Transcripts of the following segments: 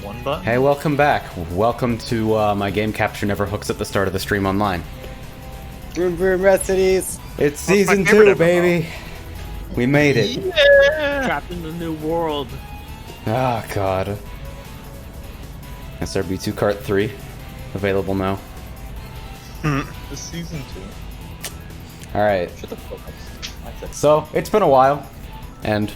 one button. Hey, welcome back. Welcome to my game capture never hooks at the start of the stream online. Vroom vroom Rhapsodies! It's season 2, baby. We made it. Yeah! Trapped in the new world. Ah, God. SRB2 Kart 3, available now. The season 2. Alright, Shut the fuck up. That's it. so it's been a while, and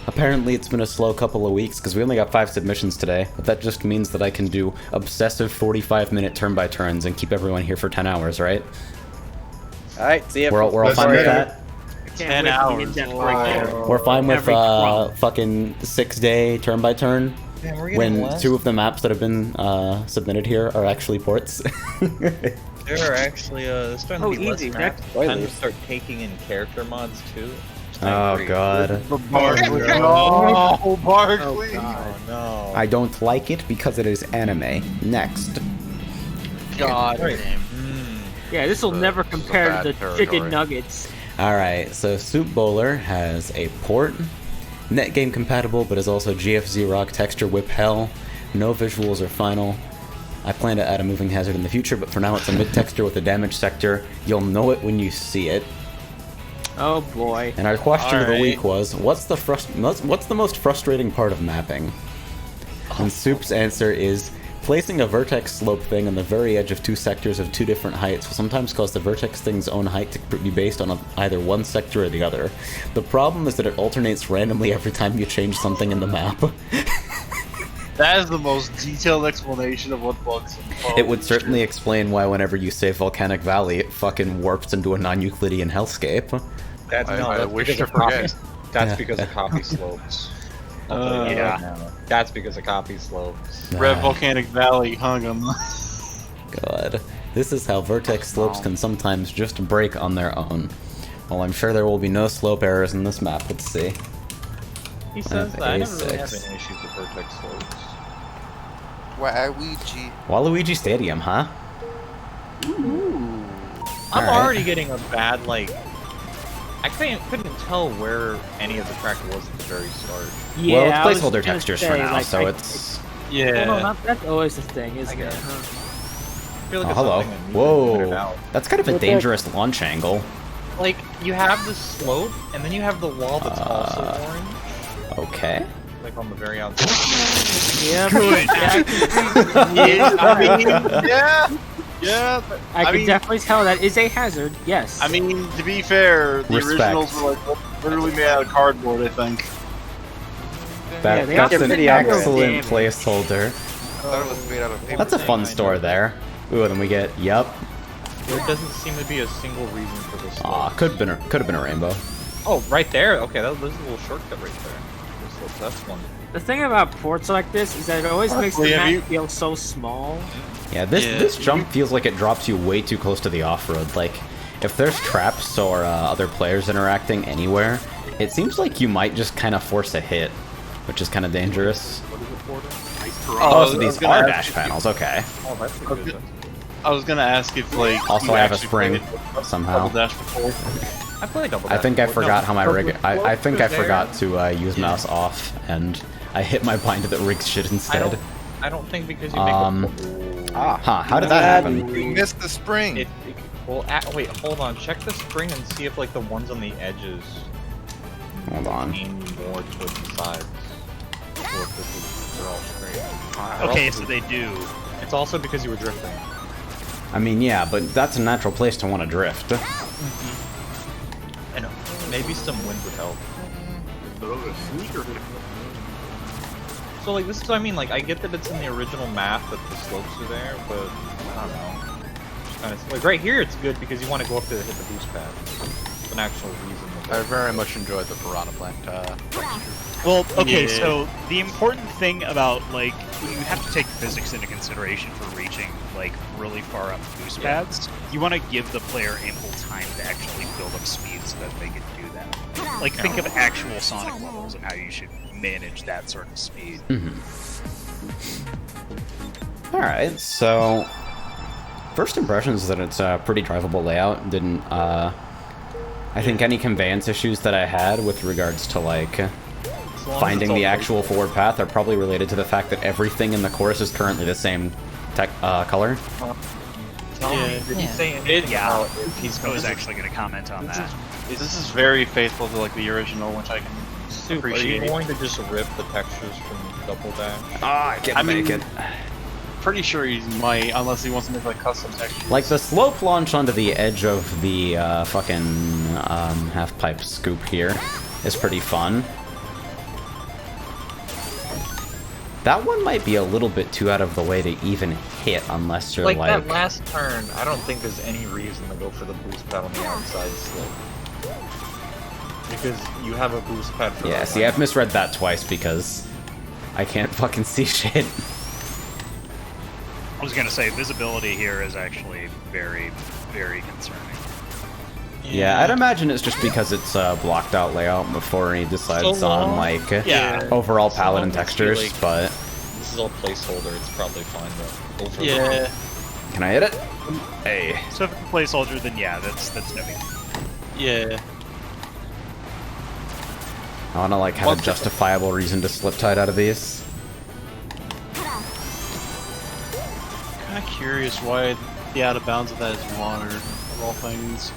apparently it's been a slow couple of weeks because we only got 5 submissions today, but that just means that I can do obsessive 45-minute turn-by-turns and keep everyone here for 10 hours, right? Alright, see ya. We're all fine with that? 10 hours. We're fine with Every crumb. fucking 6-day turn-by-turn Man, we're getting when less. 2 of the maps that have been submitted here are actually ports. There are actually there's starting to be less easy. maps. That's- Time to start taking in character mods too. Oh god. Barkley. Oh, Oh, Barkley. Oh no. I don't like it because it is anime. Next. God Right. damn. Yeah, this will never this is a compare bad to the territory. chicken nuggets. Alright, so Soup Bowler has a port. Netgame compatible, but is also GFZ Rock Texture Whip Hell. No visuals or final. I plan to add a moving hazard in the future, but for now it's a mid-texture with a damage sector. You'll know it when you see it. Oh boy. And our question of the Alright. week was, what's the most frustrating part of mapping? And Soup's answer is, placing a vertex slope thing on the very edge of 2 sectors of 2 different heights will sometimes cause the vertex thing's own height to be based on either one sector or the other. The problem is that it alternates randomly every time you change something in the map. That is the most detailed explanation of what bugs involved. It would certainly explain why whenever you say Volcanic Valley, it fucking warps into a non-Euclidean hellscape. That's I wish because to of copy. forget. That's Yeah. because of copy slopes. I'll tell you that Yeah. right now. That's because of copy slopes. Red Ah. Volcanic Valley hung him. God. This is how vertex slopes can sometimes just break on their own. Well, I'm sure there will be no slope errors in this map. Let's see. He says that. I never really have A6. any issues with vertex slopes. Waluigi. Waluigi Stadium, huh? I'm Alright. already getting a bad I couldn't tell where any of the track was at the very start. Yeah, well, I was it's placeholder gonna textures for say, now, like, so I- it's... Yeah. Well, no, that's always the thing, isn't it? guess. Huh? I feel like Oh, it's hello. something that needs to be pointed Whoa. out. That's kind of a What the- dangerous launch angle. Like, you have the slope, and then you have the wall that's also orange. Okay. Like on the very outside. Yeah. Good. Yeah, I mean, yeah. Yeah. I I can mean- definitely tell that is a hazard. Yes. I mean, to be fair, the Respect. originals were like literally made out of cardboard, I think. That, they that's are an pretty obvious. excellent Damn. placeholder. I thought it was made out of paper. That's a fun store there. Ooh, and then we get, yup. There doesn't seem to be a single reason for this slope. Aw, could have been a rainbow. Oh, right there. Okay, there's a little shortcut right there. This slope, that's one. the thing about ports like this is that it always makes the Have map you- feel so small. Yeah, this Yeah. this jump feels like it drops you way too close to the off-road. Like, if there's traps or other players interacting anywhere, it seems like you might just kind of force a hit, which is kind of dangerous. What is it for? Oh, I so was these gonna are ask dash if panels, okay. Oh, that's a good one. I was gonna ask if like. Also, you I have a actually spring, played somehow. Double dash before. I played double I dash think I before. forgot No, how my rig... the I think slope I is there. forgot to use mouse off, and I hit my bind that rigs shit instead. I don't think because you make Huh, how did that happen? You missed the spring. Well, wait, hold on. Check the spring and see if like the ones on the edges Hold on. lean more towards the sides. Or if they're all straight. Okay, so they do. It's also because you were drifting. I mean, yeah, but that's a natural place to want to drift. I know. Maybe some wind would help. So like this is what I mean. Like I get that it's in the original map that the slopes are there, but I don't know. Just kind of like right here, it's good because you want to go up to hit the boost pad. It's an actual reason. I very much enjoyed the piranha plant Well, okay, Yeah. so the important thing about, like, you have to take physics into consideration for reaching, like, really far up boost pads. You want to give the player ample time to actually build up speed so that they can do that. Like, think of actual Sonic levels and how you should manage that sort of speed. Alright, so... First impressions is that it's a pretty drivable layout. Didn't, I think any conveyance issues that I had with regards to, like, finding the actual forward path are probably related to the fact that everything in the course is currently the same color. Yeah. Did he say Yeah, He's I was actually going to comment on that. This is very faithful to like the original, which I can Soup, are appreciate. you going to just rip the textures from double dash. Ah, I can't I mean- make it. Pretty sure he might, unless he wants to make like custom textures. Like the slope launch onto the edge of the fucking half pipe scoop here is pretty fun. That one might be a little bit too out of the way to even hit unless you're Like like... that last turn, I don't think there's any reason to go for the boost pad on the outside slope. Because you have a boost pad for Yeah, that see, one. I've misread that twice because I can't fucking see shit. I was gonna say visibility here is actually very, very concerning. Yeah, I'd imagine it's just because it's a blocked out layout before he decides So on long. like Yeah. overall So paladin long as textures, you, like- but This is all placeholder, it's probably fine though. Over Yeah. can I hit it? Hey. So if it's a placeholder, then yeah, that's no big. Yeah. I wanna like have a justifiable reason to slip tide out of these. Kind of curious why the out of bounds of that is water, of all things.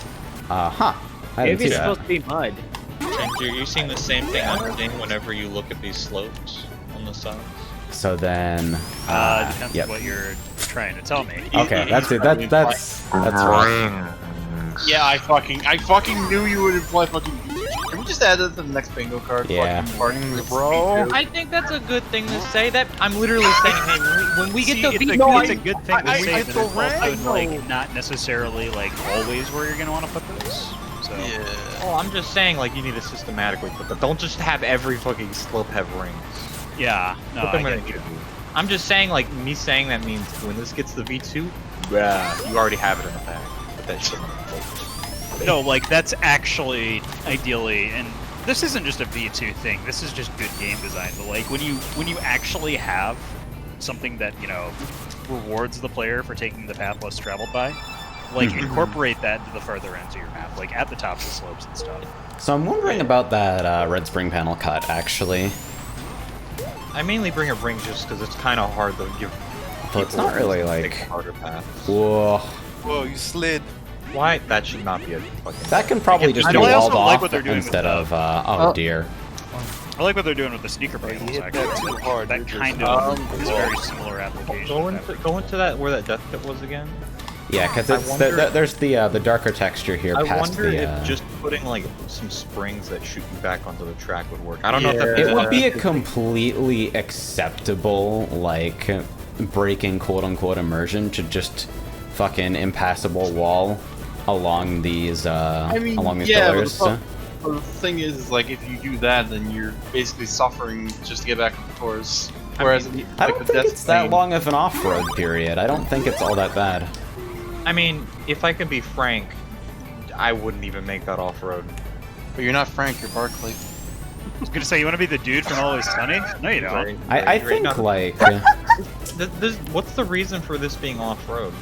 Huh. I didn't Maybe see it's that. supposed to be mud. Ginger, you seeing the same thing I'm seeing whenever you look at these slopes on the sides? So then Depends yep. on what you're trying to tell me. Okay, that's it. That's rough. Yeah, I fucking knew you would imply fucking. Can we just add that to the next bingo card? Yeah. Fucking party, bro. I think that's a good thing to say. That I'm literally saying, hey, when we get See, the it's V, it's a good thing to I say get that the it's also rank. like not necessarily like always where you're gonna want to put those. So Yeah. Oh, I'm just saying, like, you need to systematically put that. Don't just have every fucking slope have rings. yeah, no, Put them I in get a you. I'm just saying, like, me saying that means when this gets the V2, yeah, you already have it in the bag. Put that shit in the plate. No, like that's actually ideally, and this isn't just a V2 thing. This is just good game design. But like when you actually have something that rewards the player for taking the path less traveled by, like incorporate that into the further ends of your map, like at the tops of slopes and stuff. So I'm wondering about that red spring panel cut actually. I mainly bring up rings just because it's kind of hard to give. But it's people not really a reason to like. take harder paths. Whoa. Whoa, you slid. Why? That should not be a fucking. That can probably just I be know, I walled also like off what they're doing with instead the- of. Oh dear. I like what they're doing with the sneaker panels. hit Actually, that too hard, that you're just- kind of is a very similar application. Go into that where that death pit was again. Yeah, because I it's wonder- there's the darker texture here I past wonder the. if just putting like some springs that shoot you back onto the track would work. I don't know if that. It would be a completely acceptable, like, breaking quote-unquote immersion to just fucking impassable wall along these, along these pillars. But the thing is, like, if you do that, then you're basically suffering just to get back on the course. Whereas, I don't think it's that long of an off-road period. I don't think it's all that bad. I mean, if I can be frank, I wouldn't even make that off-road. But you're not Frank, you're Barkley. I was gonna say, you want to be the dude from Always Sunny? No, you don't. Right, I right, think, no, like... what's the reason for this being off-road?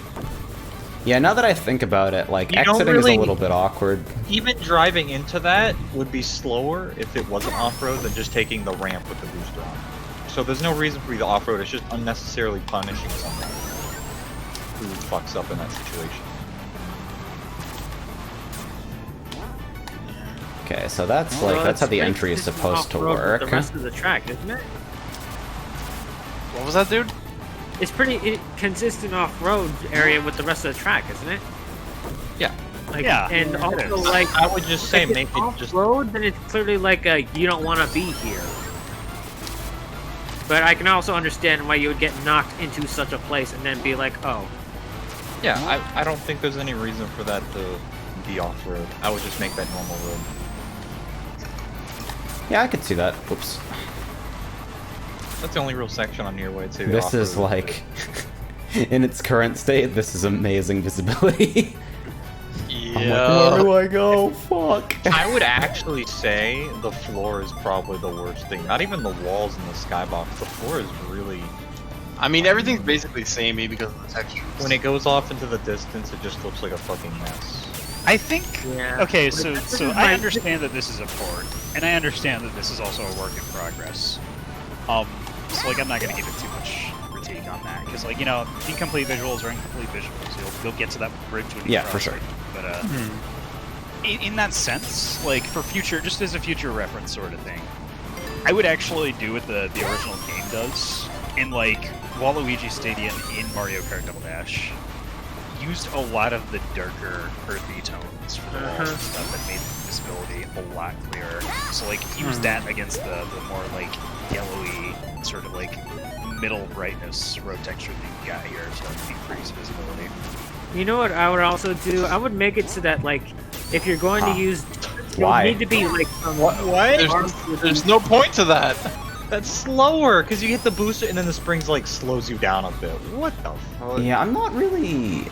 Yeah, now that I think about it, like, You don't exiting really- is a little bit awkward. Even driving into that would be slower if it wasn't off-road than just taking the ramp with the booster on. So there's no reason for you to off-road, it's just unnecessarily punishing someone who fucks up in that situation. Okay, so that's, Well, like, that's how it's the pretty entry is consistent supposed to off-road with work. The rest of the track, isn't it? What was that, dude? It's pretty consistent off-road area with the rest of the track, isn't it? Yeah. Like, Yeah, and it also is. like I would just say if make it's it just... off-road, then it's clearly like a you don't want to be here. But I can also understand why you would get knocked into such a place and then be like, oh, Yeah, I don't think there's any reason for that to be off-road. I would just make that normal road. Yeah, I could see that. Oops. That's the only real section on your way to. This is, like... in its current state, this is amazing visibility. I'm like, where do I go? Fuck. I would actually say the floor is probably the worst thing. Not even the walls in the skybox. The floor is really... I mean, everything's basically samey because of the textures. When it goes off into the distance, it just looks like a fucking mess. I think. yeah. Okay, But so this so is I my- understand that this is a port, and I understand that this is also a work in progress. So like I'm not gonna give it too much critique on that because like incomplete visuals are incomplete visuals. You'll get to that bridge when you Yeah, cross for sure. it. But in that sense, like for future, just as a future reference sort of thing, I would actually do what the original game does in like Waluigi Stadium in Mario Kart Double Dash. Used a lot of the darker earthy tones for the walls and stuff that made the visibility a lot clearer. So like use that against the more like yellowy sort of like middle brightness road texture that you got here to increase visibility. You know what I would also do? I would make it so that like if you're going to use, you Why? need to be like There's no point to that. That's slower, because you hit the booster and then the springs like slows you down a bit. What the fuck? Yeah, I'm not really.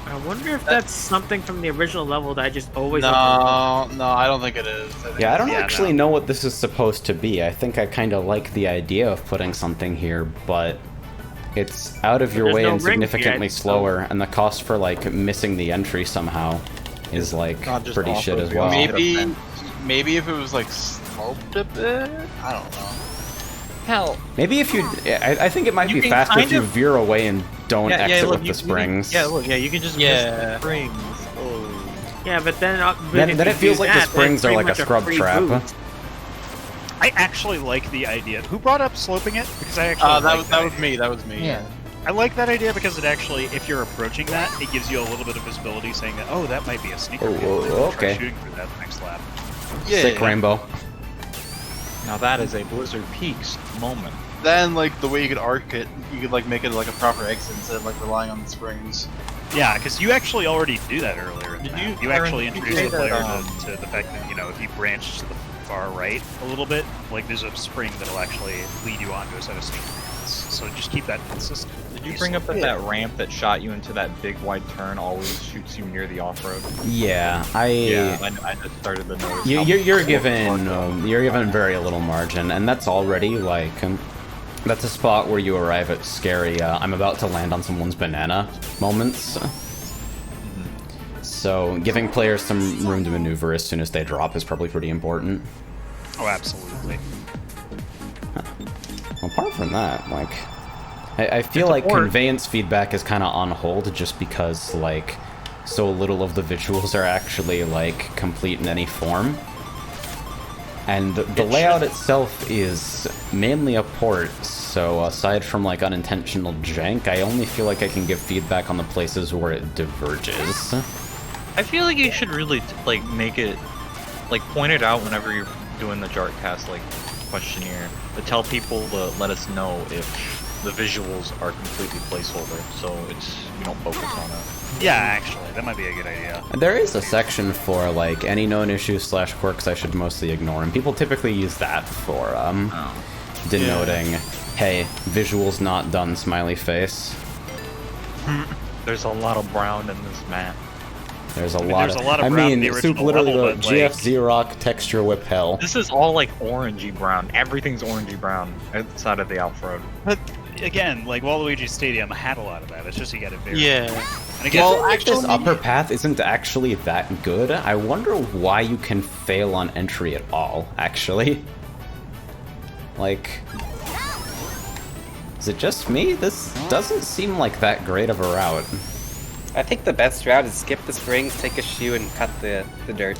I wonder if that's something from the original level that I just always. No, I don't think it is. Yeah, I don't actually no. know what this is supposed to be. I think I kind of like the idea of putting something here, but it's out of your there's way no and ring significantly yet, so- slower, and the cost for like missing the entry somehow is like Not just pretty off shit of as the- well. Maybe if it was like sloped a bit. I don't know. Hell, Maybe if you, I think it might You be can faster if kind you of- veer away and don't exit look, with the springs. you can just miss the springs. Oh. Yeah, but then Then if it you feels do like the that, then springs it's are pretty like a much scrub free trap. boost. I actually like the idea. Who brought up sloping it? Because I actually That was me. That was me. Yeah. I like that idea because it actually, if you're approaching that, it gives you a little bit of visibility, saying that that might be a sneaker. Oh, pit. oh, Maybe we'll try okay. shooting for that next lap. Yeah. Sick rainbow. Now that is a Blizzard Peaks moment. Then like the way you could arc it, you could like make it like a proper exit instead of like relying on the springs. Yeah, because you actually already do that earlier in the Did map. you- You actually Aaron, did introduce you the say player that, to the fact that, if you branch to the far right a little bit, like there's a spring that'll actually lead you onto a set of sneaker paths. So just keep that consistent. Did you bring up that ramp that shot you into that big wide turn always shoots you near the off-road? Yeah, I just started to notice. You're given very little margin, and that's already like that's a spot where you arrive at scary. I'm about to land on someone's banana moments. So giving players some room to maneuver as soon as they drop is probably pretty important. Oh, absolutely. Apart from that, like, I feel like conveyance feedback is kind of on hold just because like so little of the visuals are actually like complete in any form. And the layout itself is mainly a port, so aside from like unintentional jank, I only feel like I can give feedback on the places where it diverges. I feel like you should really like make it, like point it out whenever you're doing the jartcast like questionnaire, to tell people to let us know if the visuals are completely placeholder, so we don't focus on it. Yeah, actually, that might be a good idea. There is a section for like any known issues / quirks I should mostly ignore, and people typically use that for denoting, hey, visuals not done, smiley face. There's a lot of brown in this map. There's a mean, lot there's a lot of I brown in mean, the Soup original literally level, wrote but, GF like- Xerox texture whip hell. This is all like orangey brown. Everything's orangey brown outside of the off-road. But again, like Waluigi Stadium had a lot of that. It's just you got to vary. Yeah. And again, Well, This upper path isn't actually that good. I wonder why you can fail on entry at all, actually. Like, is it just me? This doesn't seem like that great of a route. I think the best route is skip the springs, take a shoe, and cut the dirt,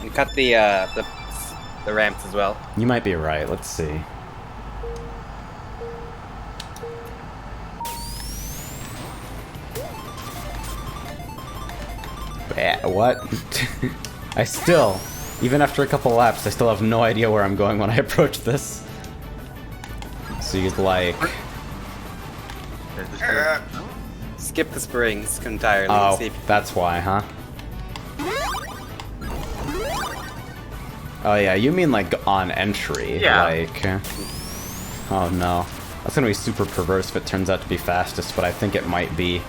and cut the ramps as well. You might be right. Let's see. What? I still, even after a couple laps, I still have no idea where I'm going when I approach this. So you'd like... Skip the springs entirely. Oh, See if that's why, huh? Oh yeah, you mean like on entry, Yeah. like... Oh no. That's gonna be super perverse if it turns out to be fastest, but I think it might be.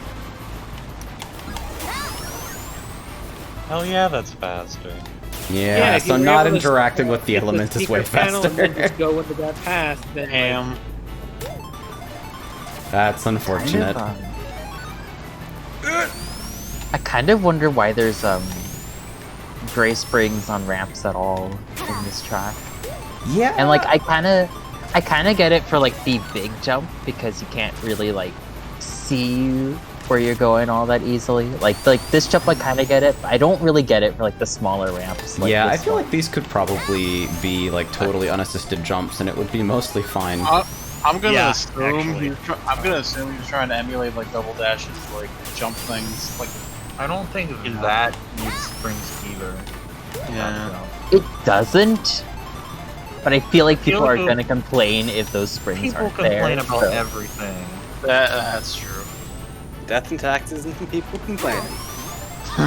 Hell yeah, that's faster. Yeah, if so you were not able to interacting with the hit element is speaker way panel and then faster. just go into that path, then That's unfortunate. I kind of wonder why there's gray springs on ramps at all in this track. Yeah. And like I kind of get it for like the big jump because you can't really like see where you're going all that easily. Like this jump, I kind of get it. But I don't really get it for like the smaller ramps. Like yeah, I this feel one. like these could probably be like totally unassisted jumps, and it would be mostly fine. I'm gonna Yeah, assume actually. I'm gonna assume he's trying to emulate like double dashes, like jump things. Like I don't think that needs springs either. yeah. It doesn't. But I feel like people are People- gonna complain if those springs People aren't complain there. about so- everything. That's true. Death and taxes and people complaining.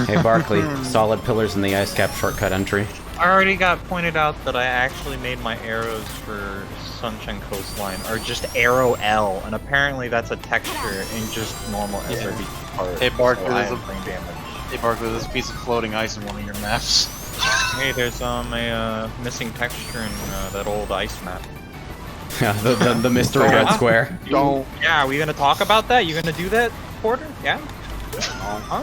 Hey Barkley, solid pillars in the ice cap shortcut entry. I already got pointed out that I actually made my arrows for Sunshine Coastline are just arrow L, and apparently that's a texture in just normal SRB part. Hey, Barkley, so I there's am a- brain damage. Hey Barkley, there's a piece of floating ice in one of your maps. Hey, there's a missing texture in that old ice map. Yeah, the mystery red square. Don't. Yeah, are we gonna talk about that? You gonna do that, Porter? Yeah? Huh?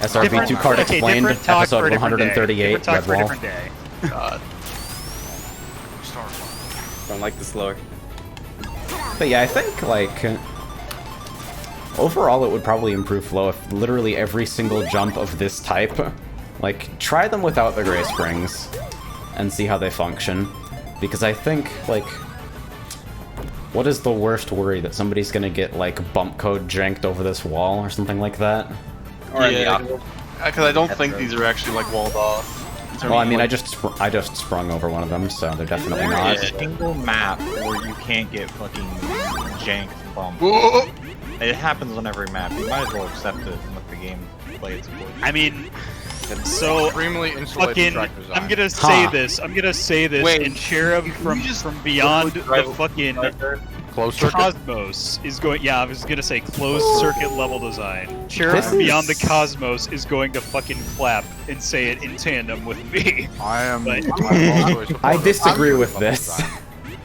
SRB2 card okay, explained, different talk episode for a different day. 138, Different talk Red for a Wall. different day. God. Don't like the slower. But yeah, I think, like, overall it would probably improve flow if literally every single jump of this type, like, try them without the gray springs and see how they function. Because I think, like, what is the worst worry? That somebody's gonna get, like, bump code janked over this wall or something like that? Or Yeah, in the because I don't think these are actually like walled off. Well, I mean, I just sprung over one of them, so they're definitely There not. is a single map where you can't get fucking janked bumped. Whoa! It happens on every map. You might as well accept it and let the game play its course. I mean, so Extremely insulated fucking. track design. I'm gonna say Huh. this. I'm gonna say this. Wait, and Cherub from just beyond the drive fucking Closed circuit. Cosmos is going. Yeah, I was gonna say closed circuit level design. Cherub This from beyond the is- Cosmos is going to fucking clap and say it in tandem with me. I am. But- I'm also a supporter I of disagree level with this. design.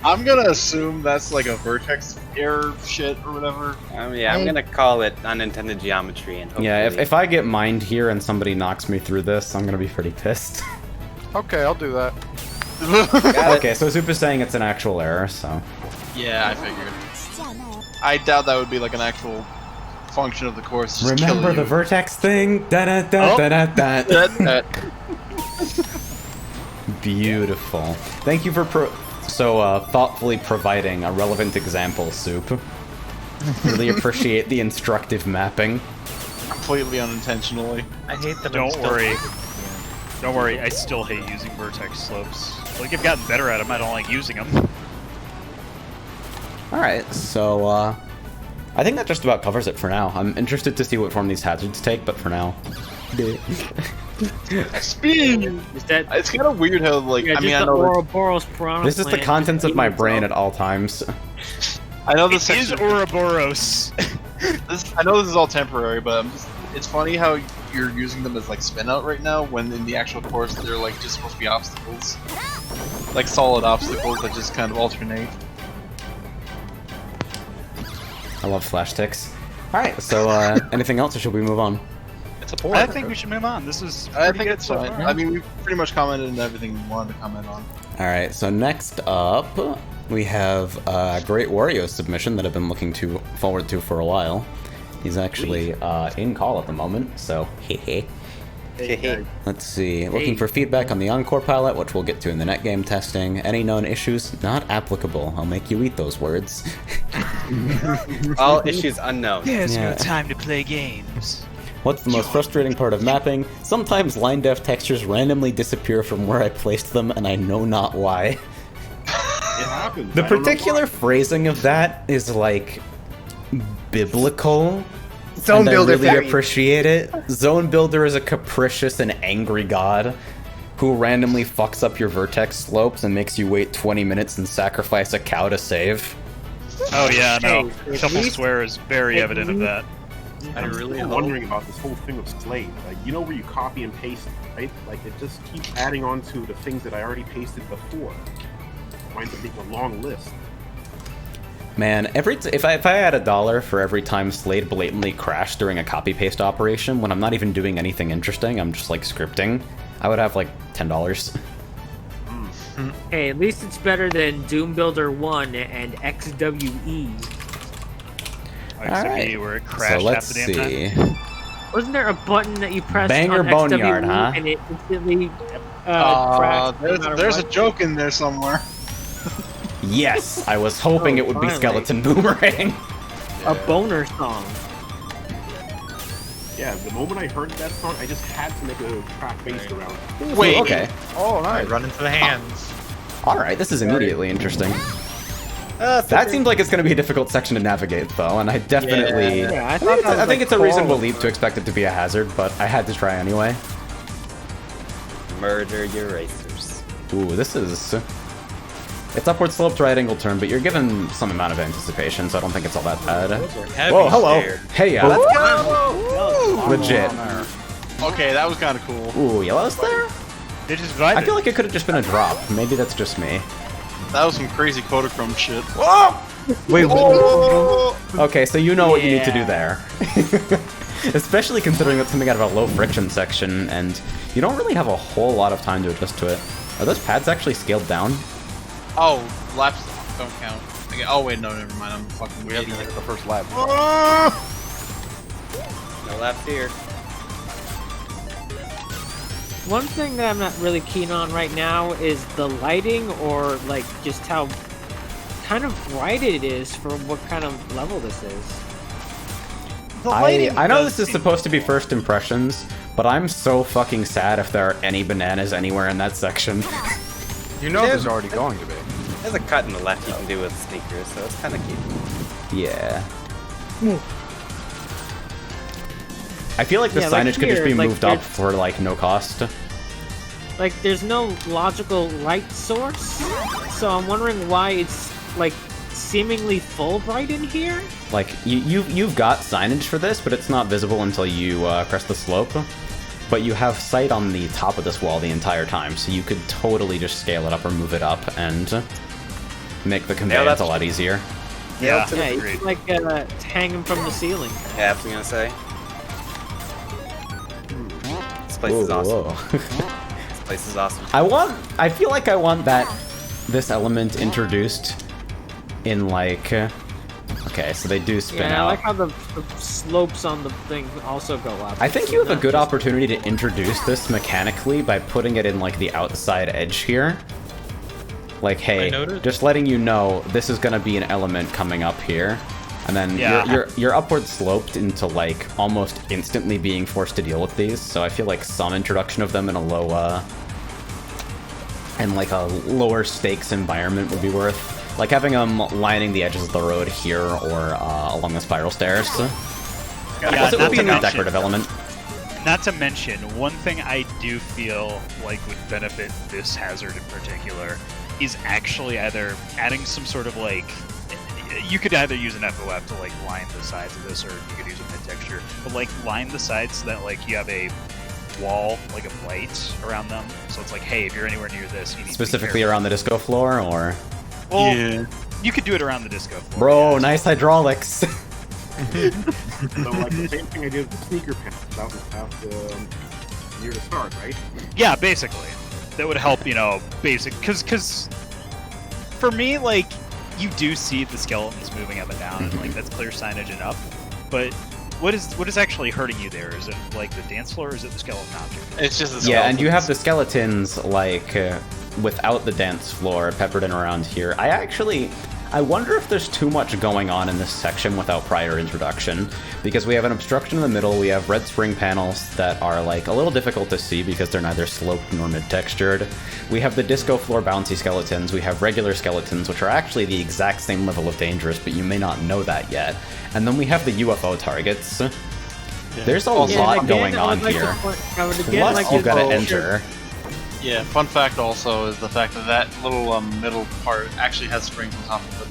I'm gonna assume that's like a vertex error shit or whatever. yeah, I'm gonna call it unintended geometry and hopefully... Yeah, if I get mined here and somebody knocks me through this, I'm gonna be pretty pissed. Okay, I'll do that. Okay, so Soup is saying it's an actual error, so... Yeah, I figured. I doubt that would be like an actual function of the course. Just Remember kill the you. vertex thing? Da da da Oh. da da da. That- Beautiful. Thank you for thoughtfully providing a relevant example, Soup. Really appreciate the instructive mapping. completely unintentionally. I hate that. Don't worry. Don't worry. I still hate using vertex slopes. Like I've gotten better at them. I don't like using them. Alright, so, I think that just about covers it for now. I'm interested to see what form these hazards take, but for now... Speed! Is that It's kind of weird how, like, yeah, I mean, just I the know, Ouroboros piranha This is the plant contents of my eating brain at itself. all times. I know It this is section, Ouroboros. I know this is all temporary, but it's funny how you're using them as like spin out right now, when in the actual course they're like just supposed to be obstacles, like solid obstacles that just kind of alternate. I love flash ticks. Alright, so, anything else, or should we move on? It's a port. I think we should move on. This is I pretty think good it's so fine. far. I mean, we've pretty much commented on everything we wanted to comment on. Alright, so next up, we have a Great Wario submission that I've been looking forward to for a while. He's actually in call at the moment, so hehe. Let's see. Looking for feedback on the Encore palette, which we'll get to in the net game testing. Any known issues? Not applicable. I'll make you eat those words. All issues unknown. There's Yeah. no time to play games. What's the most frustrating part of mapping? Sometimes line def textures randomly disappear from where I placed them, and I know not why. It happens. The I don't know particular phrasing of that is like biblical. Zone and Builder I really fairy. appreciate it. Zone Builder is a capricious and angry god who randomly fucks up your vertex slopes and makes you wait 20 minutes and sacrifice a cow to save. Oh yeah, no. Hey, at Shuffle least- swear is very at evident of that. I'm really still hope- wondering about this whole thing of Slate. Like, you know where you copy and paste, right? Like, it just keeps adding on to the things that I already pasted before. Winds up being a long list. Man, if I had $1 for every time Slade blatantly crashed during a copy paste operation when I'm not even doing anything interesting, I'm just like scripting, I would have like $10. Hey, at least it's better than Doom Builder 1 and XWE. Except Alright. me where it So crashed let's half the damn time. see. Wasn't there a button that you pressed Banger on Boneyard, XWE huh? and it instantly crashed? no matter There's a what? joke in there somewhere. Yes, I was hoping Oh, it would be finally. Skeleton Boomerang. A boner song. Yeah, the moment I heard that song, I just had to make a track based around it. Wait. Ooh, okay. Oh, Alright, nice. run into the hands. Alright, this is immediately interesting. That seems like it's going to be a difficult section to navigate, though, and I definitely... Yeah, I I thought think, it's, that was I think like it's a reasonable cool. leap to expect it to be a hazard, but I had to try anyway. Murder your racers. Ooh, this is... It's upward sloped right angle turn, but you're given some amount of anticipation, so I don't think it's all that bad. Heavy Whoa, hello! stairs. Hey, let's go! Legit. Okay, that was kind of cool. Ooh, yellow's there? They just I vibed. feel like it could have just been a drop. Maybe that's just me. That was some crazy Kodachrome shit. Wait, Oh! okay, so you know what you need to do there. Especially considering that's something out of a low friction section, and you don't really have a whole lot of time to adjust to it. Are those pads actually scaled down? Oh, laps don't count. Okay, oh wait, no, never mind. I'm fucking We haven't idiot. hit the first lap. No laps here. One thing that I'm not really keen on right now is the lighting, or like just how kind of bright it is for what kind of level this is. I know this is supposed to be first impressions, but I'm so fucking sad if there are any bananas anywhere in that section. You know there's already going to be. There's a cut in the left you can do with sneakers, so it's kind of cute. Yeah. I feel like the Yeah, like signage could just here, be like, moved up there's- for like no cost. Like, there's no logical light source, so I'm wondering why it's like seemingly full bright in here. Like you've got signage for this, but it's not visible until you crest the slope. But you have sight on the top of this wall the entire time, so you could totally just scale it up or move it up and make the conveyance that's a lot easier. Yeah, Yeah, you agreed. can, like it's hanging from the ceiling. Yeah, I was gonna say. This place is Whoa, awesome. whoa. This place is awesome. I feel like I want this element introduced in like, okay, so they do spin Yeah, I out. like how the slopes on the thing also go up. I think you have a Not good just- opportunity to introduce this mechanically by putting it in like the outside edge here. Like, hey, noticed- just letting you know this is gonna be an element coming up here. And then Yeah. you're upward sloped into like almost instantly being forced to deal with these. So I feel like some introduction of them in a low and like a lower stakes environment would be worth. Like having them lining the edges of the road here or along the spiral stairs. Yeah, Plus, it would not be to a new mention- decorative element. Not to mention, one thing I do feel like would benefit this hazard in particular is actually either adding some sort of like, you could either use an FOF to like line the sides of this, or you could use a mid texture, but like line the sides so that like you have a wall like of light around them. So it's like, hey, if you're anywhere near this, you need Specifically to be around the disco floor, or... well, Yeah. you could do it around the disco floor. Bro, yes. nice hydraulics. So like the same thing I did with the sneaker pants out near the start, right? Yeah, basically. That would help, you know, because for me, like, you do see the skeletons moving up and down, and like that's clear signage enough. But what is actually hurting you there? Is it like the dance floor, or is it the skeleton object? It's just the Yeah, and you have the skeletons. skeletons, like, without the dance floor peppered in around here. I wonder if there's too much going on in this section without prior introduction, because we have an obstruction in the middle, we have red spring panels that are, like, a little difficult to see because they're neither sloped nor mid-textured. We have the disco floor bouncy skeletons, we have regular skeletons, which are actually the exact same level of dangerous, but you may not know that yet. And then we have the UFO targets. There's a Also, lot again, going I would on like to here. I would again Plus, like you've to got to know- enter. Yeah, fun fact also is the fact that that little middle part actually has springs on top of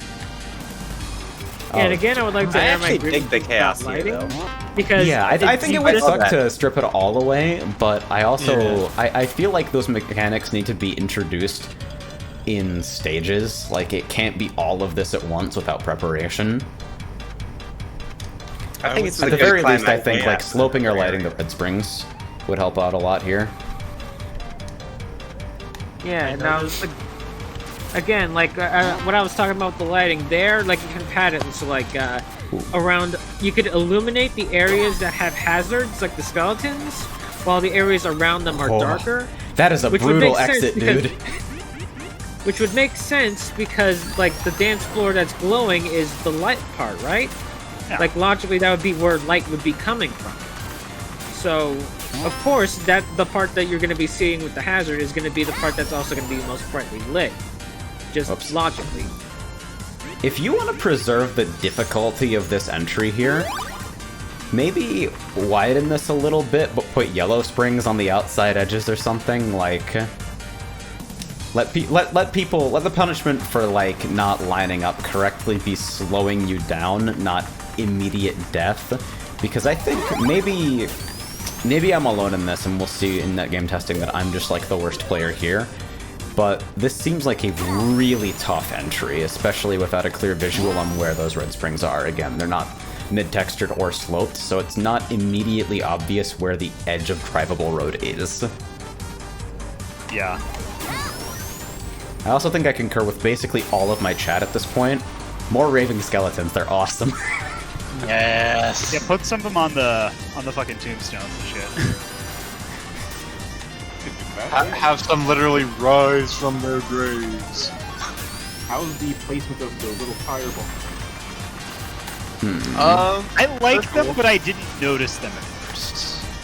it. And again, I would like to I add my actually dig the chaos here, lighting, though. because Yeah, I think it would I love suck that. to strip it all away, but I also Yeah. I feel like those mechanics need to be introduced in stages. Like it can't be all of this at once without preparation. I think it's At a the good very least, I climax think way like out. sloping or lighting the red springs would help out a lot here. yeah, now again, like what I was talking about with the lighting there, like you can pad it, so like around, you could illuminate the areas that have hazards, like the skeletons, while the areas around them are darker. That is a which would brutal make sense exit, because- dude. Which would make sense because, like, the dance floor that's glowing is the light part, right? Yeah. Like, logically, that would be where light would be coming from. So, of course, that the part that you're going to be seeing with the hazard is going to be the part that's also going to be most brightly lit. Just logically. If you want to preserve the difficulty of this entry here, maybe widen this a little bit, but put yellow springs on the outside edges or something, like... Let the punishment for, like, not lining up correctly be slowing you down, not immediate death. Because I think maybe I'm alone in this, and we'll see in that game testing that I'm just, like, the worst player here. But this seems like a really tough entry, especially without a clear visual on where those red springs are. Again, they're not mid-textured or sloped, so it's not immediately obvious where the edge of drivable road is. Yeah. I also think I concur with basically all of my chat at this point. More raving skeletons, they're awesome. Yes. Yeah, put some of them on the fucking tombstones and shit. Have some literally rise from their graves. How's the placement of the little fireball? I like them, but I didn't notice them at first.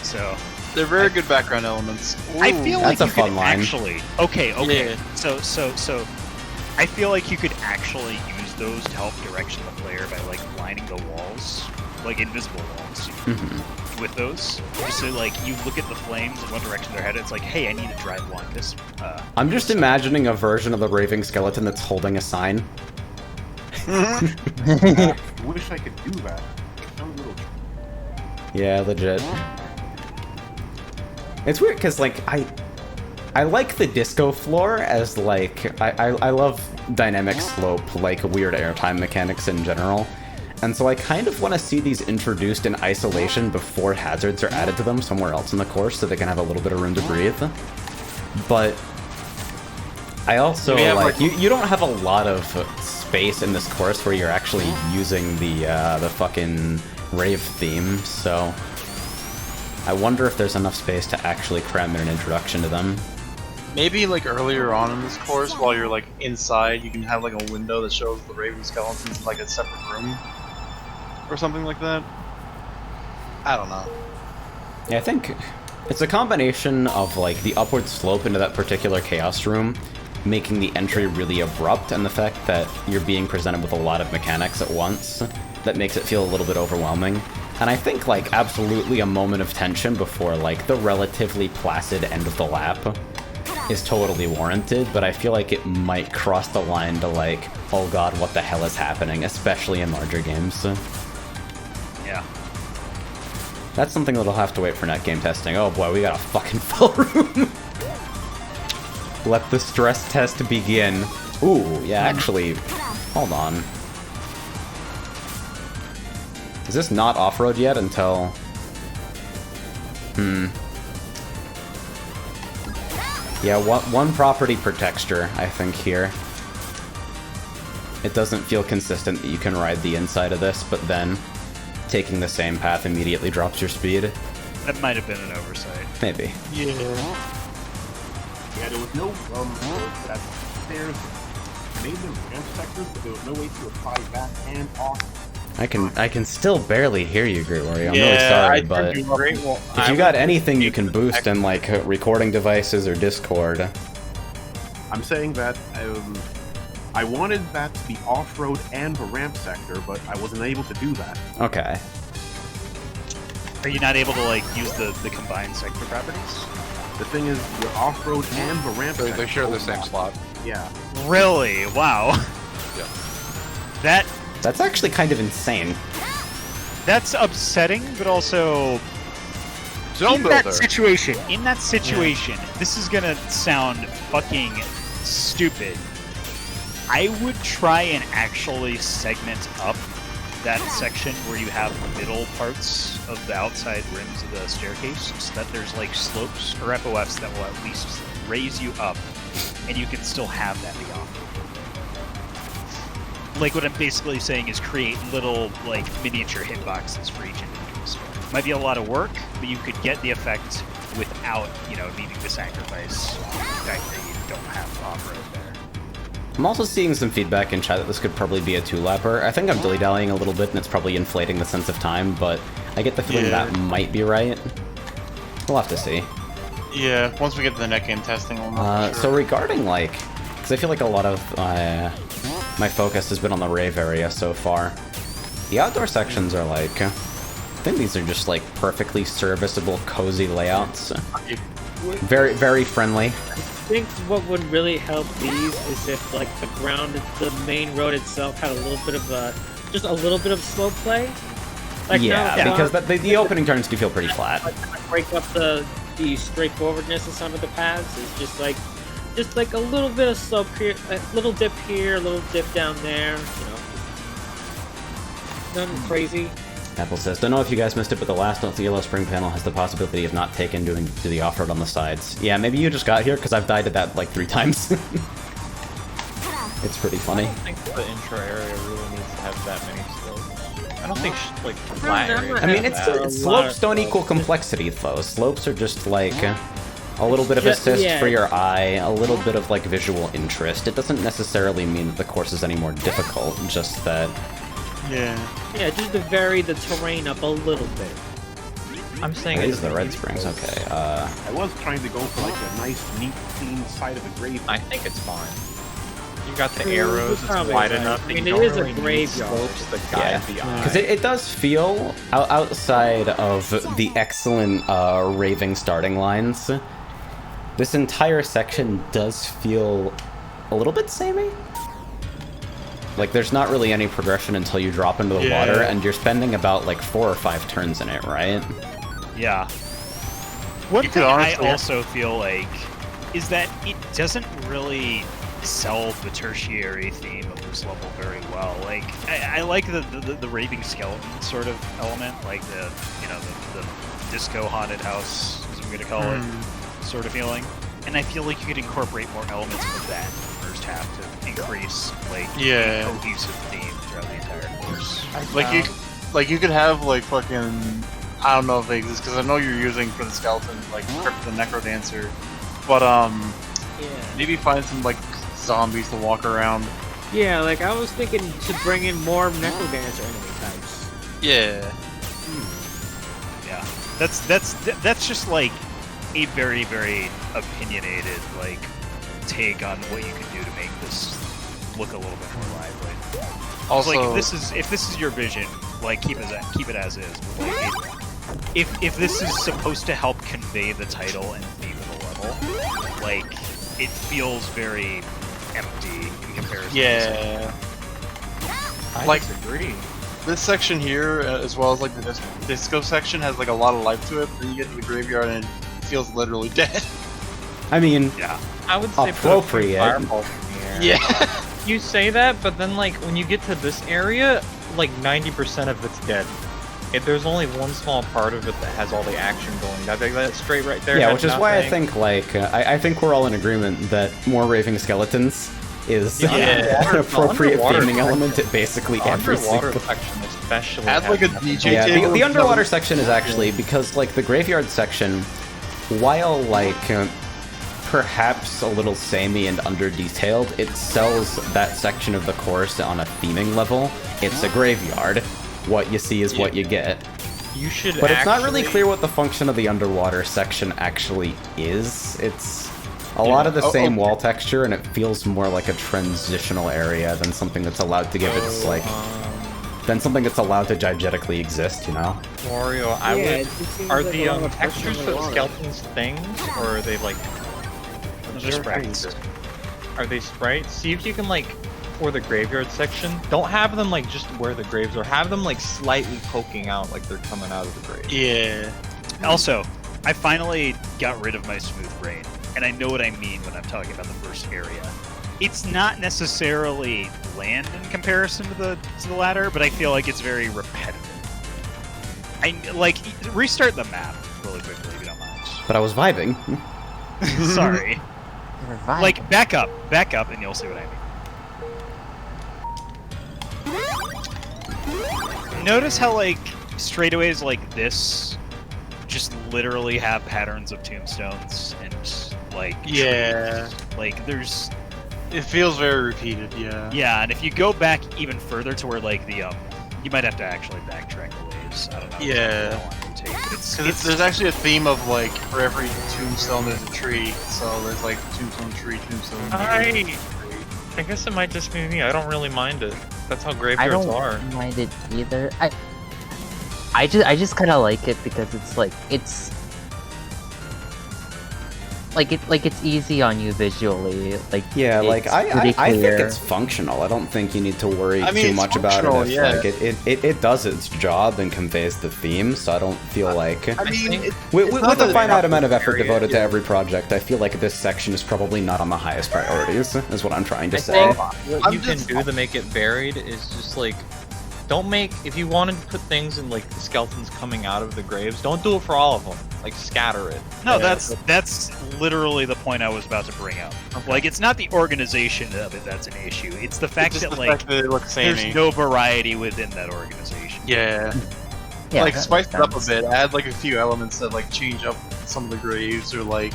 So They're very good background elements. I feel like That's you a fun could line. actually. Okay. Yeah. So I feel like you could actually use those to help direction the player by like lining the walls, like invisible walls, with those. Just so like you look at the flames and what direction they're headed. It's like, hey, I need to drive along this. I'm just imagining a version of the raving skeleton that's holding a sign. I wish I could do that. Sounds a little... Yeah, legit. It's weird because, like, I like the disco floor as, like, I love dynamic slope, like weird airtime mechanics in general. And so I kind of want to see these introduced in isolation before hazards are added to them somewhere else in the course so they can have a little bit of room to breathe. But I also, like, you don't have a lot of space in this course where you're actually using the fucking rave theme, so I wonder if there's enough space to actually cram in an introduction to them. Maybe like earlier on in this course, while you're like inside, you can have like a window that shows the raven skeletons in like a separate room, or something like that. I don't know. Yeah, I think it's a combination of like the upward slope into that particular chaos room, making the entry really abrupt, and the fact that you're being presented with a lot of mechanics at once that makes it feel a little bit overwhelming. And I think, like, absolutely a moment of tension before, like, the relatively placid end of the lap is totally warranted, but I feel like it might cross the line to, like, oh god, what the hell is happening, especially in larger games. Yeah. That's something that'll have to wait for net game testing. Oh boy, we got a fucking full room! Let the stress test begin. Ooh, yeah, actually, hold on. Is this not off-road yet until... Yeah, one property per texture, I think, here. It doesn't feel consistent that you can ride the inside of this, but then taking the same path immediately drops your speed. That might have been an oversight. Maybe. Yeah, there was no that stairs made them ramp sectors, but there was no way to apply back and off. I can still barely hear you, Gregory. I'm really sorry, but if you got anything you can boost in, like, recording devices or Discord... I'm saying that I wanted that to be off-road and a ramp sector, but I wasn't able to do that. Okay. Are you not able to like use the combined sector properties? The thing is, the off-road and the ramp sector... They share the same slot. Yeah. Really? Wow. Yeah. That's actually kind of insane. That's upsetting, but also Zone in builder. that situation, this is gonna sound fucking stupid. I would try and actually segment up that section where you have the middle parts of the outside rims of the staircase so that there's like slopes or FOFs that will at least raise you up and you can still have that be off. like what I'm basically saying is create little like miniature hitboxes for each enemies. Might be a lot of work, but you could get the effect without, you know, needing to sacrifice the fact that you don't have off-road there. I'm also seeing some feedback in chat that this could probably be a 2-lapper. I think I'm dilly-dallying a little bit, and it's probably inflating the sense of time, but I get the feeling that might be right. We'll have to see. Yeah, once we get to the net game testing, we'll know for sure. So regarding, like... Because I feel like a lot of my focus has been on the rave area so far. The outdoor sections are like... I think these are just, like, perfectly serviceable, cozy layouts. Very, very friendly. I think what would really help these is if, like, the main road itself had a little bit of just a little bit of slow play. Like, yeah, because the opening turns do feel pretty flat. Like, break up the straightforwardness of some of the paths is just like a little bit of slope here, a little dip here, a little dip down there. You know, nothing crazy. Apple says, don't know if you guys missed it, but the last Yellow Spring panel has the possibility of not taking doing to the off-road on the sides. Yeah, maybe you just got here, because I've died to that like 3 times. It's pretty funny. I don't think the intro area really needs to have that many slopes. I don't think, like, flat areas. I mean, slopes don't equal complexity, though. Slopes are just like a little bit of assist for your eye, a little bit of like visual interest. It doesn't necessarily mean that the course is any more difficult, just that... Yeah, just to vary the terrain up a little bit. I'm saying these are the Red Springs, okay. I was trying to go for like a nice, neat, clean side of a grave. I think it's fine. You got the arrows, it's wide right. enough. I mean, it is a graveyard. Slopes that guide the eye. Because it does feel, outside of the excellent raving starting lines, this entire section does feel a little bit samey. Like, there's not really any progression until you drop into the water, and you're spending about, like, 4 or 5 turns in it, right? Yeah. One thing I also feel like is that it doesn't really sell the tertiary theme of this level very well. Like, I like the raving skeleton sort of element, like the disco haunted house, as I'm gonna call it, sort of feeling. And I feel like you could incorporate more elements of that in the first half to increase like a cohesive theme throughout the entire course. Like you could have like fucking, I don't know if they exist because I know you're using for the skeleton like the Necro Dancer, but maybe find some like zombies to walk around. Yeah, like I was thinking to bring in more Necro Dancer enemy types. Yeah. Yeah, that's just like a very, very opinionated like take on what you can do to make this look a little bit more lively. Also, like if this is your vision, like keep it as is. But, like, if this is supposed to help convey the title and theme of the level, like it feels very empty in comparison. Yeah. I disagree. This section here, as well as like the disco section, has like a lot of life to it. But then you get to the graveyard and it feels literally dead. I mean, I would say appropriate. Yeah. You say that, but then like when you get to this area, like 90% of it's dead. There's only one small part of it that has all the action going. I think that's straight right there. Yeah, which is why I think like I think we're all in agreement that more raving skeletons is an appropriate theming element at basically every single section, especially has like a DJ table. The underwater section is actually because like the graveyard section, while like perhaps a little samey and under-detailed, it sells that section of the course on a theming level. It's a graveyard. What you see is what you get. You should But it's not really clear what the function of the underwater section actually is. It's a lot of the same wall texture, and it feels more like a transitional area than something that's allowed to give its, like... than something that's allowed to diegetically exist, you know? Wario, are the textures for the skeletons things, or are they, like... They're sprites. Are they sprites? See if you can, like, for the graveyard section, don't have them, like, just where the graves are. Have them, like, slightly poking out like they're coming out of the grave. Yeah. Also, I finally got rid of my smooth brain, and I know what I mean when I'm talking about the first area. It's not necessarily bland in comparison to the latter, but I feel like it's very repetitive. Restart the map really quickly if you don't mind. But I was vibing. Sorry. Like, back up, and you'll see what I mean. Notice how, like, straightaways like this just literally have patterns of tombstones and, like, Yeah. trees. Like, there's... It feels very repeated, yeah. Yeah, and if you go back even further to where, like, the, you might have to actually backtrack the waves. I don't know. Yeah. How long it would take, but There's actually a theme of, like, for every tombstone there's a tree. So there's, like, tombstone tree, tombstone tree. I guess it might just be me. I don't really mind it. That's how I graveyards don't are. mind it either. I just kind of like it because it's like it's easy on you visually. Like Yeah, like it's I pretty think clear. it's functional. I don't think you need to worry I mean, too it's much about functional, it. If, yeah. like it does its job and conveys the theme, so I don't feel like I mean, with not a that finite amount of effort area, devoted to yeah. every project, I feel like this section is probably not on the highest priorities. Is what I'm trying to I say. think what you can do to make it varied is just like, don't make, if you wanted to put things in like the skeletons coming out of the graves, don't do it for all of them. Like scatter it. No, Yeah, that's literally the point I was about to bring up. Okay. Like, it's not the organization of it that's an issue. It's the fact just that, the like, fact that it looks samey. there's no variety within that organization. Yeah. Yeah, Like, that spice makes it up a sense. bit. Add, like, a few elements that, like, change up some of the graves, or, like...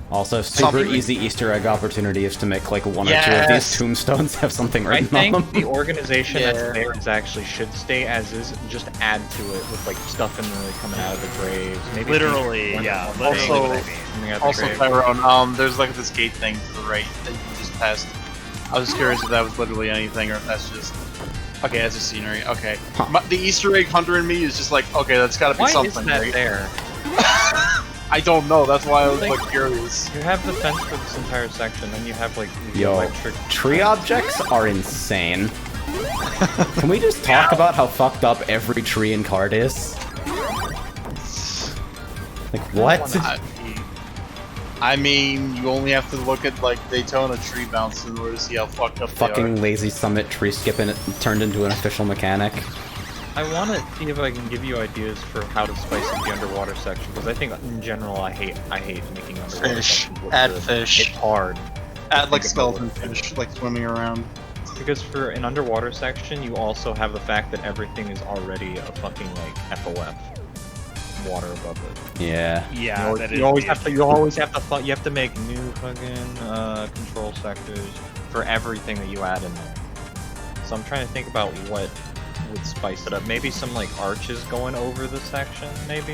Also, super Something- easy Easter egg opportunity is to make like one or two of Yes. these tombstones have something I written on think them. the organization Yeah. that's there is actually should stay as is, and just add to it with like stuff in the coming out of the graves. Maybe Literally, one- yeah. one Literally thing what I mean. coming out of the Also, grave. Tyrone, there's, like, this gate thing to the right that you just passed. I was curious if that was literally anything, or if that's just... Okay, that's just scenery. Okay. Huh. The Easter egg hunter in me is just like, okay, that's gotta be Why something, is that right? there? I don't know, that's why I was, Like- like, curious. You have the fence for this entire section, then you have like the Yo, electric tree objects are insane. Can we just talk about how fucked up every tree in card is? Like, what? I mean, you only have to look at, like, Daytona tree bounce in order to see how fucked up they are. Fucking lazy summit tree skipping it turned into an official mechanic. I want to see if I can give you ideas for how to spice up the underwater section, because I think in general I hate making underwater Fish. sections look Add good. fish. It's hard. Add, like, Think skeleton about it. fish, like, swimming around. Because for an underwater section, you also have the fact that everything is already a fucking like FOF, water above it. Yeah. Yeah, that is You always the have to. issue. You always have to. You have to make new fucking control sectors for everything that you add in there. So I'm trying to think about what would spice it up. Maybe some like arches going over the section. Maybe.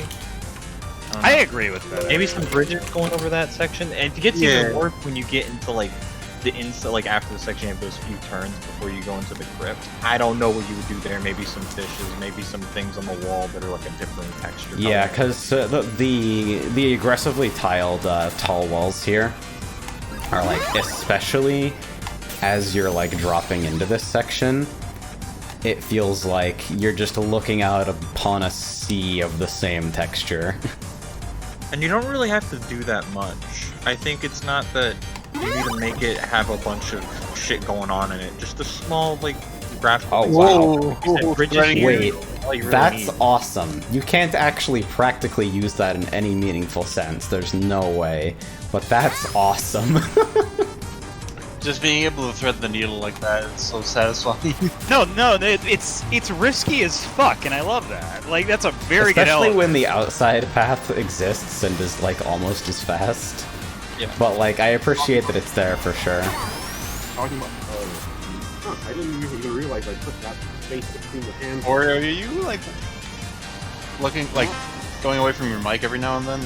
don't I know. agree with that. Maybe some bridges going over that section, and it gets even worse when you get into like the like after the section you have those few turns before you go into the crypt. I don't know what you would do there. Maybe some fishes, maybe some things on the wall that are like a different texture. Yeah, color. because the aggressively tiled tall walls here are like, especially as you're like dropping into this section, it feels like you're just looking out upon a sea of the same texture. And you don't really have to do that much. I think it's not that you need to make it have a bunch of shit going on in it. Just a small, like, graphical. Oh, wow. Like you said, bridges here, Wait, all you really that's need. awesome. You can't actually practically use that in any meaningful sense. There's no way. But that's awesome. Just being able to thread the needle like that is so satisfying. No, it's risky as fuck, and I love that. Like, that's a very good Especially element. when the outside path exists and is like almost as fast. Yeah. But like, I appreciate that it's there for sure. Talking about, I didn't even realize I put that space between the hands. Or are you, like, looking, like, going away from your mic every now and then?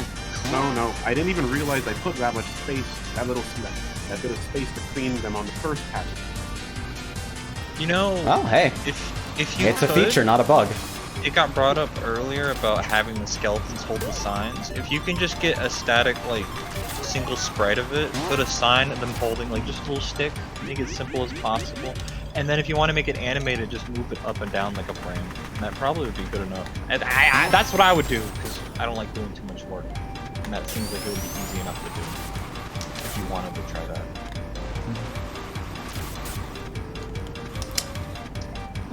No, I didn't even realize I put that much space, that bit of space between them on the first passage. You know, Oh, hey. if you It's a could, feature, not a bug. It got brought up earlier about having the skeletons hold the signs. If you can just get a static, like, single sprite of it, put a sign of them holding, like, just a little stick, make it simple as possible. And then if you want to make it animated, just move it up and down like a frame. And that probably would be good enough. And that's what I would do, because I don't like doing too much work. And that seems like it would be easy enough to do, if you wanted to try that.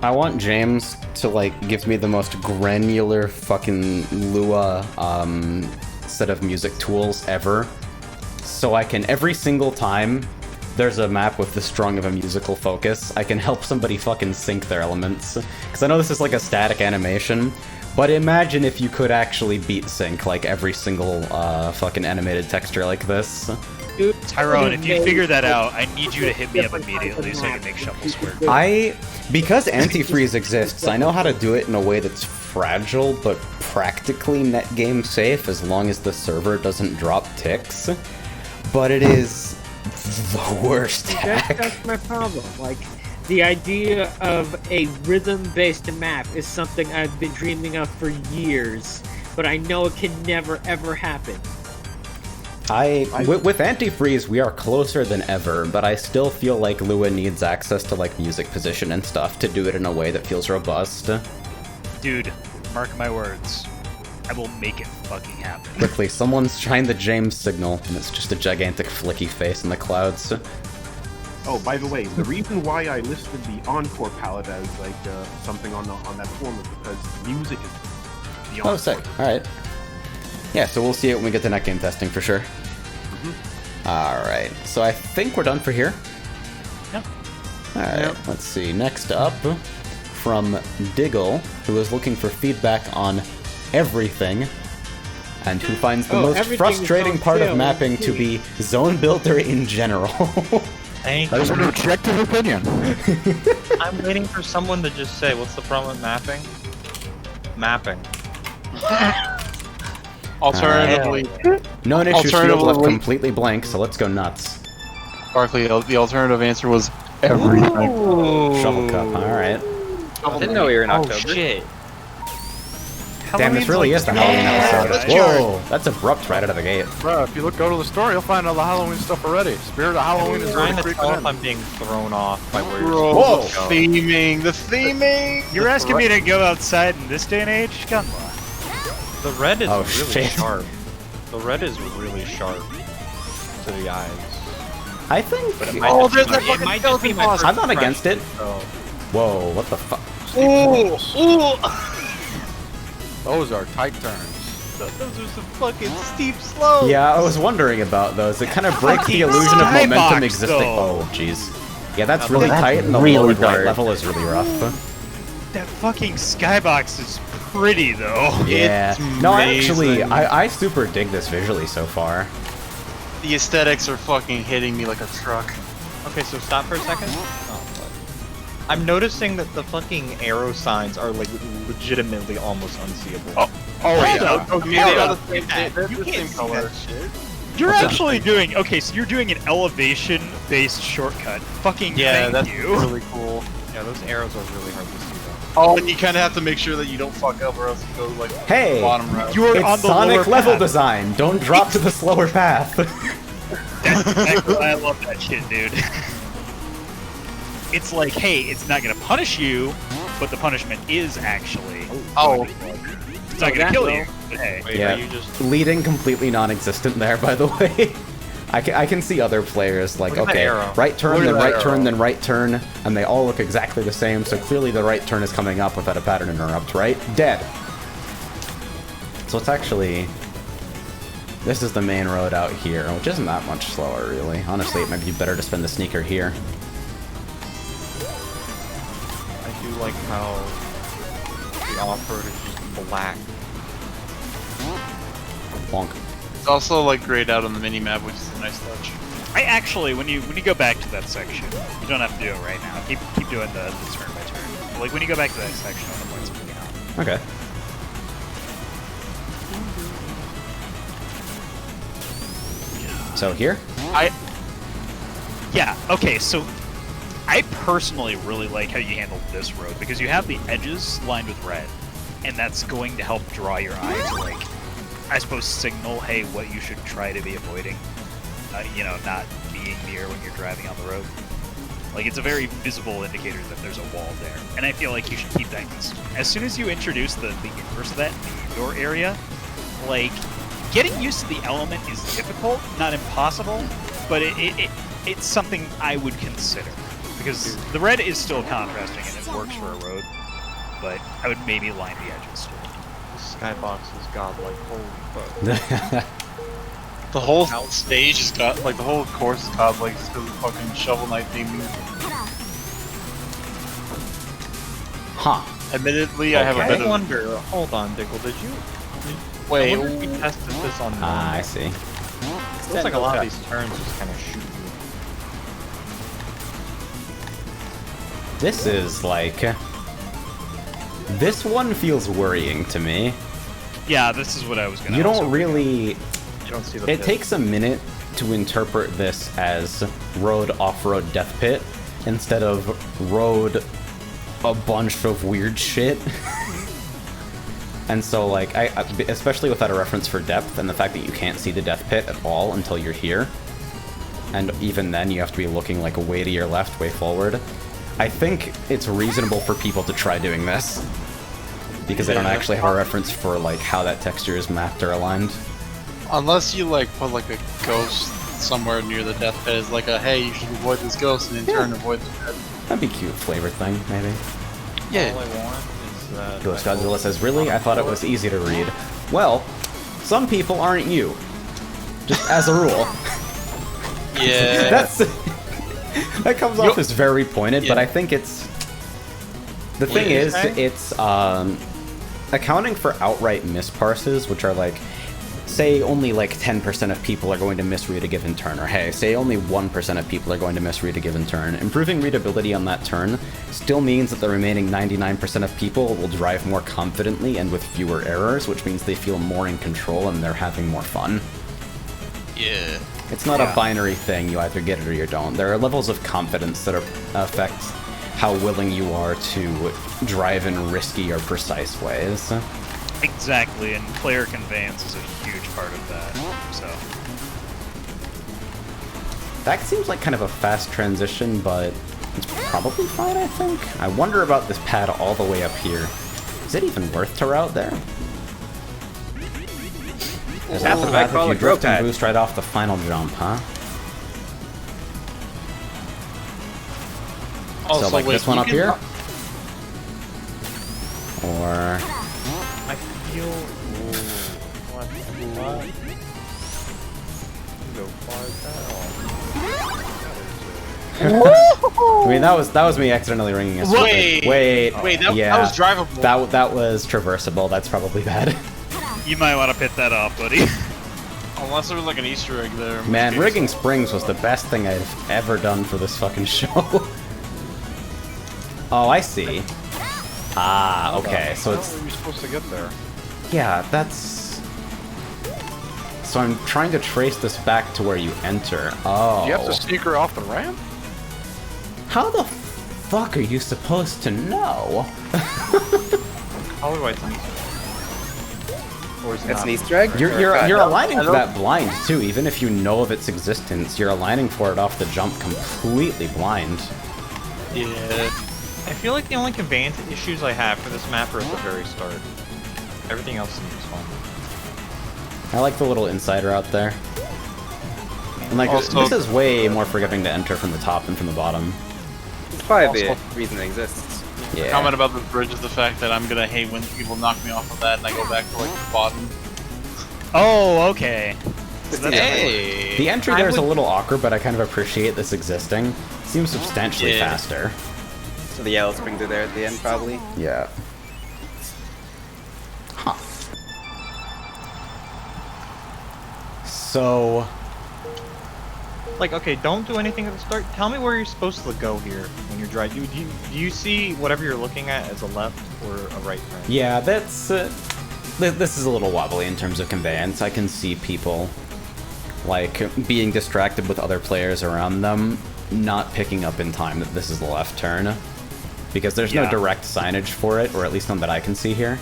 I want James to like give me the most granular fucking Lua set of music tools ever, so I can every single time there's a map with this strong of a musical focus, I can help somebody fucking sync their elements. Because I know this is like a static animation, but imagine if you could actually beat sync like every single fucking animated texture like this. Dude, Tyrone, if you figure that out, I need you to hit me up immediately so I can make shuffles work. Because antifreeze exists, I know how to do it in a way that's fragile, but practically net game safe as long as the server doesn't drop ticks. But it is the worst hack. That's my problem. Like, the idea of a rhythm-based map is something I've been dreaming of for years, but I know it can never ever happen. With antifreeze, we are closer than ever, but I still feel like Lua needs access to like music position and stuff to do it in a way that feels robust. Dude, mark my words. I will make it fucking happen. Quickly, someone's trying the James signal, and it's just a gigantic flicky face in the clouds. Oh, by the way, the reason why I listed the Encore palette as like something on that form is because music is the Encore. Oh, sick. Alright. Yeah, so we'll see it when we get to net game testing for sure. Alright, so I think we're done for here. Yep. Alright, let's see. Next up, from Diggle, who is looking for feedback on everything, and who finds the most everything frustrating is part of fail. mapping to be zone builder in general. Thank That is an you. objective opinion. I'm waiting for someone to just say, what's the problem with mapping? Mapping. Alternatively, Known issue field left Alternatively- completely blank, so let's go nuts. Barkley, the alternative answer was everything. Shovel cup, alright. I didn't know we were in Oh October. shit. Damn, this really is the Halloween episode. let's Whoa, that's abrupt right out of the gate. Bro, if you go to the store, you'll find all the Halloween stuff already. Spirit of Halloween is I'm already trying to creeping tell in. if I'm being thrown off by where Bro, Whoa. the theming, the theming. You're asking me to go outside in this day and age? Come on. The red is Oh, really shit. sharp. The red is really sharp to the eyes. I think... But it might Oh, just there's be that my- fucking it might just be skeleton my boss. first I'm not against it. impression, so- Whoa, what the fuck? Those are tight turns. Those are some fucking steep slopes. Yeah, I was wondering about those. It kind of breaks the Fucking illusion of momentum skybox, existing. though. Oh, jeez. Yeah, that's really That's tight, and the really lower right dark. level is really rough. That fucking skybox is pretty, though. Yeah. It's No, actually, amazing. I super dig this visually so far. The aesthetics are fucking hitting me like a truck. Okay, so stop for a second. Oh, fuck. I'm noticing that the fucking arrow signs are like legitimately almost unseeable. Oh yeah. Hold Yeah, on. they're the same- they're You the can't same see color. that shit. You're actually doing okay. So you're doing an elevation-based shortcut. Fucking Yeah, thank that's you. really cool. Yeah, those arrows are really hard to see though. Oh, and you kind of have to make sure that you don't fuck up, or else you go like Hey! bottom route. You're on It's the lower Sonic level path. design. Don't drop to the slower path. That's exactly why I love that shit, dude. It's like, hey, it's not gonna punish you, but the punishment is actually. Oh, It's not gonna that kill though. you. But hey, Wait, Yeah. are you just... Leading completely non-existent there, by the way. I can see other players like, Look at that okay, arrow. right turn, Look at then that right arrow. turn, then right turn, and they all look exactly the same, so clearly the right turn is coming up without a pattern interrupt, right? Dead. So it's actually... This is the main road out here, which isn't that much slower, really. Honestly, it might be better to spend the sneaker here. I do like how the off-road is just black. Bonk. it's also like grayed out on the mini map, which is a nice touch. I actually, when you go back to that section, you don't have to do it right now. Keep doing the turn by turn. Like when you go back to that section, on the points will be out. Okay. So here? Yeah, okay, so I personally really like how you handled this road because you have the edges lined with red, and that's going to help draw your eye to, like, I suppose, signal, hey, what you should try to be avoiding. Not being near when you're driving on the road. Like, it's a very visible indicator that there's a wall there, and I feel like you should keep that consistent. As soon as you introduce the inverse of that in the indoor area, like, getting used to the element is difficult, not impossible, but it's something I would consider. Because the red is still contrasting and it works for a road, but I would maybe line the edges. The skybox is godlike. Holy fuck. The whole stage has got, like, the whole course is got, like, just because of the fucking Shovel Knight theme. Huh. Admittedly, I have a I bit of... wonder. Hold on, Diggle. Did you? Wait, I wonder if we tested this on. I see. It looks like a lot of these turns just kind of shoot you. This is like... This one feels worrying to me. Yeah, this is what I was gonna. You don't also really... You don't see the It pit. takes a minute to interpret this as road off-road death pit instead of road a bunch of weird shit. And so, like, I especially without a reference for depth and the fact that you can't see the death pit at all until you're here, and even then you have to be looking like way to your left, way forward. I think it's reasonable for people to try doing this because they don't actually have a reference for like how that texture is mapped or aligned. Unless you, like, put, like, a ghost somewhere near the death pit, it's like a, hey, you should avoid this ghost, and in turn avoid the pit. That'd be a cute flavor thing, maybe. Yeah. All I want is that. Ghost Godzilla says, really? I thought it was easy to read. Well, some people aren't you. Just as a rule. Yeah. That's... that comes off as very pointed, but I think it's... The thing is, it's accounting for outright misparses, which are like, say only like 10% of people are going to misread a given turn, or hey, say only 1% of people are going to misread a given turn. Improving readability on that turn still means that the remaining 99% of people will drive more confidently and with fewer errors, which means they feel more in control and they're having more fun. Yeah. It's not a binary thing, you either get it or you don't. There are levels of confidence that affect how willing you are to drive in risky or precise ways. Exactly, and player conveyance is a huge part of that. So That seems like kind of a fast transition, but it's probably fine, I think. I wonder about this pad all the way up here. Is it even worth to route there? There's half the path if you drift and boost right off the final jump, huh? Also, So like this one up here? Or... I feel. What? Go far down. I mean, that was me accidentally ringing a switch. Wait, that was drivable. That was traversable. That's probably bad. you might want to pit that off, buddy. Unless there was like an Easter egg there. Man, rigging springs was the best thing I've ever done for this fucking show. Oh, I see. Ah, okay, so it's... How are you supposed to get there? Yeah, that's... So I'm trying to trace this back to where you enter. Oh. Do you have to sneak her off the ramp? How the fuck are you supposed to know? How do I think? Or is it That's not? an Easter egg? You're aligning for that blind, too. Even if you know of its existence, you're aligning for it off the jump completely blind. Yeah. I feel like the only conveyance issues I have for this map are at the very start. Everything else seems fun. I like the little insider out there. And like, Also- this is way more forgiving to enter from the top than from the bottom. It's probably Also- the reason it exists. Yeah. Comment about the bridge is the fact that I'm gonna hate when people knock me off of that and I go back to like the bottom. Oh, okay. So that's Hey. The entry there is a little awkward, but I kind of appreciate this existing. Seems substantially Yeah. faster. So the yellow springs are there at the end, probably. Yeah. Huh. So... Like, okay, don't do anything at the start. Tell me where you're supposed to go here when you're driving. Do you see whatever you're looking at as a left or a right turn? Yeah, that's... this is a little wobbly in terms of conveyance. I can see people, like, being distracted with other players around them, not picking up in time that this is the left turn. Because there's no direct signage for it, or at least none that I can see here.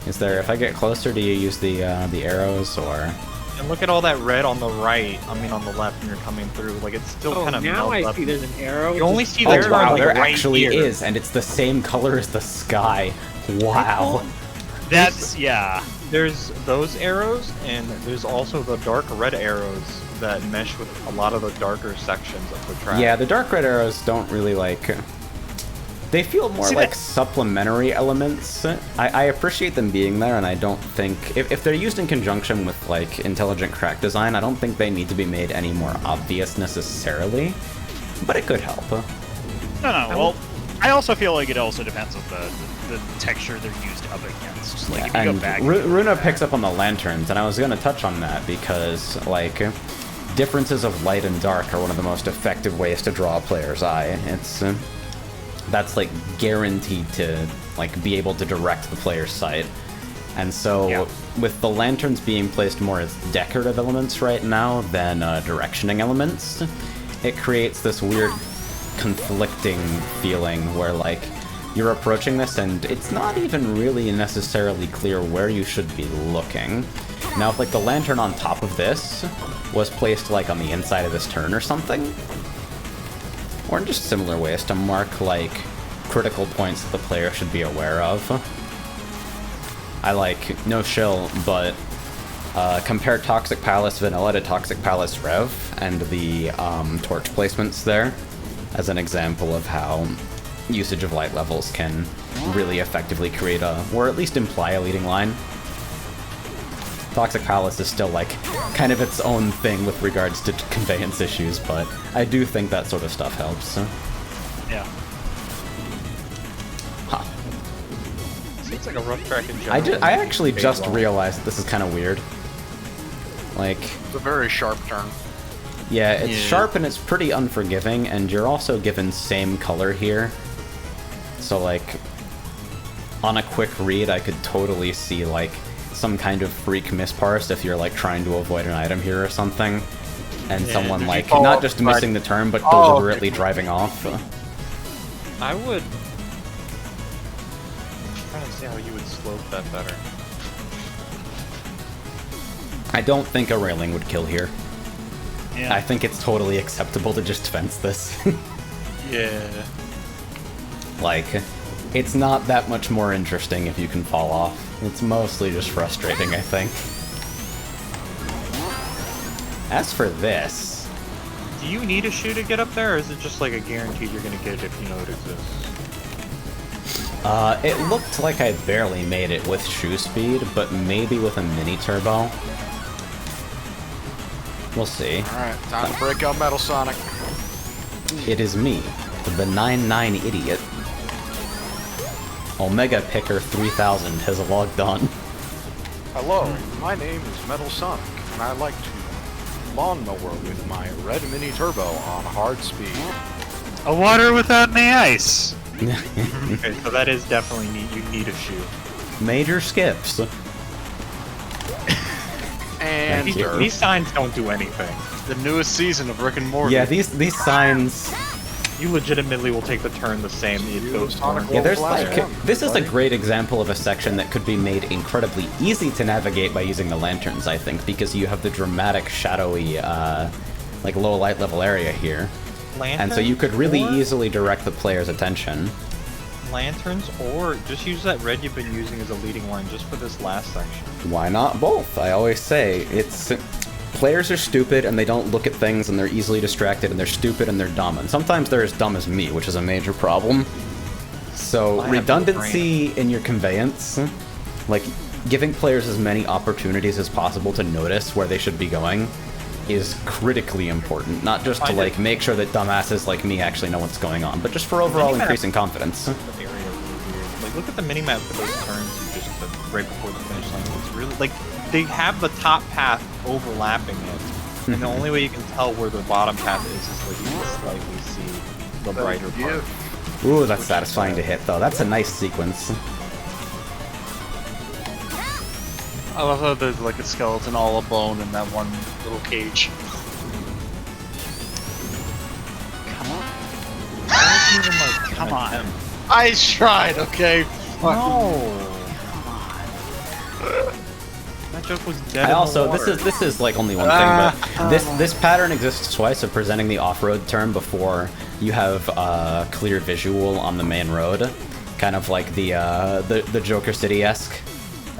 Is there, if I get closer, do you use the arrows, or... And look at all that red on the right, I mean on the left when you're coming through. Like, it's still kind of now I up. see there's an arrow. You only see the Oh arrow, wow, like, there right actually here. is, and it's the same color as the sky. Wow. That's, yeah. There's those arrows, and there's also the dark red arrows that mesh with a lot of the darker sections of the track. Yeah, the dark red arrows don't really, like... They feel more like supplementary elements. I appreciate them being there, and I don't think... If they're used in conjunction with, like, intelligent crack design, I don't think they need to be made any more obvious necessarily, but it could help. No, well, I also feel like it also depends on the texture they're used up against. Like, if you go back... Runa picks up on the lanterns, and I was going to touch on that because, like, differences of light and dark are one of the most effective ways to draw a player's eye. It's... that's like guaranteed to like be able to direct the player's sight. And so with the lanterns being placed more as decorative elements right now than directioning elements, it creates this weird conflicting feeling where like you're approaching this and it's not even really necessarily clear where you should be looking. Now if like the lantern on top of this was placed like on the inside of this turn or something, or in just similar ways to mark, like, critical points that the player should be aware of. I like, no shill, but compare Toxic Palace Vanilla to Toxic Palace Rev, and the torch placements there, as an example of how usage of light levels can really effectively create a, or at least imply a leading line. Toxic Palace is still, like, kind of its own thing with regards to conveyance issues, but I do think that sort of stuff helps. Yeah. Huh. Seems like a rough track in general. I actually just realized that this is kind of weird. Like... It's a very sharp turn. Yeah, it's sharp and it's pretty unforgiving, and you're also given same color here. So, like, on a quick read, I could totally see, like, some kind of freak misparse if you're like trying to avoid an item here or something, and someone like not just missing the turn but deliberately driving off. I would... I'm trying to see how you would slope that better. I don't think a railing would kill here. Yeah. I think it's totally acceptable to just fence this. Yeah. Like, it's not that much more interesting if you can fall off. It's mostly just frustrating, I think. As for this... Do you need a shoe to get up there, or is it just like a guaranteed you're gonna get it if you know it exists? It looked like I barely made it with shoe speed, but maybe with a mini turbo. We'll see. Alright, time to break out Metal Sonic. It is me, the 9-9 idiot. Omega Picker 3000 has logged on. Hello, my name is Metal Sonic, and I like to lawnmower with my red mini turbo on hard speed. A water without any ice. Okay, so that is definitely you need a shoe. Major skips. And These signs don't do anything. The newest season of Rick and Morty. Yeah, these signs... You legitimately will take the turn the same. Yeah, there's like... This is a great example of a section that could be made incredibly easy to navigate by using the lanterns, I think, because you have the dramatic, shadowy, like, low light level area here. Lanterns, and so you could really easily direct the player's attention. Lanterns, or just use that red you've been using as a leading line just for this last section. Why not both? I always say, it's... Players are stupid and they don't look at things and they're easily distracted and they're stupid and they're dumb. And sometimes they're as dumb as me, which is a major problem. So redundancy in your conveyance, like giving players as many opportunities as possible to notice where they should be going, is critically important. Not just to like make sure that dumbasses like me actually know what's going on, but just for overall increasing confidence. Like look at the minimap for those turns you just took right before the finish line. It's really like they have the top path overlapping it, and the only way you can tell where the bottom path is like you can slightly see the brighter part. Ooh, that's satisfying to hit though. That's a nice sequence. I love how there's like a skeleton all alone in that one little cage. Come on. I wasn't even like, come on. I tried, okay? No. That joke was dead. I also this is like only one thing, but this pattern exists twice of presenting the off-road turn before you have clear visual on the main road, kind of like the Joker City-esque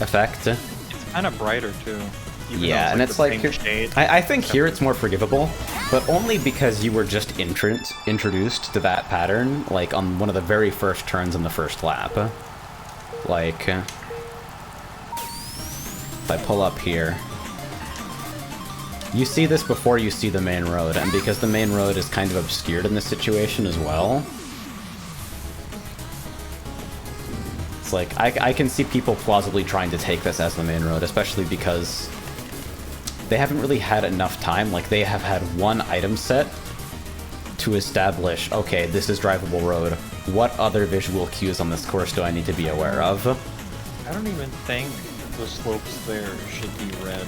effect. It's kind of brighter too. Even though Yeah, and the it's like, same shade. I think here it's more forgivable, but only because you were just introduced to that pattern, like on one of the very first turns in the first lap. Like, if I pull up here, you see this before you see the main road, and because the main road is kind of obscured in this situation as well, it's like, I can see people plausibly trying to take this as the main road, especially because they haven't really had enough time. Like, they have had one item set to establish, okay, this is drivable road. What other visual cues on this course do I need to be aware of? I don't even think the slopes there should be red.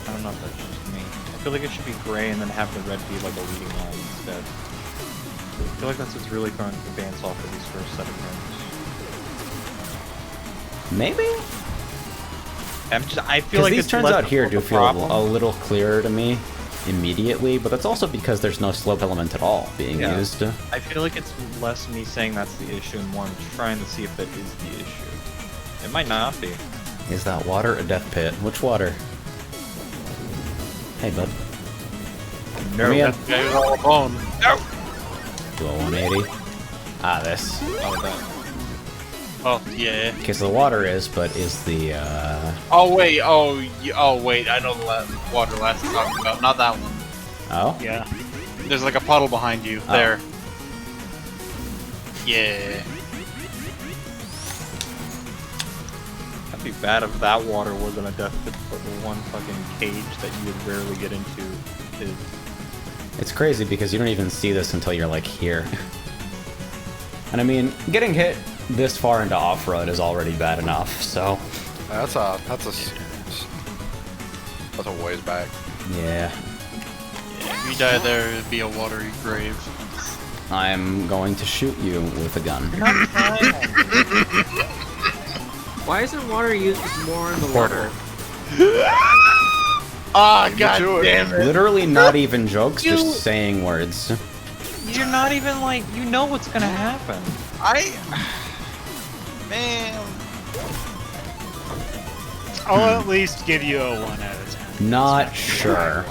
I don't know if that's just me. I feel like it should be gray and then have the red be like a leading line instead. I feel like that's what's really throwing the bands off for these first set of turns. Maybe? I feel like these it's turns less out here of do a feel problem. a little clearer to me immediately, but that's also because there's no slope element at all being used. I feel like it's less me saying that's the issue and more I'm trying to see if that is the issue. It might not be. Is that water a death pit? Which water? Hey, bud. No, Come in. That guy was all alone. No! Do a 180. Ah, this. Oh, that. Oh, yeah. Okay, so the water is, but is the, Oh, wait. Oh, wait. I know the water Lass is talking about. Not that one. Oh? Yeah. There's like a puddle behind you. Oh. There. Yeah. That'd be bad if that water wasn't a death pit, but the one fucking cage that you would rarely get into is. It's crazy because you don't even see this until you're, like, here. And I mean, getting hit this far into off-road is already bad enough, so... That's a ways back. Yeah. If you die there, it'd be a watery grave. I'm going to shoot you with a gun. Why isn't water used more in the water? Ah, god damn it. Literally not even jokes, just saying words. You're not even like, you know what's gonna happen. Man. I'll at least give you a 1 out of 10. Not sure.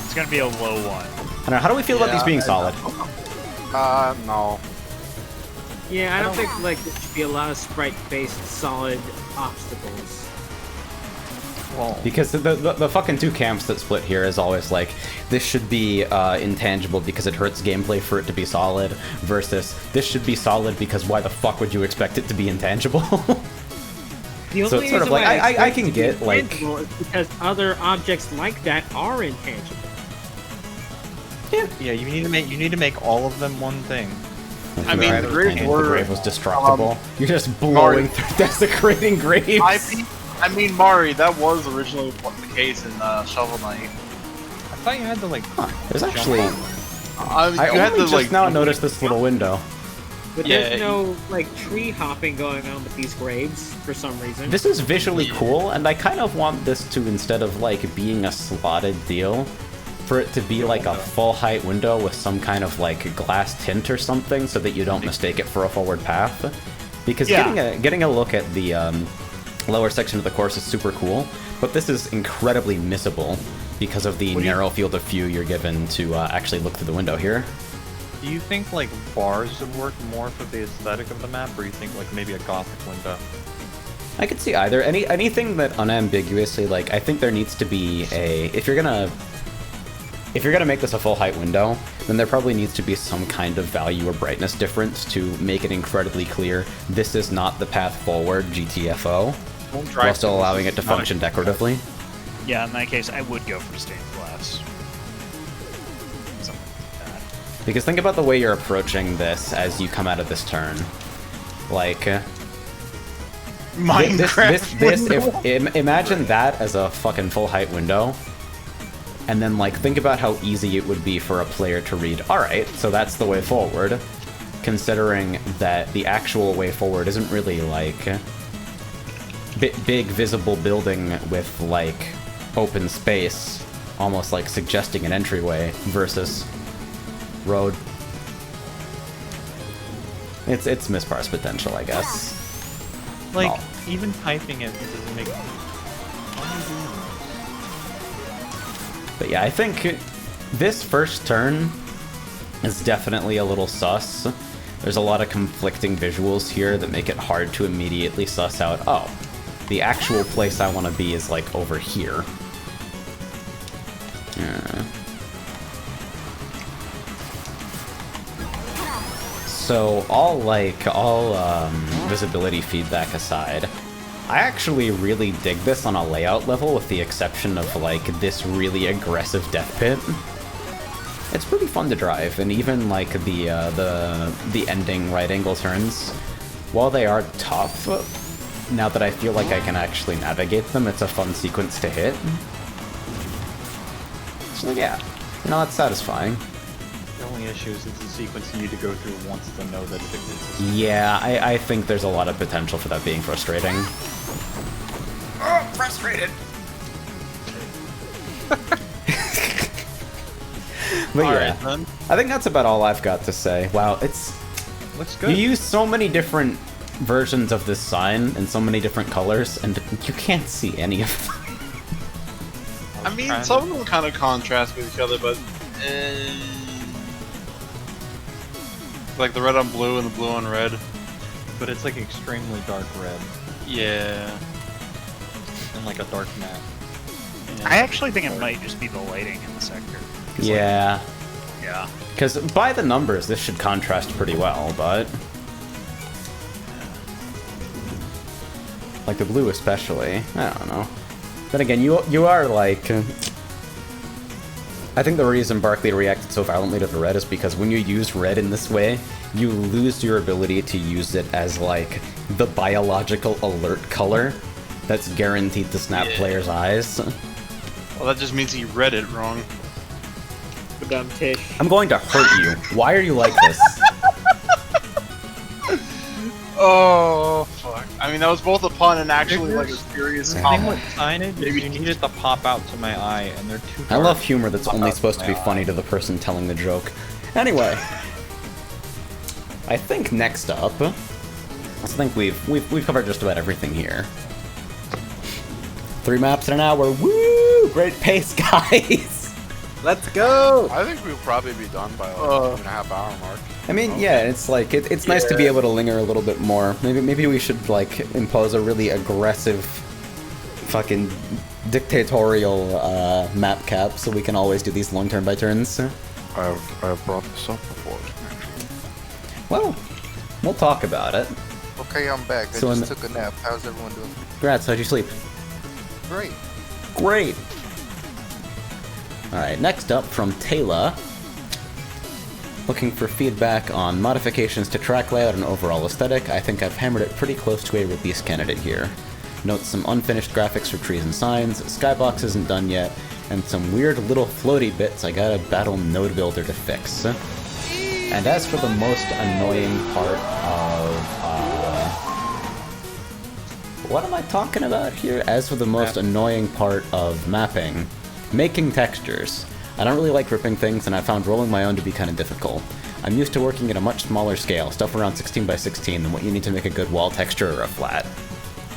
It's gonna be a low 1. I don't know, how do we feel about these being solid? No. Yeah, I don't think like there should be a lot of sprite-based solid obstacles. Well, Because the fucking two camps that split here is always like, this should be intangible because it hurts gameplay for it to be solid, versus this should be solid because why the fuck would you expect it to be intangible? The So only it's sort of reason like, why I expect can it to be get, like- intangible is because other objects like that are intangible. yeah, you need to make all of them one thing. I mean, the graves The were. grave was destructible. You're just blowing through desecrating graves. I mean, Mari, that was originally the case in Shovel Knight. I thought you had to like. There's actually... You I had only to, just now noticed this little window. But Yeah, there's no like tree hopping going on with these graves for some reason. This is visually cool, and I kind of want this to, instead of like being a slotted deal, for it to be like a full height window with some kind of like glass tint or something, so that you don't mistake it for a forward path. Because getting a look at the lower section of the course is super cool, but this is incredibly missable because of the narrow field of view you're given to actually look through the window here. Do you think like bars would work more for the aesthetic of the map, or you think like maybe a gothic window? I could see either. Anything that unambiguously, like, I think there needs to be a... If you're gonna make this a full height window, then there probably needs to be some kind of value or brightness difference to make it incredibly clear this is not the path forward GTFO, while still allowing it to function decoratively. Yeah, in that case, I would go for stained glass. Something like that. Because think about the way you're approaching this as you come out of this turn. Like... Imagine that as a fucking full height window. And then, like, think about how easy it would be for a player to read, alright, so that's the way forward. Considering that the actual way forward isn't really, like, big visible building with, like, open space, almost like suggesting an entryway, versus road. It's misparsed potential, I guess. Like, Oh. even typing it doesn't make... Why are you doing this? But yeah, I think this first turn is definitely a little sus. There's a lot of conflicting visuals here that make it hard to immediately suss out, oh, the actual place I want to be is like over here. So all visibility feedback aside, I actually really dig this on a layout level, with the exception of like this really aggressive death pit. It's pretty fun to drive, and even like the ending right angle turns, while they are tough, now that I feel like I can actually navigate them, it's a fun sequence to hit. So yeah, it's satisfying. The only issue is it's a sequence you need to go through once to know that it exists. Yeah, I think there's a lot of potential for that being frustrating. Oh, frustrated! But yeah, then. I think that's about all I've got to say. Wow, Looks good. you use so many different versions of this sign in so many different colors, and you can't see any of them. I mean, some of them kind of contrast with each other, but like the red on blue and the blue on red. But it's like extremely dark red Yeah. and like a dark matte. I actually think it might just be the lighting in the sector. 'Cause, Yeah, Yeah. because by the numbers, this should contrast pretty well, but like the blue especially, I don't know. Then again, you are like, I think the reason Barkley reacted so violently to the red is because when you use red in this way, you lose your ability to use it as like the biological alert color that's guaranteed to snap players' eyes. Well, that just means he read it wrong. Dumb Tish. I'm going to hurt you. Why are you like this? Oh, fuck. I mean, that was both a pun and actually like a serious The thing with comment. signage is you need it to pop out to my eye, and they're too dark. I love humor that's only Pop supposed to out be my funny eye. to the person telling the joke. Anyway, I think next up, I think we've covered just about everything here. 3 maps in an hour. Woo! Great pace, guys. Let's go! I think we'll probably be done by like 2.5 hour mark. I mean, yeah, it's like it's nice to be able to linger a little bit more. Maybe we should like impose a really aggressive, fucking dictatorial map cap so we can always do these long turn by turns. I've brought this up before. Well, we'll talk about it. Okay, I'm back. I So just took a nap. How's everyone doing? Congrats, how'd you sleep? Great. Great. Alright, next up from Taylor. Looking for feedback on modifications to track layout and overall aesthetic. I think I've hammered it pretty close to a release candidate here. Note some unfinished graphics for trees and signs, skybox isn't done yet, and some weird little floaty bits I gotta battle Node Builder to fix. And as for the most annoying part of what am I talking about here? As for the most annoying part of mapping, making textures. I don't really like ripping things, and I found rolling my own to be kind of difficult. I'm used to working at a much smaller scale, stuff around 16 by 16 than what you need to make a good wall texture or a flat.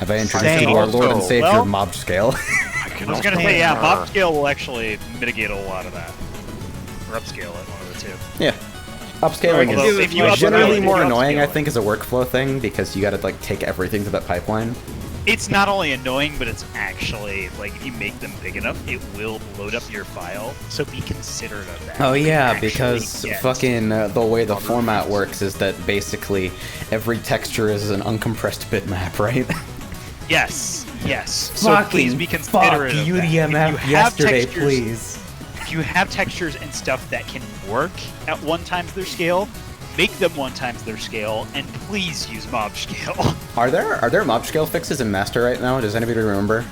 Have I introduced you to our Lord and Savior Well, mob scale? I was gonna say, yeah, mob scale will actually mitigate a lot of that. Or upscale it, one of the two. Yeah. Upscaling Although, is if you upscale generally it, more if you annoying, upscale I it. think, as a workflow thing, because you gotta, like, take everything to that pipeline. It's not only annoying, but it's actually, like, if you make them big enough, it will load up your file, so be considerate of that. Oh yeah, Actually because get- fucking the way the format works is that basically every texture is an uncompressed bitmap, right? Yes, yes. So please be considerate of that. UDMF If you have yesterday, textures- please. If you have textures and stuff that can work at 1 times their scale, make them 1 times their scale, and please use mob scale. Are there mob scale fixes in Master right now? Does anybody remember?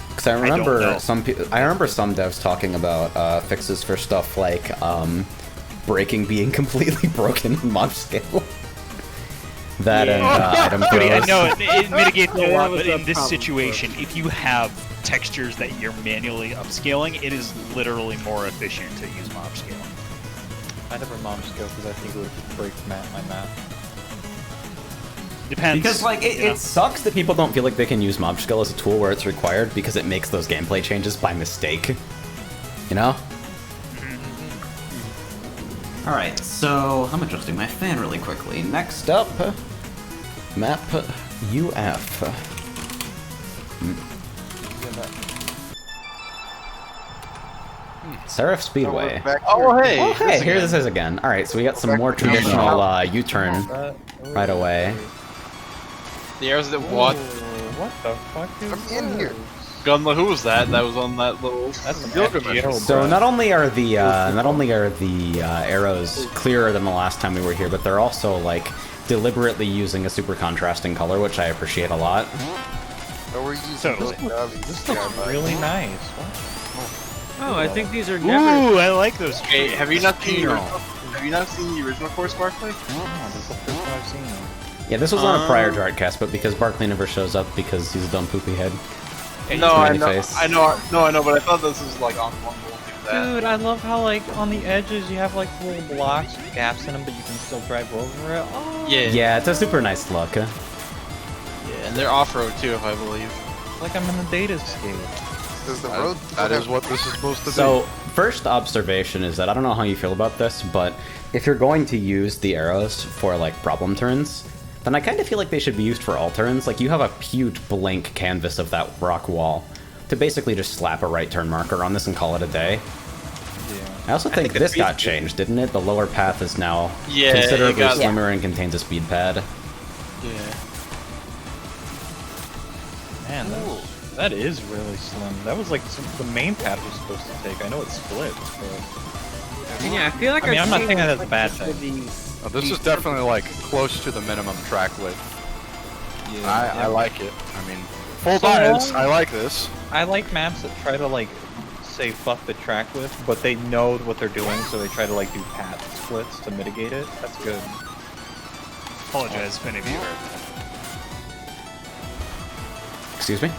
Because I don't remember know. some devs talking about fixes for stuff like breaking being completely broken in mob scale. That and item Dude, yeah, throws. no, it mitigates a Yeah, lot, that was but a in this problem situation, if you have textures that you're manually upscaling, it is literally more efficient to use mob scale. I never mob scale because I think it would break my map. Depends. Because, like, you know? it sucks that people don't feel like they can use mob skill as a tool where it's required because it makes those gameplay changes by mistake. You know? Alright, so I'm adjusting my fan really quickly. Next up, map UF. Seraph Speedway. Oh, hey! Oh, hey, here this is again. Alright, so we got some more traditional U-turn right away. The arrows that what? What the fuck is I'm in here. Gunla, who was that? That was on that little. That's some Gilgamesh. FGO, So bro. not only are the arrows clearer than the last time we were here, but they're also like deliberately using a super contrasting color, which I appreciate a lot. Oh, we're using Totally. This looks really nice. Oh, I think these are never. Ooh, I like those Hey, trees. have you not seen the original? Have you not seen the original course, Barclay? Oh, this is the first time I've seen it. Yeah, this was on a prior jartcast, but because Barkley never shows up because he's a dumb poopy head. No, I Smiley know, face. I know, but I thought this was like on one little thing that. Dude, I love how like on the edges you have like little blocks with gaps in them, but you can still drive over it. Oh, Yeah, Yeah, it's a super nice look. yeah, and they're off-road too, if I believe. it's like I'm in the data scape. Does the road That is what this is supposed to So, first observation is that I don't know how you feel about this, but if you're going to use the arrows for like problem turns, then I kind of feel like they should be used for all turns. Like, you have a huge blank canvas of that rock wall to basically just slap a right turn marker on this and call it a day. Yeah. I also think this got changed, didn't it? The lower path is now Yeah, it considerably got- slimmer and contains a speed pad. Yeah. Man, that is really slim. That was like the main path was supposed to take. I know it splits, but Yeah, I feel like I mean, I'm not seen saying that as a like bad for thing. these- Oh, this is definitely like close to the minimum track width. I like it. I mean, full So diets. long- I like this. I like maps that try to like say fuck the track width, but they know what they're doing, so they try to like do path splits to mitigate it. That's good. Apologize if any of you heard that. Excuse me?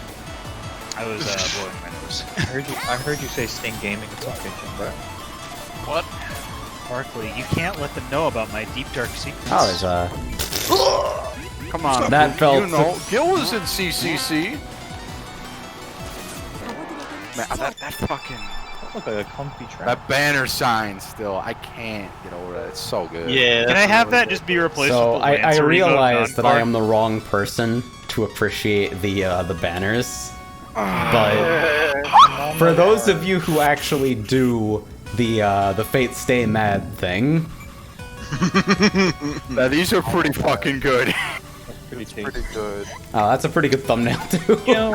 I was blowing my nose. I heard you say Sting Gaming. It's okay, bro. What? Barkley, you can't let them know about my deep dark secrets. Oh, there's a... Come on. That felt- You know, Gil was in CCC. Man, that fucking... That looked like a comfy track. That banner sign still. I can't get over that. It's so good. Yeah. Can I have that just be replaced So with the I Lancer remote realize that I non-bar? am the wrong person to appreciate the banners, but for those of you who actually do the Fate Stay Mad thing, Now, these are pretty fucking good. Pretty tasty. Pretty good. oh, that's a pretty good thumbnail too. You know,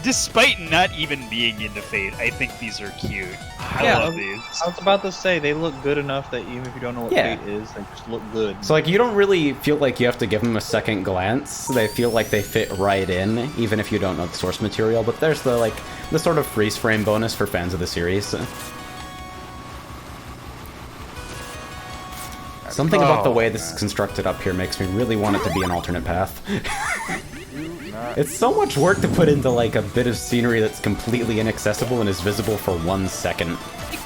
Despite not even being into Fate, I think these are cute. I Yeah, love these. I was about to say they look good enough that even if you don't know what Yeah. Fate is, they just look good. So like you don't really feel like you have to give them a second glance. They feel like they fit right in, even if you don't know the source material. But there's the sort of freeze frame bonus for fans of the series. Something about the way this is constructed up here makes me really want it to be an alternate path. It's so much work to put into like a bit of scenery that's completely inaccessible and is visible for 1 second.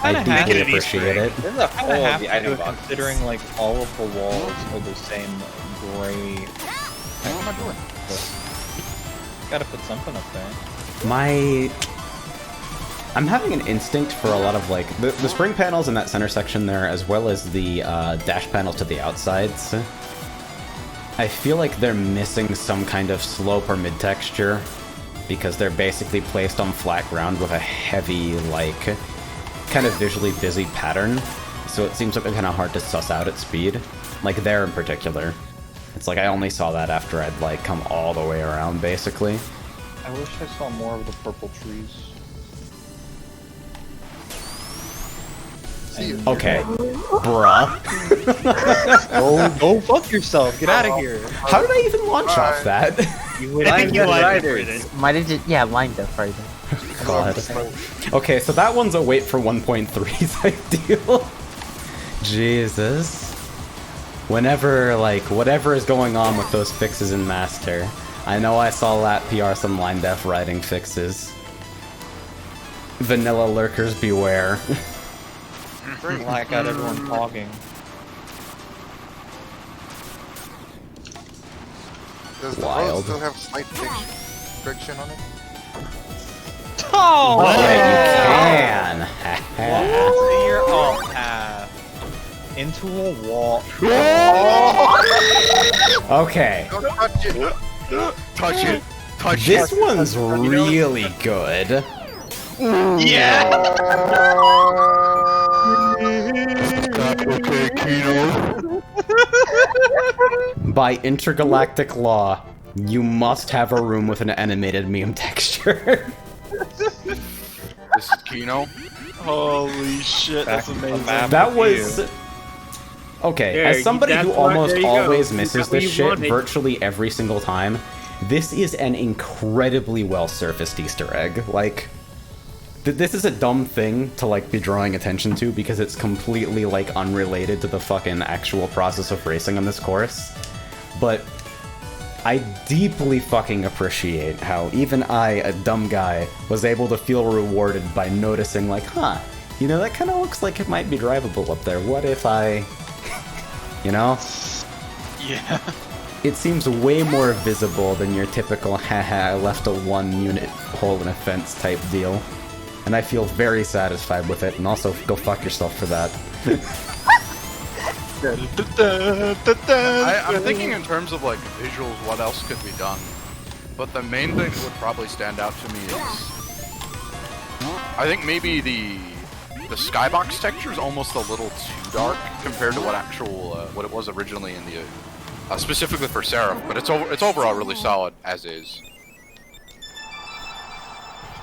I kinda have deeply it an Easter appreciate egg. it. This is a kind of whole have of the to do item it box. considering like all of the walls are the same gray. What am I doing? Gotta put something up there. I'm having an instinct for a lot of like the spring panels in that center section there, as well as the dash panels to the outsides. I feel like they're missing some kind of slope or mid-texture because they're basically placed on flat ground with a heavy, like, kind of visually busy pattern. So it seems like they're kind of hard to suss out at speed. Like there in particular. It's like I only saw that after I'd like come all the way around, basically. I wish I saw more of the purple trees. Okay, bruh. Go fuck yourself. Get out of here. How did I even launch off that? I think you lied for it. Why did you? Yeah, lined up right there. God. Okay, so that one's a wait for 1.3's ideal. Jesus. Whenever, like, whatever is going on with those fixes in Master, I know I saw Lat PR some line def writing fixes. Vanilla lurkers beware. Black out everyone talking. Does the road Wild. still have slight friction on it? Oh, Yeah, you can. Your alt path into a wall. Okay, Don't touch it! Touch it. Touch this it. one's really good. Yeah. Okay, Kino. By intergalactic law, you must have a room with an animated meme texture. This is Kino. Holy shit, that's amazing. That was... Okay, There, as somebody that's who what- almost there you go. always You misses got what this you shit wanted. virtually every single time, this is an incredibly well-surfaced Easter egg. Like, this is a dumb thing to, like, be drawing attention to because it's completely, like, unrelated to the fucking actual process of racing on this course. But I deeply fucking appreciate how even I, a dumb guy, was able to feel rewarded by noticing, like, huh, you know, that kind of looks like it might be drivable up there. What if I... You know? Yeah. It seems way more visible than your typical haha, I left a 1-unit hole in a fence type deal. And I feel very satisfied with it, and also go fuck yourself for that. I'm thinking in terms of like visuals, what else could be done. But the main thing that would probably stand out to me is, I think maybe the skybox texture is almost a little too dark compared to what what it was originally in the specifically for Seraph. But it's overall really solid as is.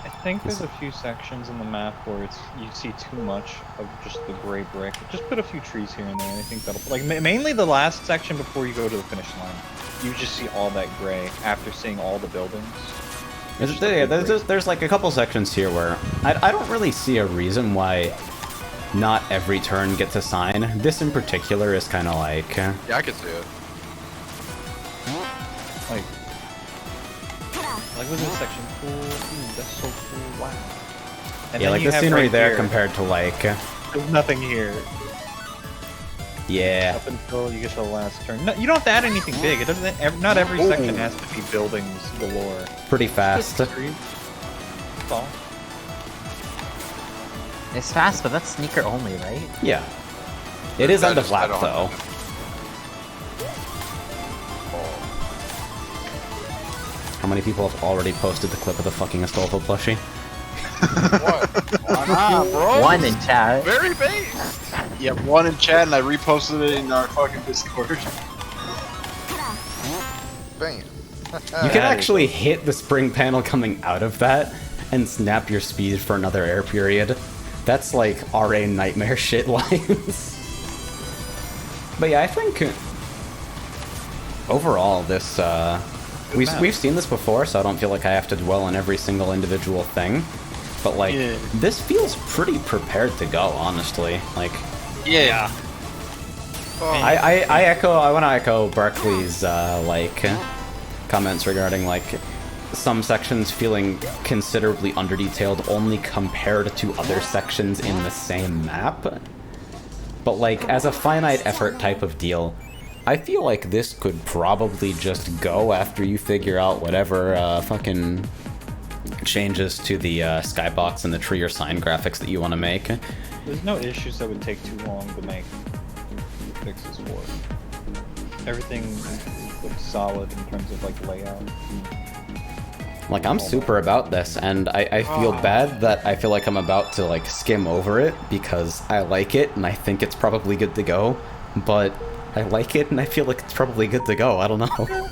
I think there's a few sections in the map where you see too much of just the gray brick. Just put a few trees here and there. I think that'll like mainly the last section before you go to the finish line. You just see all that gray after seeing all the buildings. There's like a couple sections here where I don't really see a reason why not every turn gets a sign. This in particular is kind of like... Yeah, I could see it. Like look at this section. Cool. Ooh, that's so cool. Wow. And yeah, then like you the have scenery right there here, compared to like... There's nothing here. Yeah. Up until you get to the last turn. No, you don't have to add anything big. It doesn't. Not every section has to be buildings galore. Pretty fast. That's all. It's fast, but that's sneaker only, right? Yeah. It is That under is- flap I don't- though. How many people have already posted the clip of the fucking Astolfo plushie? What? Why not, bro? One in chat. Very based. Yeah, one in chat and I reposted it in our fucking Discord. Bam. You can actually hit the spring panel coming out of that and snap your speed for another air period. That's like RA nightmare shit lines. But yeah, I think overall this we've seen this before, so I don't feel like I have to dwell on every single individual thing. But like this feels pretty prepared to go, honestly. Like Yeah. I want to echo Barkley's like comments regarding like some sections feeling considerably underdetailed only compared to other sections in the same map. But like as a finite effort type of deal, I feel like this could probably just go after you figure out whatever fucking changes to the skybox and the tree or sign graphics that you want to make. There's no issues that would take too long to make fixes for. Everything looks solid in terms of like layout. Like, I'm super about this, and I feel bad that I feel like I'm about to, like, skim over it, because I like it, and I think it's probably good to go, but I like it, and I feel like it's probably good to go. I don't know.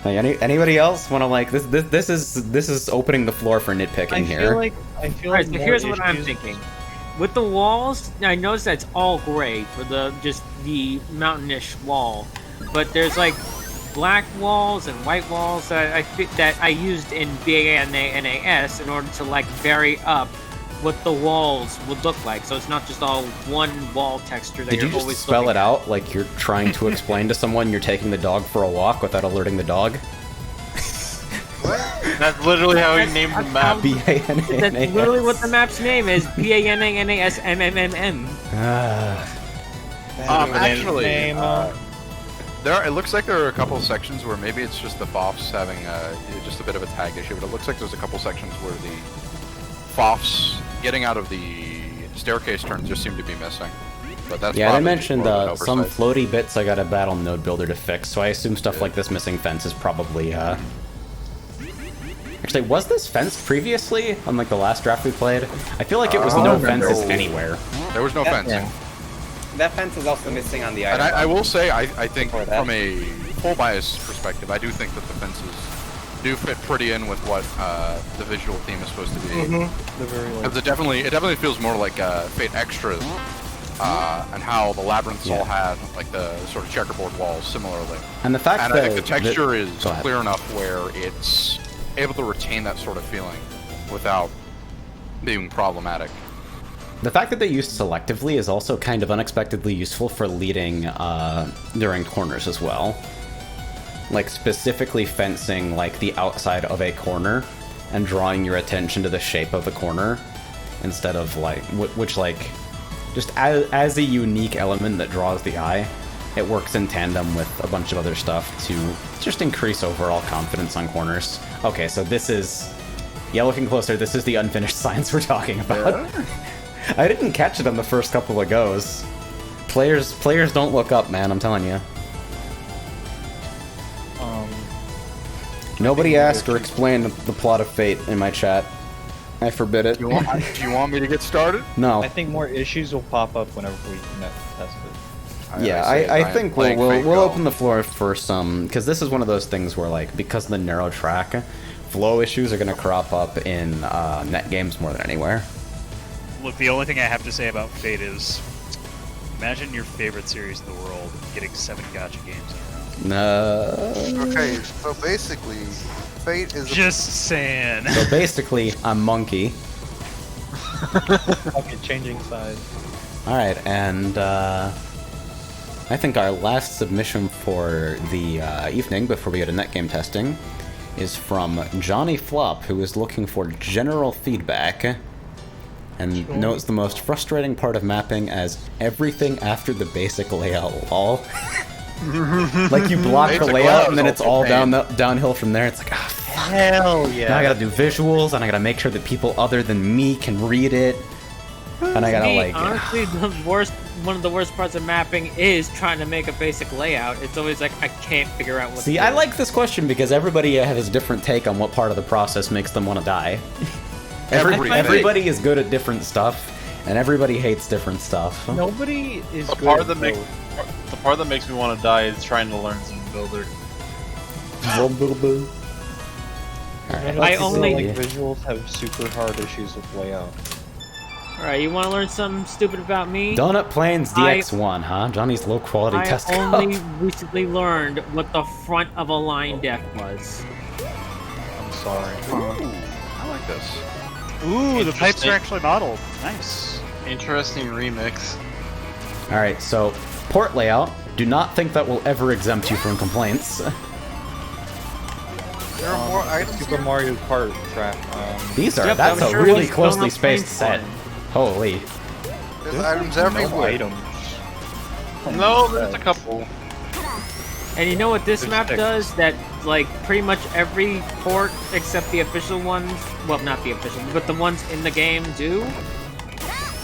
Like, anybody else want to, like, this is opening the floor for nitpicking here. I feel Alright, like so here's what I'm thinking. With the walls, I noticed that it's all gray for the mountainish wall, but there's like black walls and white walls that I used in BANAS in order to like vary up what the walls would look like. So it's not just all one wall texture that Did you you're just always spell looking it out like you're trying to explain to someone you're taking the dog for a walk without alerting the dog? That's literally how he named the map. That's literally what the map's name is. BANASMMMM. Actually, It looks like there are a couple of sections where maybe it's just the FOFs having just a bit of a tag issue, but it looks like there's a couple sections where the FOFs getting out of the staircase turns just seem to be missing. But that's Yeah, they probably mentioned more of an some oversight. floaty bits I got a battle node builder to fix, so I assume stuff like this missing fence is probably, Actually, was this fence previously on, like, the last draft we played? I feel like it was no fences anywhere. There was no fencing. Yeah. That fence is also missing on the And item. I will say, I think Before that. from a full bias perspective, I do think that the fences do fit pretty in with what the visual theme is supposed to be. The very like, Because it definitely feels more like Fate Extras, and how the labyrinths all had like the sort of checkerboard walls similarly. And the fact And that I think the texture is Go ahead. clear enough where it's able to retain that sort of feeling without being problematic. The fact that they used selectively is also kind of unexpectedly useful for leading during corners as well. Like, specifically fencing, like, the outside of a corner and drawing your attention to the shape of the corner instead of, like, which, like, just as a unique element that draws the eye, it works in tandem with a bunch of other stuff to just increase overall confidence on corners. Okay, so this is... Yeah, looking closer, this is the unfinished science we're talking about. I didn't catch it on the first couple of goes. Players don't look up, man, I'm telling you. Nobody asked or explained the plot of Fate in my chat. I forbid it. Do you want me to get started? No. I think more issues will pop up whenever we net test it. Yeah, I think we'll open the floor for some, because this is one of those things where, like, because of the narrow track, flow issues are going to crop up in net games more than anywhere. Look, the only thing I have to say about Fate is, imagine your favorite series in the world getting 7 gacha games in a row. No. Okay, so basically, Fate is Just saying. So basically, I'm Monkey. Okay, changing sides. Alright, and I think our last submission for the evening before we go to net game testing is from Johnny Flop, who is looking for general feedback and notes the most frustrating part of mapping as everything after the basic layout lol. Like, you block the Basic layout layout and then is it's all all pain. downhill from there. It's like, Hell yeah. now I gotta do visuals, and I gotta make sure that people other than me can read it. And I gotta, Me, like... honestly, one of the worst parts of mapping is trying to make a basic layout. It's always like, I can't figure out what See, to I do. like this question because everybody has a different take on what part of the process makes them want to die. Everybody is good at different stuff, and everybody hates different stuff. Nobody is The good part at that makes both. the part that makes me want to die is trying to learn Zone Builder. I only- like visuals have super hard issues with layout. Alright, you want to learn something stupid about me? Donut Plains DX1, huh? Johnny's low quality I test only cup. recently learned what the front of a line deck was. I'm sorry. I like this. Ooh, the pipes Interesting. are actually modeled. Nice. Interesting remix. Alright, so port layout. Do not think that will ever exempt you from complaints. there are more items Super here? Mario Kart track. These are, Yep, that's I'm a sure really was closely Donut spaced Plains set. one. Holy. There's items No everywhere. items. No, there's a couple. And you know what this There's map six. does? That, like, pretty much every port except the official ones, well, not the official, but the ones in the game do?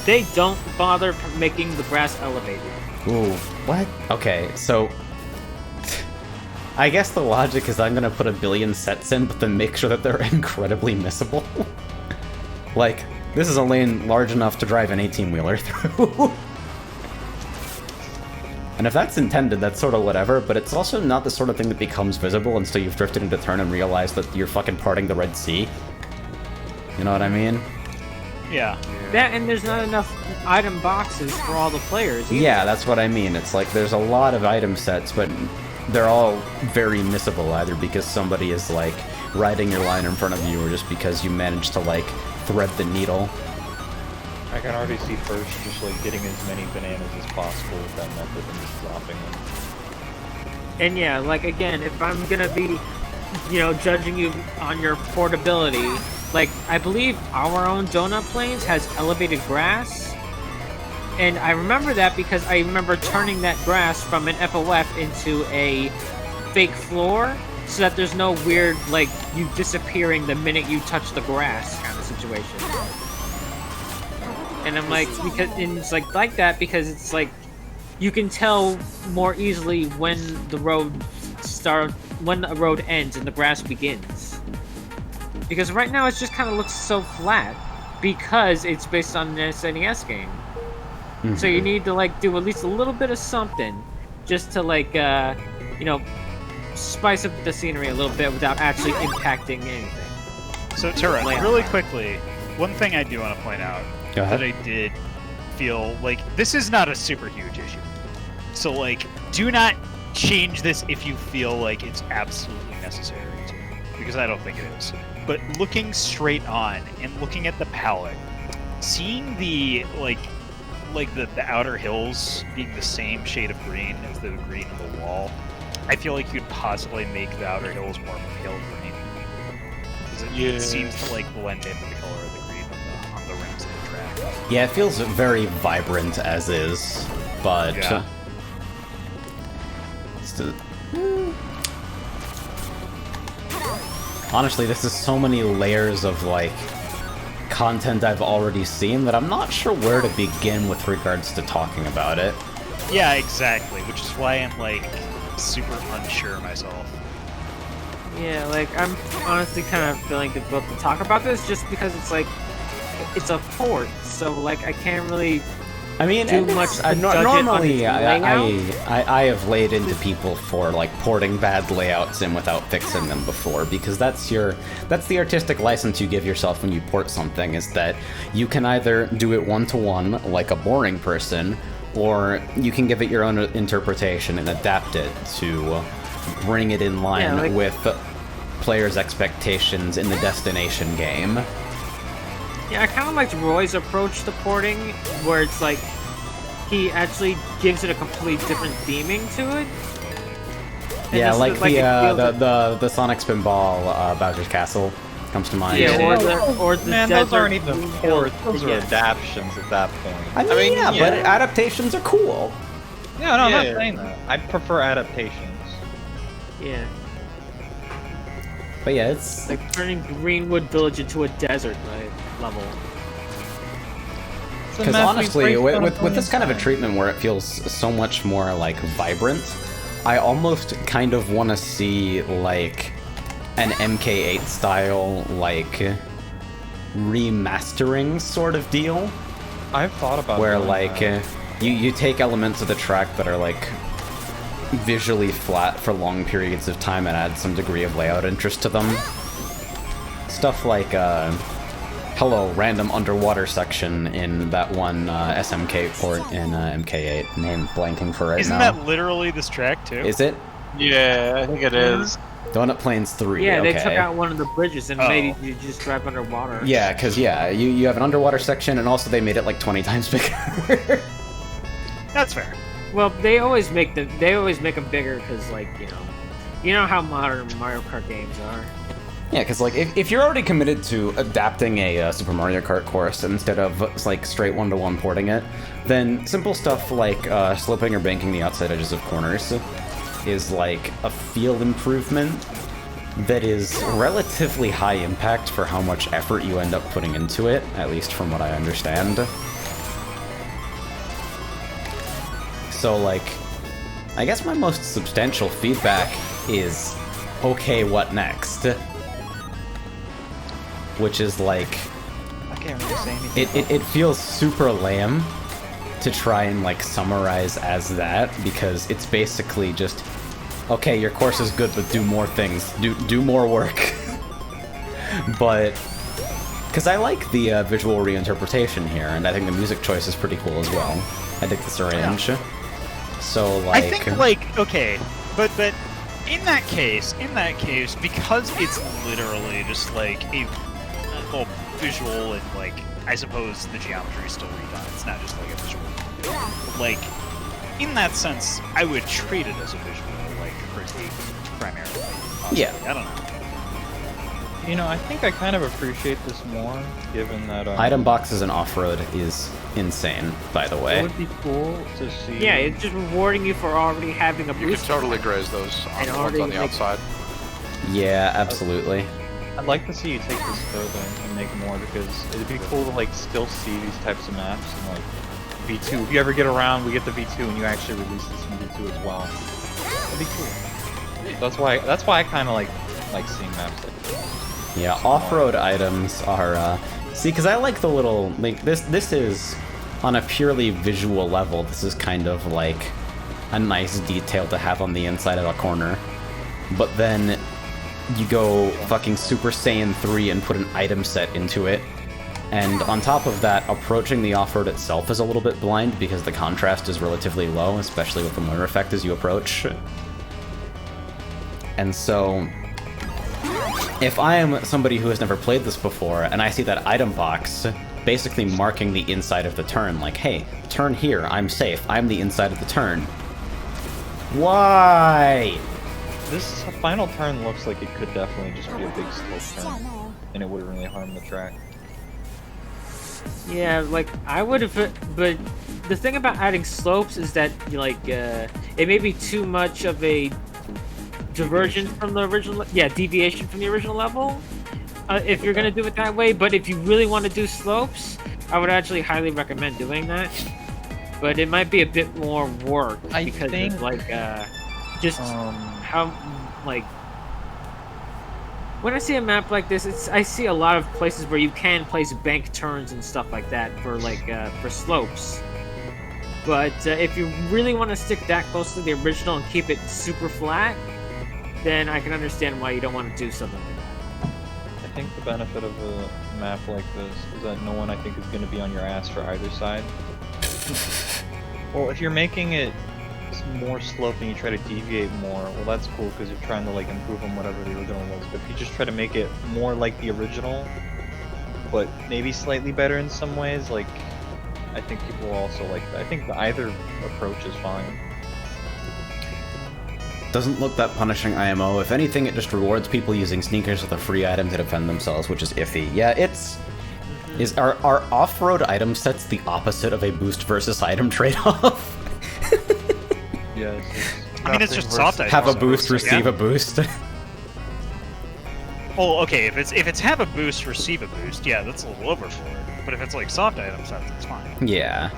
They don't bother making the brass elevated. Ooh, what? Okay, so... I guess the logic is I'm gonna put a billion sets in, but then make sure that they're incredibly missable. Like, this is a lane large enough to drive an 18-wheeler through. And if that's intended, that's sort of whatever, but it's also not the sort of thing that becomes visible until you've drifted into turn and realized that you're fucking parting the Red Sea. You know what I mean? Yeah. That, and there's not enough item boxes for all the players either. Yeah, that's what I mean. It's like there's a lot of item sets, but they're all very missable, either because somebody is, like, riding your line in front of you, or just because you managed to, like, thread the needle. I can already see first just like getting as many bananas as possible with that method and just dropping them. And yeah, like, again, if I'm gonna be, you know, judging you on your portability, like, I believe our own Donut Plains has elevated grass. And I remember that because I remember turning that grass from an FOF into a fake floor, so that there's no weird, like, you disappearing the minute you touch the grass kind of situation. And I'm like, because and it's like that because it's like you can tell more easily when the road ends and the grass begins. Because right now it just kind of looks so flat because it's based on an SNES game. Mm-hmm. So you need to like do at least a little bit of something just to like spice up the scenery a little bit without actually impacting anything. So Tura, really quickly, one thing I do want to point out that I did feel like this is not a super huge issue. So like, do not change this if you feel like it's absolutely necessary to, because I don't think it is. But looking straight on and looking at the palette, seeing the the outer hills being the same shade of green as the green on the wall, I feel like you'd possibly make the outer hills more pale green. Because it seems to like blend in with the color of the green on the rims of the track. Yeah, it feels very vibrant as is, but still... Honestly, this is so many layers of like content I've already seen that I'm not sure where to begin with regards to talking about it. Yeah, exactly, which is why I'm like super unsure myself. Yeah, like I'm honestly kind of feeling difficult to talk about this just because it's like it's a port, so like I can't really do much to normally I I have laid into people for like porting bad layouts in without fixing them before, because that's the artistic license you give yourself when you port something, is that you can either do it one-to-one like a boring person, or you can give it your own interpretation and adapt it to bring it in line with players' expectations in the destination game. Yeah, I kind of liked Roy's approach to porting, where it's like he actually gives it a completely different theming to it. And yeah, like the Sonic Spinball Bowser's Castle comes to mind. Yeah, or the Man, desert. those aren't even ports; those are adaptations at that point. I mean, but adaptations are cool. Yeah, no, I'm not saying that. I prefer adaptations. Yeah. But yeah, it's like turning Greenwood Village into a desert level. Because honestly, with this kind of a treatment where it feels so much more like vibrant, I almost kind of want to see like an MK8 style like remastering sort of deal. I've thought about where like you take elements of the track that are like visually flat for long periods of time and add some degree of layout interest to them. Stuff like hello, random underwater section in that one SMK port in MK8. Name blanking for right Isn't now. Isn't that literally this track too? Is it? Yeah, I think it is. Donut Plains 3, Yeah, okay. they took out one of the bridges and made you just drive underwater. Yeah, because you have an underwater section, and also they made it like 20 times bigger. That's fair. Well, they always make them bigger because, like, you know how modern Mario Kart games are. Yeah, because like if you're already committed to adapting a Super Mario Kart course instead of like straight one-to-one porting it, then simple stuff like sloping or banking the outside edges of corners is like a feel improvement that is relatively high impact for how much effort you end up putting into it, at least from what I understand. So like, I guess my most substantial feedback is, okay, what next? Which is like, I can't really say anything. It feels super lame to try and like summarize as that, because it's basically just, okay, your course is good, but do more things, do more work. But because I like the visual reinterpretation here, and I think the music choice is pretty cool as well. I dig this arrange. Yeah. So like, I think like, okay, but in that case, because it's literally just like a little visual and like, I suppose the geometry is still redone. It's not just like a visual. Like, in that sense, I would treat it as a visual like critique primarily. Possibly. Yeah. I don't know. You know, I think I kind of appreciate this more, given that Item boxes and off-road is insane, by the it way. would be cool to see. Yeah, it's just rewarding you for already having a You could boost. totally graze those on And the ones already, on the like- outside. Yeah, absolutely. I'd like to see you take this further and make more, because it'd be cool to like still see these types of maps and like V2. If you ever get around, we get the V2 and you actually release this in V2 as well. That'd be cool. That's why I kind of like seeing maps like this. Yeah, off-road items are, see, because I like the little, like, this is, on a purely visual level, this is kind of like a nice detail to have on the inside of a corner. But then you go fucking Super Saiyan 3 and put an item set into it. And on top of that, approaching the off-road itself is a little bit blind because the contrast is relatively low, especially with the mirror effect as you approach. And so, if I am somebody who has never played this before, and I see that item box basically marking the inside of the turn, like, hey, turn here, I'm safe, I'm the inside of the turn. Why? This final turn looks like it could definitely just be a big slope turn, and it wouldn't really harm the track. Yeah, like I would have, but the thing about adding slopes is that like it may be too much of a diversion from the original. Yeah, deviation from the original level. If you're gonna do it that way, but if you really want to do slopes, I would actually highly recommend doing that. But it might be a bit more work because of like just how like. When I see a map like this, I see a lot of places where you can place bank turns and stuff like that for like for slopes. But if you really want to stick that close to the original and keep it super flat, then I can understand why you don't want to do something like that. I think the benefit of a map like this is that no one, I think, is going to be on your ass for either side. Well, if you're making it more slope and you try to deviate more, well, that's cool because you're trying to like improve on whatever the original was. But if you just try to make it more like the original, but maybe slightly better in some ways, like I think people will also like that. I think either approach is fine. Doesn't look that punishing IMO. If anything, it just rewards people using sneakers with a free item to defend themselves, which is iffy. Yeah, are off-road item sets the opposite of a boost versus item trade-off? Yes. I mean, it's just soft items. Have a boost, receive a boost. Oh, okay. If it's have a boost, receive a boost, yeah, that's a little overboard. But if it's like soft items, that's fine. Yeah.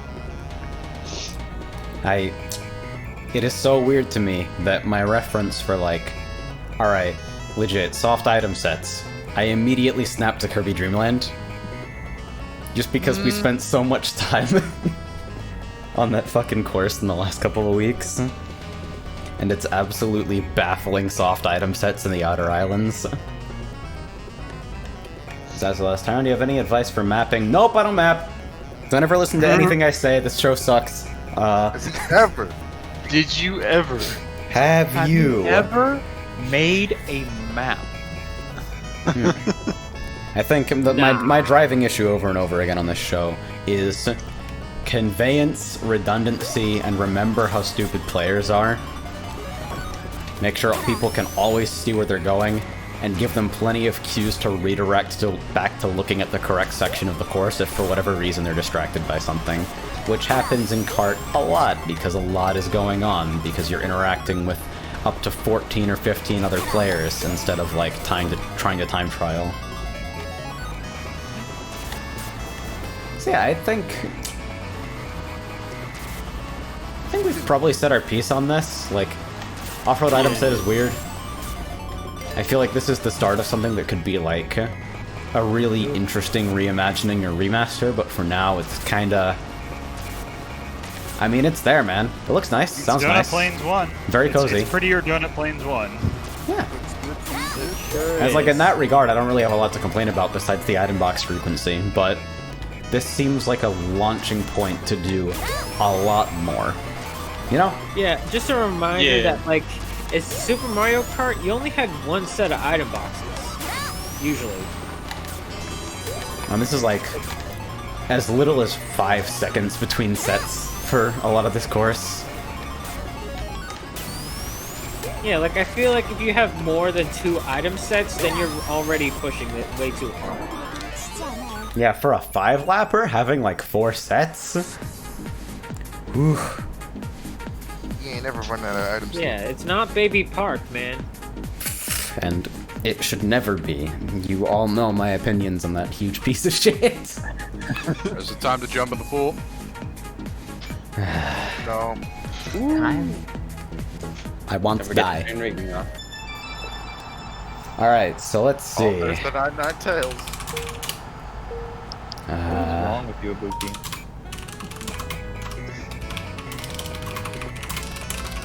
It is so weird to me that my reference for like, alright, legit, soft item sets, I immediately snapped to Kirby Dream Land. Just because we spent so much time on that fucking course in the last couple of weeks. And it's absolutely baffling soft item sets in the Outer Islands. That's the last time. Do you have any advice for mapping? Nope, I don't map. Don't ever listen to anything I say. This show sucks. Ever. Did you ever? Have you ever made a map? I think my driving issue over and over again on this show is conveyance, redundancy, and remember how stupid players are. Make sure people can always see where they're going, and give them plenty of cues to redirect back to looking at the correct section of the course if for whatever reason they're distracted by something. Which happens in kart a lot, because a lot is going on, because you're interacting with up to 14 or 15 other players instead of like trying to time trial. So yeah, I think we've probably said our piece on this. Like, off-road item set is weird. I feel like this is the start of something that could be like a really interesting reimagining or remaster, but for now it's kinda... I mean, it's there, man. It looks nice. Sounds nice. Plains 1. Very cozy. It's prettier Donut Plains 1. Yeah. As like in that regard, I don't really have a lot to complain about besides the item box frequency, but this seems like a launching point to do a lot more. You know? Yeah, just a reminder that like it's Super Mario Kart, you only had one set of item boxes. Usually. And this is like as little as 5 seconds between sets for a lot of this course. Yeah, like I feel like if you have more than 2 item sets, then you're already pushing it way too hard. Yeah, for a 5-lapper, having like 4 sets? Whew. You ain't never run out of items. Yeah, it's not Baby Park, man. And it should never be. You all know my opinions on that huge piece of shit. Is it time to jump in the pool? No. I want to Never get die. the iron rigging off. Alright, so let's see. Oh, there's the 99 tails. What's wrong with you, Ibuki?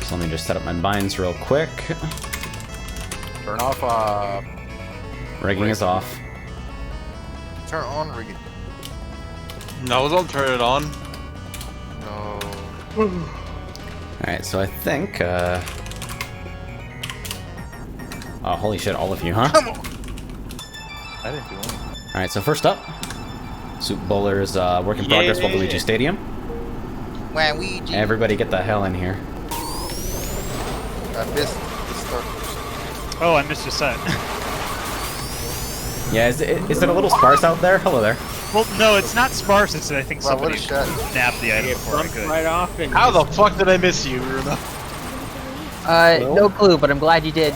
So let me just set up my binds real quick. Turn off, Rigging is off. Turn on rigging. No, don't turn it on. No. Alright, so I think, oh, holy shit, all of you, huh? I didn't do anything. Alright, so first up, Soup Bowler's work in progress for Luigi Stadium. Waluigi. Everybody get the hell in here. I missed the start. Oh, I missed a set. Yeah, is it a little sparse out there? Hello there. Well, no, it's not sparse. It's I think Wow, what somebody a shot. nabbed the item before I Bumped could. right off and How the fuck did I miss you, Runa? No clue, but I'm glad you did.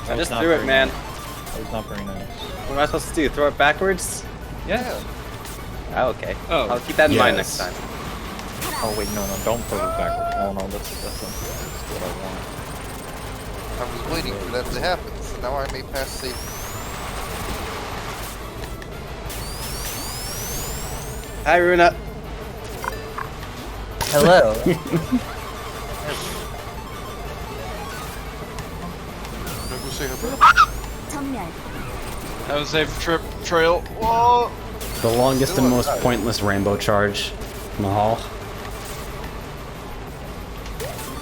I just threw it, man. That was not very nice. What am I supposed to do? Throw it backwards? Yeah. Oh, okay. Oh. I'll keep that in mind Yes. next time. Oh wait, no, don't put it backwards. Oh no, that's what I want. I was waiting for that to happen, so now I may pass safe. Hi, Runa. Hello. Go say her brother. Have a safe trip, trail. Whoa! The longest and most pointless rainbow charge in the hall.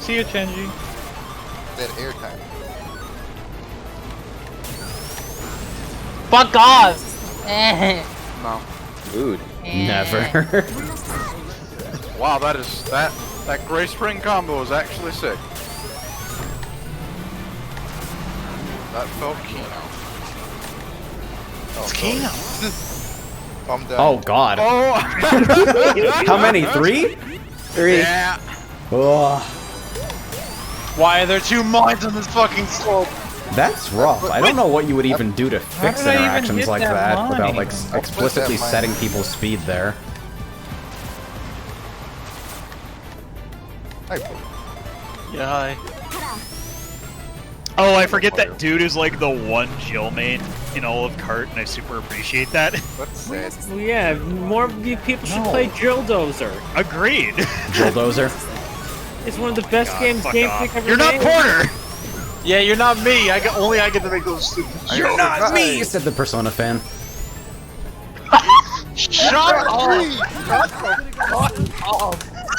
See you, Chenji. That airtime. Fuck off! No. Dude. Never. Wow, that gray spring combo is actually sick. That felt Kino. It's Kino. I'm down. Oh god. Oh! How many? 3? 3. Yeah. Ugh. Why are there 2 mines on this fucking slope? That's rough. I don't know what you would even do to fix did I even interactions hit like that that line? without like I explicitly put that setting line. people's speed there. Yeah, hi. Oh, I forget that dude is like the one Jill main in all of Kart, and I super appreciate that. What's that? well, yeah, more of you people should play Drill Dozer. Agreed. Bulldozer. It's one of the best games fuck Game off. Freak ever You're not made. Porter! Yeah, you're not me. I get to make those stupid. You're not me, said the Persona fan. Shut up!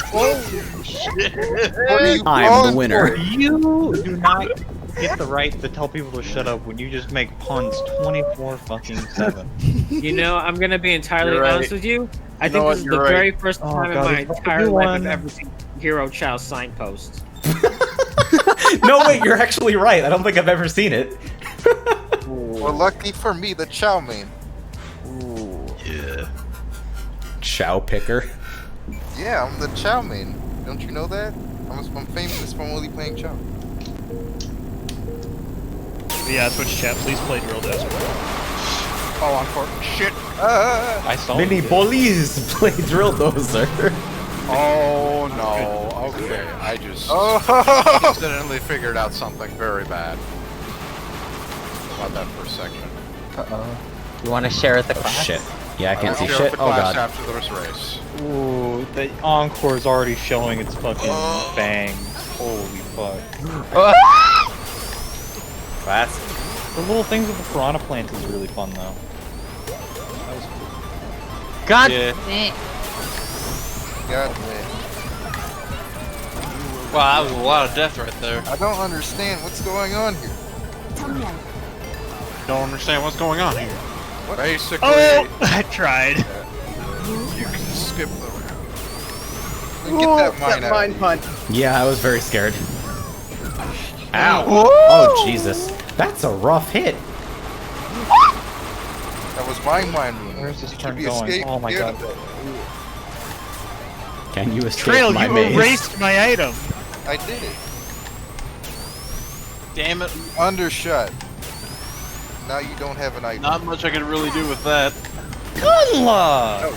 Holy shit! What are you I'm calling the winner. for? You do not get the right to tell people to shut up when you just make puns 24-7. You know, I'm gonna be entirely You're right. honest with you. I You know think what? this is the You're right. very first Oh, time God, in my it's about to entire do life I've one. ever seen Hero Chow signpost. No, wait, you're actually right. I don't think I've ever seen it. Well, lucky for me, the chow mein. Yeah. Chow picker. Yeah, I'm the chow mein. Don't you know that? I'm famous from only playing chow. Yeah, switch chat. Please play Drill Dozer. Oh, I'm for shit. I saw Mini it. police play Drill Dozer. Oh no. Okay, I just Oh, accidentally figured out something very bad about that first section. Uh-oh. You want to share with the Oh class? shit. Yeah, I can't see share shit. with the Oh class god. after this race. Ooh, the Encore's already showing its fucking bangs. Holy fuck. Classic. The little things with the piranha plants is really fun though. That was cool. God Yeah. damn. God, man. Wow, that was a lot of death right there. I don't understand what's going on here. Don't understand what's going on here. Basically, Oh! I tried. you can skip the round. Get that mine out. punt. Yeah, I was very scared. Ow! Oh, Jesus. That's a rough hit. That was my mind room. Where's this turn Be going? escape. Oh my Yeah. god. Can you escape Trail, my you maze? erased my item. I did it. Damn it. Undershot. Now you don't have an item. Not much I can really do with that. Good luck!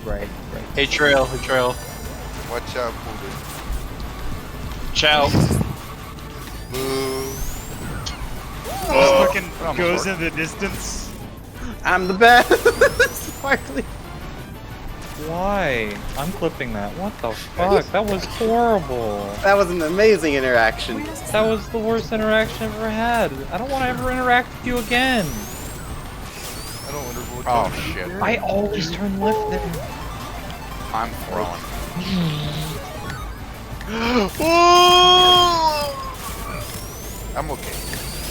Right. Hey, Trail. Hey, Trail. Watch out, Buddha. Ciao. Boo. Just fucking almost goes worked. in the distance. I'm the best. Sparkly. Why? I'm clipping that. What the fuck? That was horrible. That was an amazing interaction. That was the worst interaction I've ever had. I don't want to ever interact with you again. I don't wonder what. Oh shit. I always turn left there. I'm throwing. I'm okay.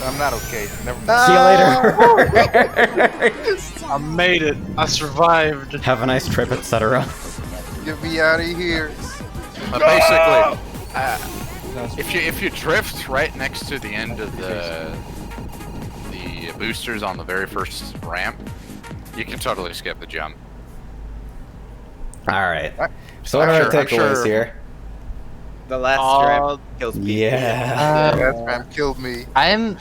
I'm not okay. Never mind. See you later. I made it. I survived. Have a nice trip, etc. Get me out of here. But basically, if you drift right next to the end of the boosters on the very first ramp, you can totally skip the jump. Alright. So what are our takeaways here? The last ramp kills me. Yeah. That man killed me. I'm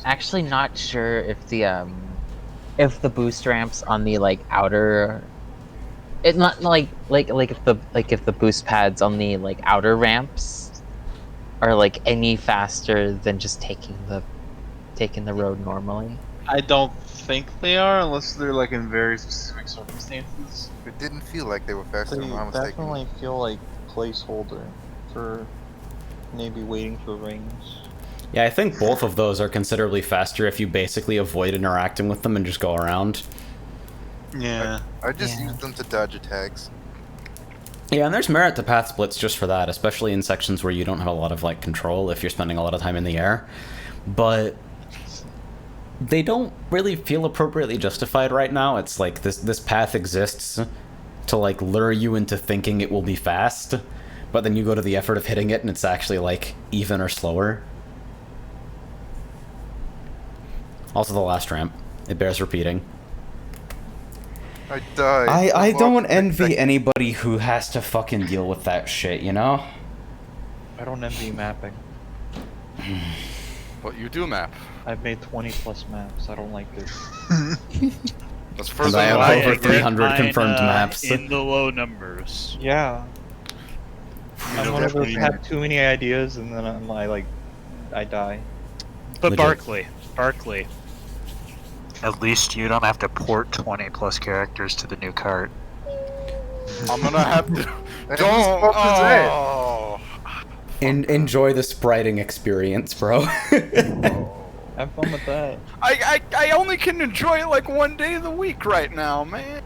actually not sure if the boost ramps on the like outer, it not if the boost pads on the like outer ramps are like any faster than just taking the road normally. I don't think they are, unless they're like in very specific circumstances. It didn't feel like they were faster They than I was taking. definitely feel like placeholder for maybe waiting for rings. Yeah, I think both of those are considerably faster if you basically avoid interacting with them and just go around. Yeah. I just Yeah. used them to dodge attacks. Yeah, and there's merit to path splits just for that, especially in sections where you don't have a lot of like control if you're spending a lot of time in the air. But they don't really feel appropriately justified right now. It's like this path exists to like lure you into thinking it will be fast, but then you go to the effort of hitting it and it's actually like even or slower. Also the last ramp, it bears repeating. I died. I don't envy anybody who has to fucking deal with that shit, you know? I don't envy mapping. But you do map. I've made 20 plus maps. I don't like it. That's And further I than have I over I get 300 mine, confirmed maps. in the low numbers. Yeah. I'm one of those definitely- have too many ideas and then I die. But Legit. Barkley. At least you don't have to port 20 plus characters to the new cart. I'm gonna have to. And Don't. whose fault is that? Oh. Enjoy the spriting experience, bro. Have fun with that. I only can enjoy it like one day of the week right now, man.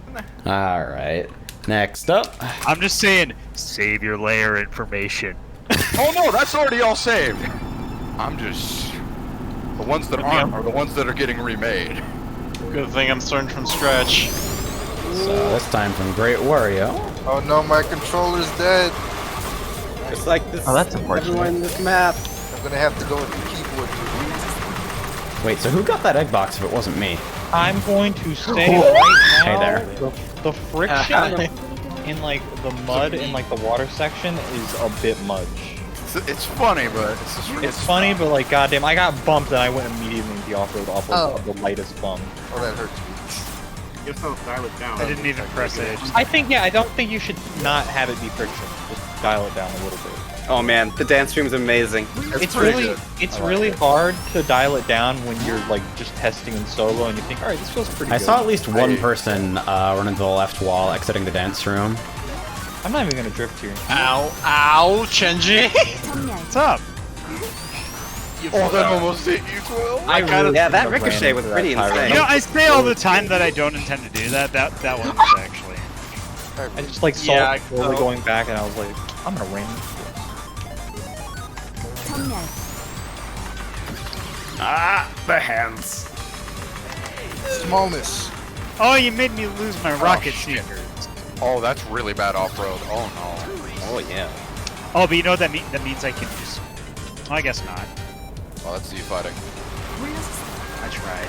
Alright. Next up. I'm just saying, save your layer information. Oh no, that's already all saved. I'm just. The ones that aren't are the ones that are getting remade. Good thing I'm starting from scratch. So this time from Great Wario. Oh no, my controller's dead. It's like this. Oh, that's unfortunate. Everyone in this map. I'm gonna have to go with the keyboard. Wait, so who got that egg box if it wasn't me? I'm going to say right now, Hey there. the friction in like the mud in like the water section is a bit much. It's funny, but It's funny, but like goddamn, I got bumped and I went immediately into the off-road of the lightest bump. Oh, that hurts me. Yourself dial it down. I didn't even press it. I think I don't think you should not have it be friction. Just dial it down a little bit. Oh man, the dance room's amazing. It's pretty really good. it's really hard to dial it down when you're like just testing in solo and you think, all right, this feels pretty I good. saw at least one person run into the left wall exiting the dance room. I'm not even gonna drift here. Ow, ow, Chenji! What's up? Oh, that almost hit you, Quill. I really Yeah, that shouldn't have ricochet ran was into pretty that tyrant. You know, I say all the time that I don't intend to do that. That one was actually. I just like saw Yeah, it slowly going back and I was like, I'm gonna ram into this. Ah, the hands. Smallness. Oh, you made me lose my rocket shit. sneakers. Oh, that's really bad off-road. Oh no. Oh yeah. Oh, but you know what that that means I can just. Well, I guess not. Well, that's Z fighting. I tried.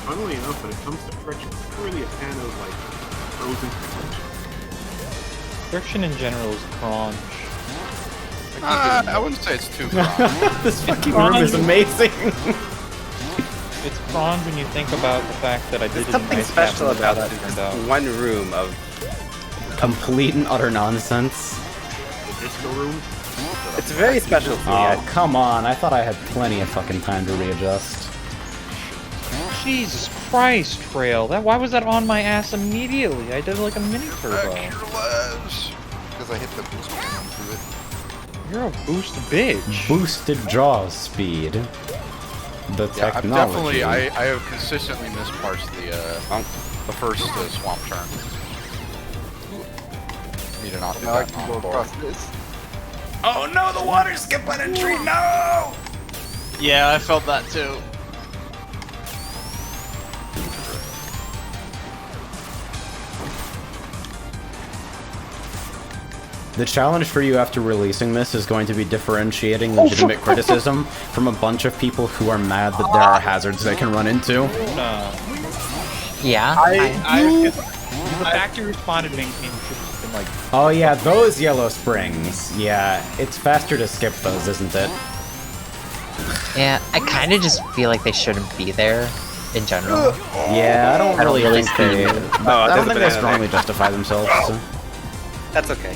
Funnily enough, when it comes to friction, I'm really a fan of like frozen friction. Friction in general is crunch. I wouldn't say it's too strong. This fucking room is amazing. It's crunch when you think about the fact that I did There's something nice special captain about it this turned out. one room of. Complete and utter nonsense. The disco room. It's very special to me. Oh, come on. I thought I had plenty of fucking time to readjust. Jesus Christ, Trail. Why was that on my ass immediately? I did like a mini turbo. Because I hit the boost button onto it. You're a boost bitch. Boosted jaw speed. The Yeah, I've technology. definitely, I have consistently misparsed the first swamp turn. Need to not do Now I that can go on board. across this. Oh no, the water skip on entry, no! Yeah, I felt that too. The challenge for you after releasing this is going to be differentiating legitimate criticism from a bunch of people who are mad that there are hazards they can run into. Yeah. The fact you responded makes me should have been like. Oh yeah, those yellow springs. Yeah, it's faster to skip those, isn't it? Yeah, I kind of just feel like they shouldn't be there in general. Yeah, I don't really really think they. see- I there's don't a think they banana strongly justify themselves. So. That's okay.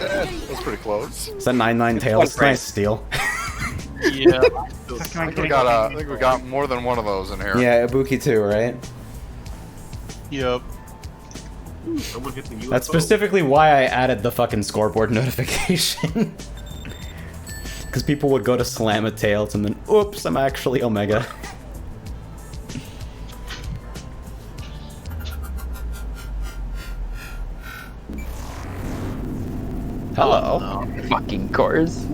That's pretty close. Is that 9-9 tails? One Nice steal. Yeah. I think we got more than one of those in here. Yeah, Ibuki too, right? Yep. Someone hit the UFO. That's specifically why I added the fucking scoreboard notification. Because people would go to slam a tails and then, oops, I'm actually Omega. Hello. Fucking course.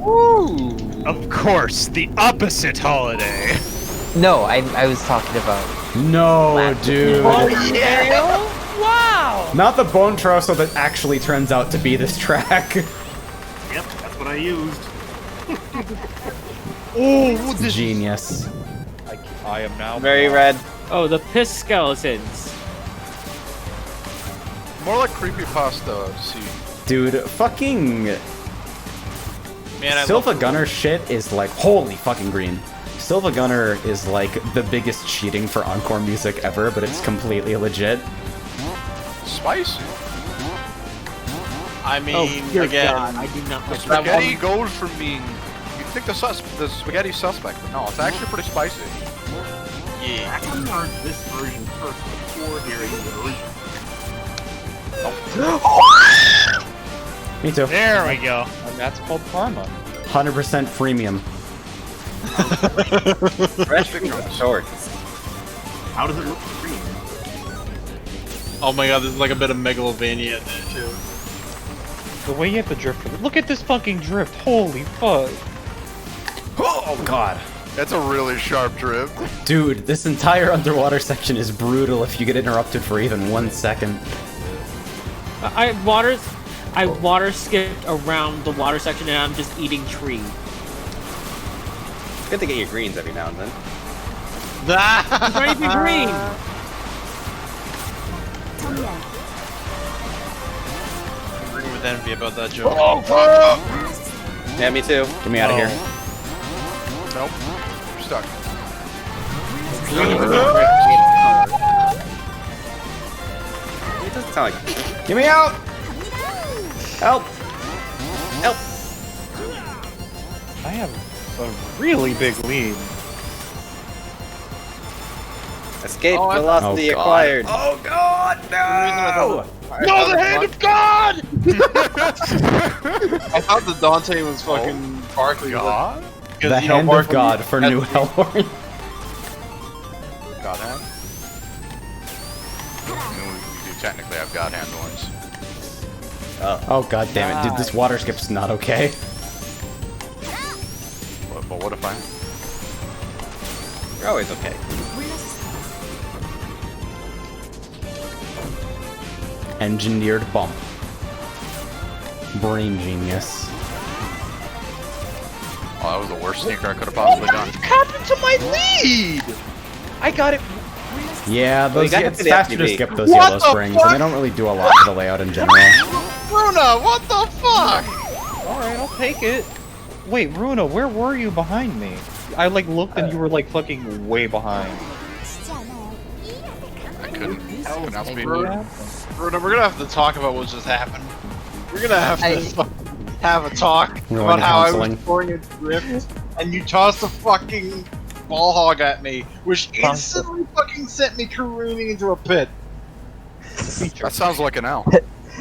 Of course, the opposite holiday. No, I was talking about. No, dude. Wow! Not the bone trousseau that actually turns out to be this track. Yep, that's what I used. Oh, this Genius. I am now Very red. Oh, the piss skeletons. More like creepypasta. See, Dude, fucking man, I Silva love Gunner shit is like, holy fucking green. Silva Gunner is like the biggest cheating for encore music ever, but it's completely legit. spicy. I mean, Oh, dear again, God, I do not like that Spaghetti goes from being. You think the spaghetti suspect, but no, it's actually pretty spicy. yeah. Actually learned this version first before hearing the original. Me too. There we go. And that's called karma. 100% freemium. Fresh from shorts. How does it look green? Oh my god, there's like a bit of megalovania in there too. The way you have to drift. Look at this fucking drift. Holy fuck. Oh god. That's a really sharp drift. Dude, this entire underwater section is brutal if you get interrupted for even 1 second. I water skipped around the water section and I'm just eating tree. It's good to get your greens every now and then. It's not even green! I'm agreeing with Envy about that joke. Yeah, me too. Get me out of here. Nope. You're stuck. It doesn't sound like. Get me out! Help! Help! I have a really big lead. Escape Oh, velocity Oh, God. acquired. Oh god, no! No, the hand of God! I thought the Dante was fucking barking. God? Because, The you know, hand of Barkley God for has new the- Hellhorn. God hand? I mean, we do technically have God hand horns. Oh god damn it, dude, this water skip's not okay. But what if I? You're always okay. Engineered bump. Brain genius. Oh, that was the worst sneaker I could have possibly done. What happened to my lead? I got it. Yeah, Well, you those got it's to the faster to FPV. skip those What yellow the springs, fuck? and they don't really do a lot to the layout in general. Runa, what the fuck? Alright, I'll take it. Wait, Runa, where were you behind me? I like looked and you were like fucking way behind. I couldn't outspeed. Runa, we're gonna have to talk about what just happened. We're gonna have to have a talk We're about going to how I counseling. was pouring a drift and you tossed a fucking ball hog at me, which instantly fucking sent me careening into a pit. That sounds like an L.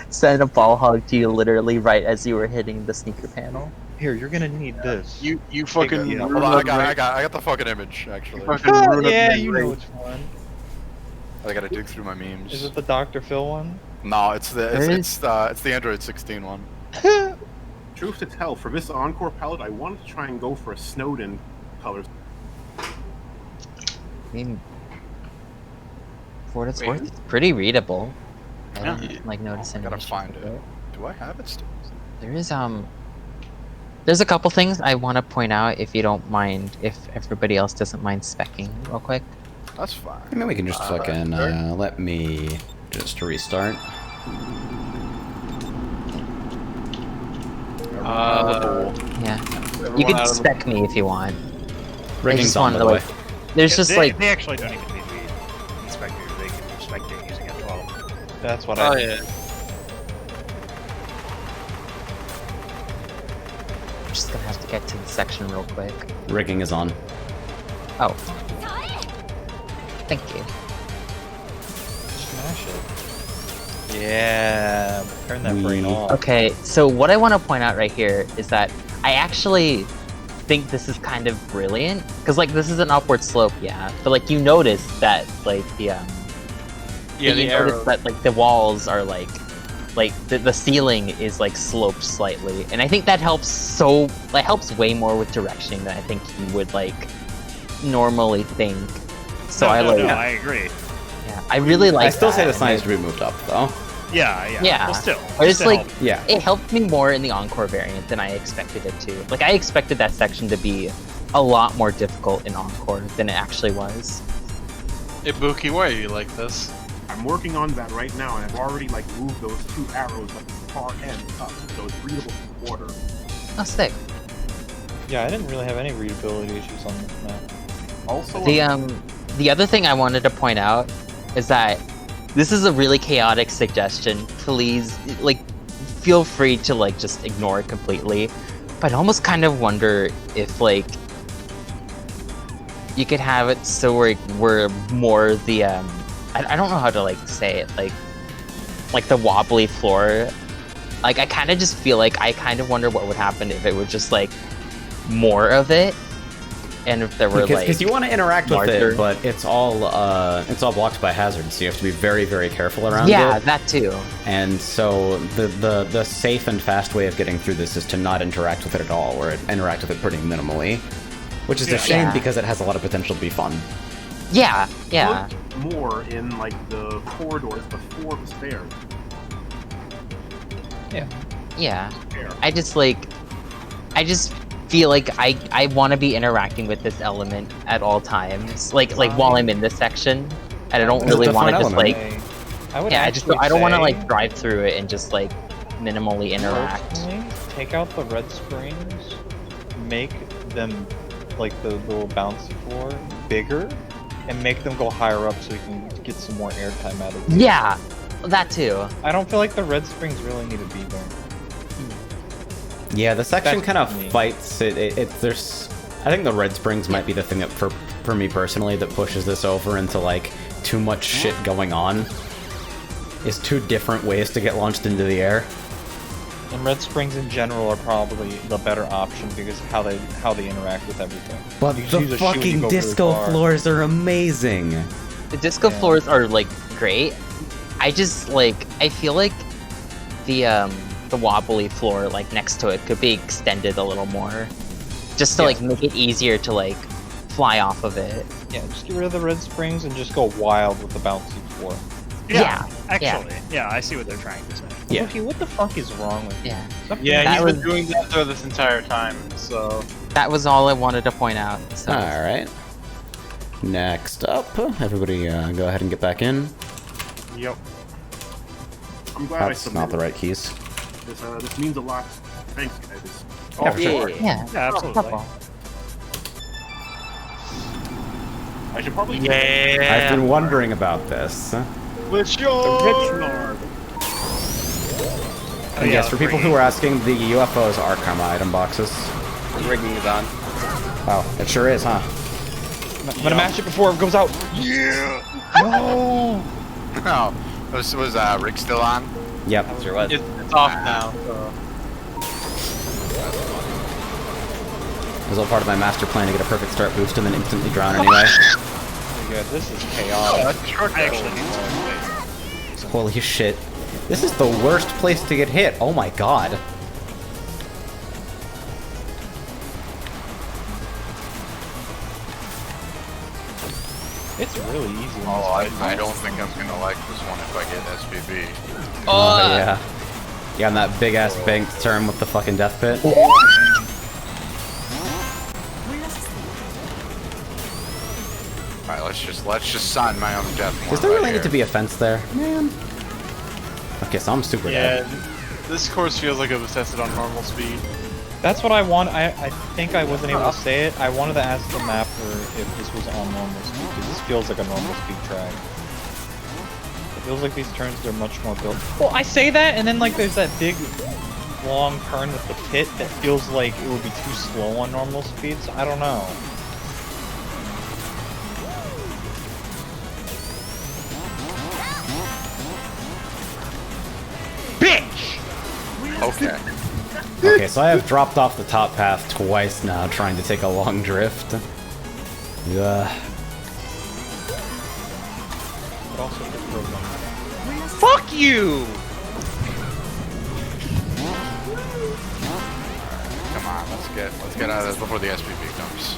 Send a ball hog to you literally right as you were hitting the sneaker panel. Here, you're gonna need this. You fucking Yeah, ruined Hold on, my I got the fucking image actually. fucking ruined yeah, my you brain. know which one. I gotta dig through my memes. Is it the Dr. Phil one? No, it's the Android 16 one. Truth to tell, for this Encore palette, I wanted to try and go for a Snowden color. I mean, for what it's worth, it's pretty readable. I don't like noticing. I gotta issues find with it. Do I have it still? There's a couple things I want to point out if you don't mind, if everybody else doesn't mind specking real quick. That's fine. I mean, we can just fucking, let me just restart. Yeah, you can spec me if you want. Rigging's just on, wanted by the to, way. like, there's just they, like they actually don't even need to be inspected. They can respect it using F12. That's what Oh I. yeah. I'm just gonna have to get to the section real quick. Rigging is on. Oh, thank you. Smash it. Yeah, turn that brain off. Okay, so what I want to point out right here is that I actually think this is kind of brilliant because like this is an upward slope, yeah, but like you notice that like the Yeah, the you arrow. notice that like the walls are like the ceiling is like sloped slightly, and I think that helps helps way more with direction than I think you would like normally think. So I I agree. yeah, I really like. I still say that, the sign is to be moved up, though. Yeah. Yeah. Well, still. I just to like help. Yeah. it helped me more in the Encore variant than I expected it to. Like I expected that section to be a lot more difficult in Encore than it actually was. Ibuki, why are you like this? I'm working on that right now, and I've already like moved those two arrows at the far end up, so it's readable from the border. Oh, sick. Yeah, I didn't really have any readability issues on this map. Also, The other thing I wanted to point out is that this is a really chaotic suggestion. Please, like, feel free to like just ignore it completely. But I almost kind of wonder if like you could have it so we're more the I don't know how to like say it, like the wobbly floor. Like I kind of just feel like I kind of wonder what would happen if it were just like more of it, and if there were Because you want to interact with larger- it, but it's all blocked by hazards, so you have to be very, very careful around yeah, it. that too. And so the safe and fast way of getting through this is to not interact with it at all, or interact with it pretty minimally. Which is a shame Yeah. because it has a lot of potential to be fun. Yeah, yeah. looked more in like the corridors before the stairs. Yeah. There. I just feel like I want to be interacting with this element at all times, like while I'm in this section, and I don't It's a really want fun to just element. like I would I don't want to say, like drive through it and just like minimally interact. personally, take out the red springs, make them like the little bouncy floor bigger, and make them go higher up so you can get some more airtime out of it. Yeah, that too. I don't feel like the red springs really need to be there. Yeah, the section That's kind of me. fights it. There's, I think the red springs might be the thing that for me personally that pushes this over into like too much shit going on. Is two different ways to get launched into the air. And red springs in general are probably the better option because of how they interact with everything. But You just use the a shoe and you fucking go really disco far. floors are amazing. The disco Yeah. floors are like great. I just like I feel like the wobbly floor like next to it could be extended a little more, just to Yeah. like make it easier to like fly off of it. Yeah, just get rid of the red springs and just go wild with the bouncy floor. Yeah. Actually, yeah, I see what they're trying to say. Yeah. Okay, what the fuck is wrong with you? Yeah. Yeah, That he's was- been doing that through this entire time, so... That was all I wanted to point out. So. Alright. Next up, everybody go ahead and get back in. Yep. I'm glad I That's submitted. not the right keys. This means a lot. Thanks, guys. Yeah, for sure. Yeah. Yeah, absolutely. I should probably. I've been wondering about this. Richard. And yes, for people who are asking, the UFOs are karma item boxes. The rigging is on. Oh, it sure is, huh? I'm gonna match it before it goes out. Oh, was Rick still on? Yep. Sure was. It's off now, so... It was all part of my master plan to get a perfect start boost and then instantly drown anyway. Yeah, this is chaotic. I actually need to. Holy shit. This is the worst place to get hit. Oh my god. It's really easy. Oh, I don't think I'm gonna like this one if I get SPB. Oh, yeah. Yeah, on that big ass banked term with the fucking death pit. Alright, let's just sign my own death. Is there warrant really right need to be a fence there? Man. Okay, so I'm super dead. Yeah, this course feels like it was tested on normal speed. That's what I want. I think I wasn't able to say it. I wanted to ask the mapper if this was on normal speed, because this feels like a normal speed track. It feels like these turns are much more built. Well, I say that, and then like there's that big, long turn with the pit that feels like it would be too slow on normal speed, so I don't know. Bitch! Okay. Okay, so I have dropped off the top path twice now, trying to take a long drift. Yeah. But also the program. Fuck you! Come on, let's get out of this before the SPB comes.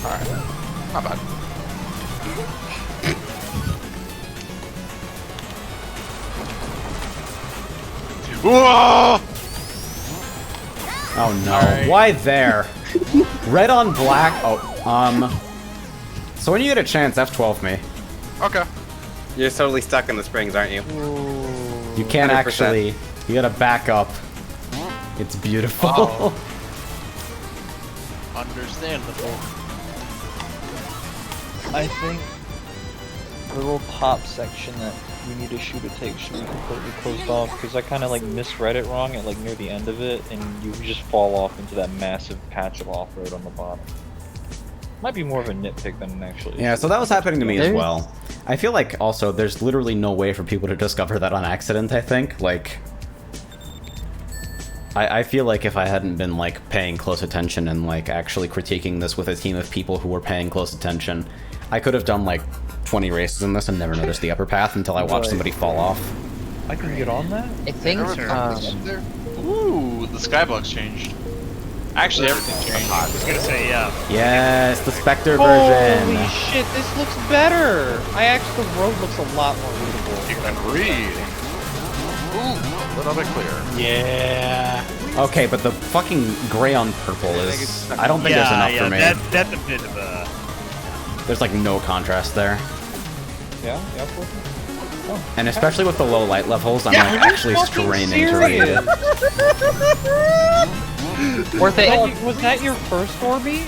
Alright. Not bad. Whoa! Oh no. Why there? Red on black. Oh, so when you get a chance, F12 me. Okay. You're totally stuck in the springs, aren't you? You can't 100%. actually. You gotta back up. It's beautiful. Oh. Understandable. I think the little top section that we need to shoot a take should be completely closed off, because I kind of like misread it wrong at like near the end of it, and you just fall off into that massive patch of off-road on the bottom. Might be more of a nitpick than actually. Yeah, so that was happening to me as There's- well. I feel like also there's literally no way for people to discover that on accident, I think. Like, I feel like if I hadn't been like paying close attention and like actually critiquing this with a team of people who were paying close attention, I could have done like 20 races in this and never noticed the upper path until I watched somebody fall off. I can get on that? I think. Ooh, the skybox changed. Actually, everything changed. I was gonna say, yeah. Yes, the Spectre Holy version. shit, this looks better! The road looks a lot more readable. You can read. Ooh, a little bit clearer. Yeah. Okay, but the fucking gray on purple is... I don't think there's enough for me. That's a bit of a. There's like no contrast there. Yeah, yeah, And especially with the low light levels, I'm like actually straining to read it. Worth it. Was that your first Orby?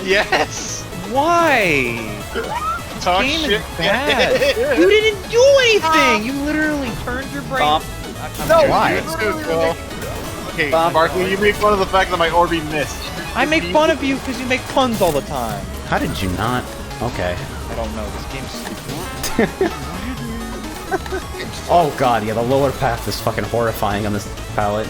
Yes! Why? Talk Game shit. is bad. You didn't do anything! You literally turned your brain. No, Why? Okay, Barkley, you make fun of the fact that my Orby missed. I make fun of you because you make puns all the time. How did you not? Okay. I don't know, this game's stupid. Oh god, yeah, the lower path is fucking horrifying on this palette.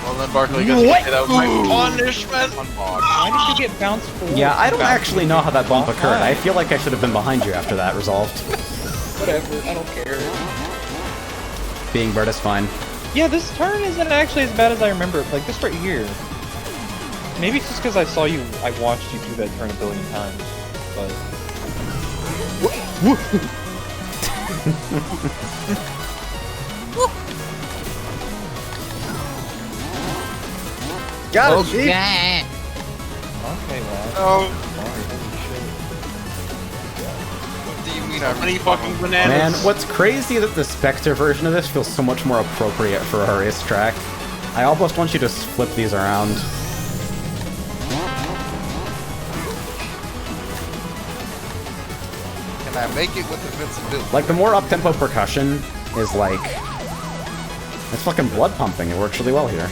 Well then, Barkley, I guess you can say that was my punishment. Why did you get bounced forward? Yeah, I don't Bounced actually know how that bump off occurred. high. I feel like I should have been behind you after that resolved. Whatever, I don't care. Being Bert is fine. Yeah, this turn isn't actually as bad as I remember. Like, this right here. Maybe it's just because I watched you do that turn a billion times, but... Got it, Chief. Yeah. Okay, lad. Oh, Sorry, holy shit. what do you mean How many I fucking Man, bananas? what's crazy is that the Spectre version of this feels so much more appropriate for a racetrack. I almost want you to flip these around. Can I make it with invincibility? Like, the more up-tempo percussion is like... It's fucking blood pumping. It works really well here.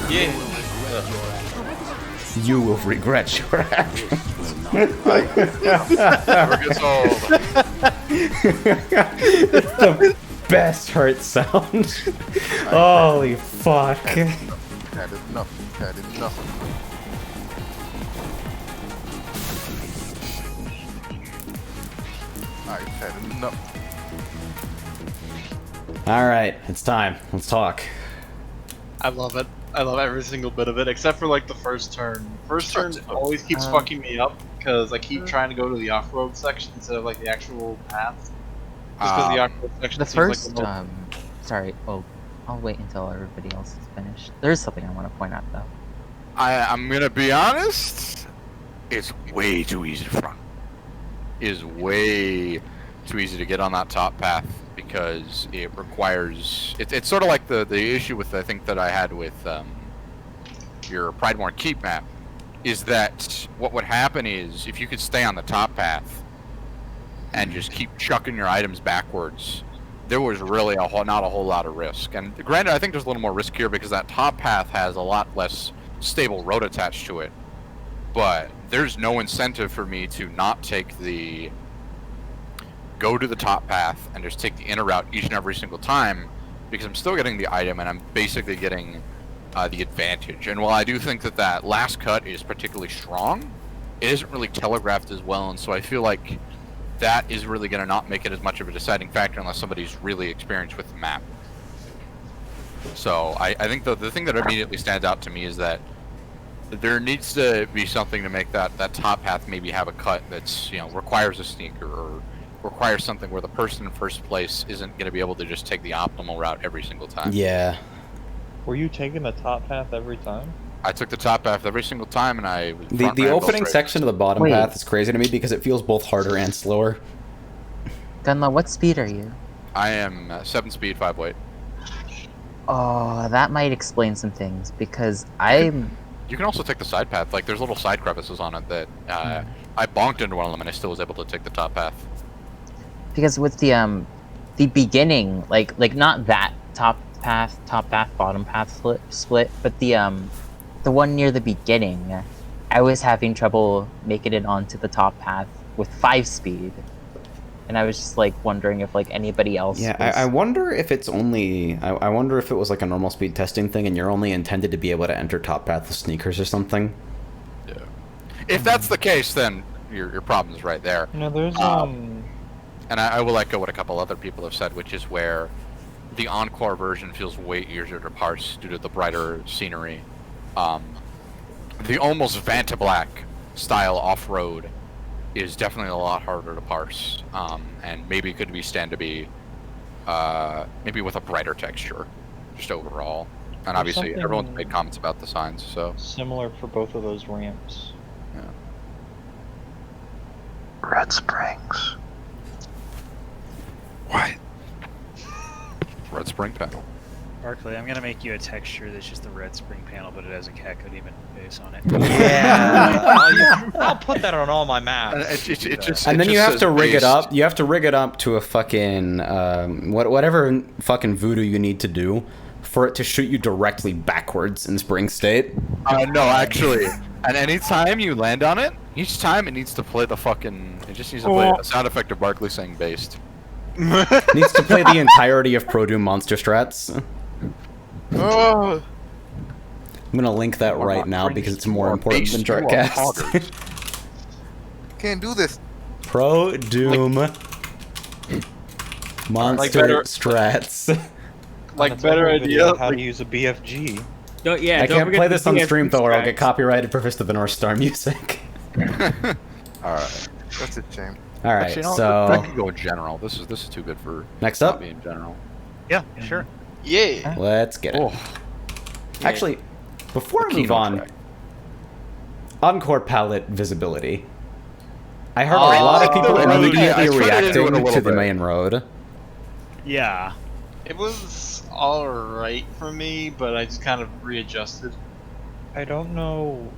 Yeah. You will regret your actions. Never gets old. It's the best hurt sound. Holy fuck. Had enough. Had enough. I've had enough. Alright, it's time. Let's talk. I love it. I love every single bit of it, except for like the first turn. First turn always keeps fucking me up because I keep trying to go to the off-road section instead of like the actual path. Just because the off-road section The seems first, like the most... sorry. Oh, I'll wait until everybody else is finished. There's something I want to point out though. I'm gonna be honest. It's way too easy to front. It is way too easy to get on that top path because it requires. It's sort of like the issue with I think that I had with your Prideborn Keep map, is that what would happen is if you could stay on the top path and just keep chucking your items backwards, there was really not a whole lot of risk. And granted, I think there's a little more risk here because that top path has a lot less stable road attached to it. But there's no incentive for me to not take the go to the top path and just take the inner route each and every single time, because I'm still getting the item and I'm basically getting the advantage. And while I do think that that last cut is particularly strong, it isn't really telegraphed as well, and so I feel like that is really going to not make it as much of a deciding factor unless somebody's really experienced with the map. So I think the thing that immediately stands out to me is that there needs to be something to make that top path maybe have a cut that's, you know, requires a sneaker or requires something where the person in first place isn't going to be able to just take the optimal route every single time. Yeah. Were you taking the top path every time? I took the top path every single time, and I was The opening section of the bottom Wait. path is crazy to me because it feels both harder and slower. Gunla, what speed are you? I am 7 speed, 5 weight. Oh, that might explain some things because I'm. You can also take the side path. Like, there's little side crevices on it that I bonked into one of them, and I still was able to take the top path. Because with the beginning, like not that top path, bottom path split, but the one near the beginning, I was having trouble making it onto the top path with 5 speed, and I was just like wondering if like anybody else. Yeah, was... I wonder if it's only. I wonder if it was like a normal speed testing thing, and you're only intended to be able to enter top path with sneakers or something. Yeah. If that's the case, then your problem is right there. You know, there's And I will echo what a couple other people have said, which is where the Encore version feels way easier to parse due to the brighter scenery. The almost Vanta Black style off-road is definitely a lot harder to parse, and maybe could stand to be maybe with a brighter texture, just overall. And obviously, something- everyone's made comments about the signs, so similar for both of those ramps. yeah. Red Springs. What? Red Spring panel. Barkley, I'm gonna make you a texture that's just the red spring panel, but it has a Cat Demon face on it. Yeah, I'll put that on all my maps. And then you have to rig it up. You have to rig it up to a fucking whatever fucking voodoo you need to do for it to shoot you directly backwards in Spring State. No, actually, and any time you land on it, each time it needs to play the fucking. It just needs to play a sound effect of Barkley saying "based." Needs to play the entirety of Pro Doom Monster Strats. Oh, I'm gonna link that right now because it's more important than jartcast. can't do this. Pro Doom Monster Strats. Like, better idea. How to use a BFG. Don't, yeah, I don't can't forget play the this on BFG stream though, or I'll get tracks. copyrighted for Fist of the North Star music. Alright. That's a shame. All right, Actually, no, so that could go in general. This is too good for next not up, being general. Yeah, sure. Yeah. let's get it. Oh, Actually, before I move Kino on, track. Encore palette visibility. I heard a Oh, lot of people I tried to immediately do it a reacting little to the bit. main road. Yeah. It was alright for me, but I just kind of readjusted. I don't know.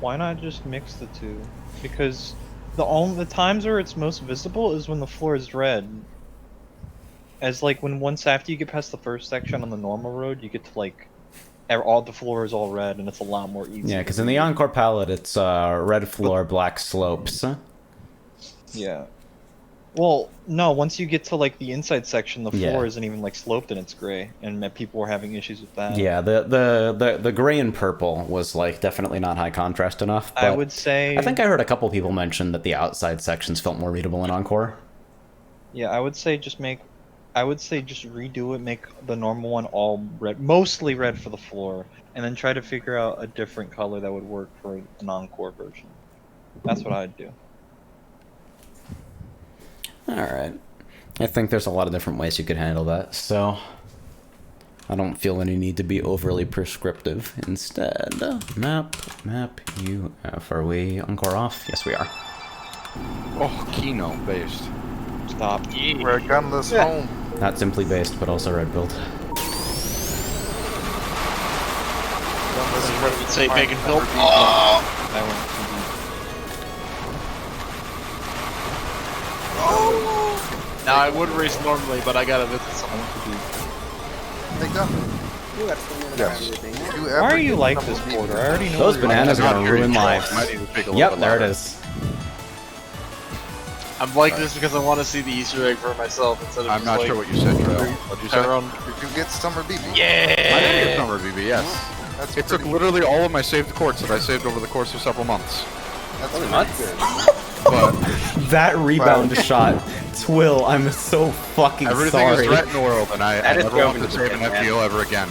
Why not just mix the two? Because the times where it's most visible is when the floor is red. As like when once after you get past the first section on the normal road, you get to like all the floor is all red, and it's a lot more easy. Yeah, because in the Encore palette, it's red floor, black slopes. Yeah. Well, no. Once you get to like the inside section, the floor Yeah. isn't even like sloped and it's gray, and people were having issues with that. Yeah, the gray and purple was like definitely not high contrast enough. I but would say. I think I heard a couple people mention that the outside sections felt more readable in Encore. Yeah, I would say just redo it. Make the normal one all red, mostly red for the floor, and then try to figure out a different color that would work for an Encore version. That's what I'd do. Alright. I think there's a lot of different ways you could handle that, so I don't feel any need to be overly prescriptive. Instead, map, UF. Are we Encore off? Yes, we are. Oh, Kino based. Stop. We're gunless home. Not simply based, but also red build. Gunless Would say bacon build. I went too Now I would race normally, but I gotta visit someone. Take that. Yes. deep. Why are you like this, Porter? I already know. Those where you're bananas at. are gonna ruin lives. Might need to take a little Yep, bit there it longer. is. I'm like this because I want to see the Easter egg for myself instead of I'm just not like sure what you said, Trail. What'd you say? Tyrone. Did you get Summer BB? I did get Yeah. Summer BB, yes. That's It took pretty- literally all of my saved courts that I saved over the course of several months. That's Only pretty months? good. But That rebound shot. Twill, I'm so fucking everything sorry. is right in the world, and I That is never want going to to save the an pit, man. FGO ever again.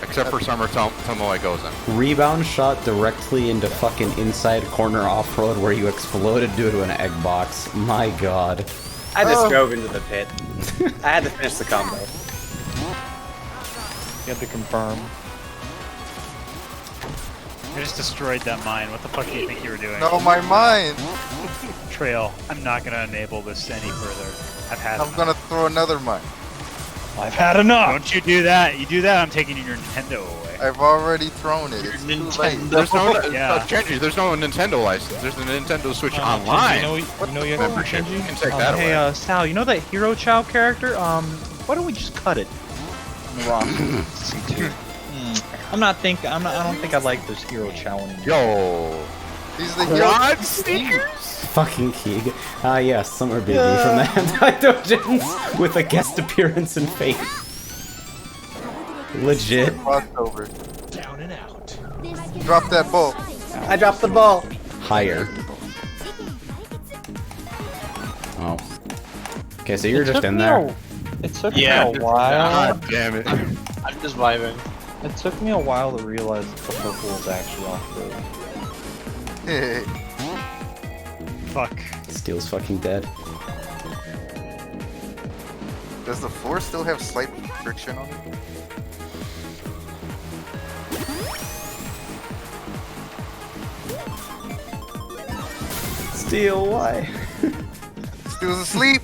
Except for Summer Tomoe goes in. Rebound shot directly into fucking inside corner off-road where you exploded due to an egg box. My god. I just drove into the pit. I had to finish the combo. You have to confirm. I just destroyed that mine. What the fuck do you think you were doing? No, my mind. Trail, I'm not gonna enable this any further. I've had I'm enough. gonna throw another mine. I've had enough. Don't you do that. You do that, I'm taking your Nintendo away. I've already thrown it. It's too late. There's no, Yeah. Kenji, there's no Nintendo license. There's the Nintendo Switch Kenji, Online. you know you have membership? Kenji? You can take that Hey, away. Sal, you know that Hero Chow character? Why don't we just cut it? Wrong. C2. I don't think I like this Hero Chow anymore. Yo. He's the hero. Quad sneakers? Fucking Keeg. Ah, yes, Summer Baby from the Hentai Dungeons with a guest appearance in Fate. Legit. Crossover. Down and out. Drop that ball. I dropped the ball. Higher. Oh. Okay, so you're just in there. It took Yeah. me a while. God damn it. I'm just vibing. It took me a while to realize that the purple was actually off-road. Fuck. Steel's fucking dead. Does the floor still have slight friction on it? Steel, why? Steel's asleep.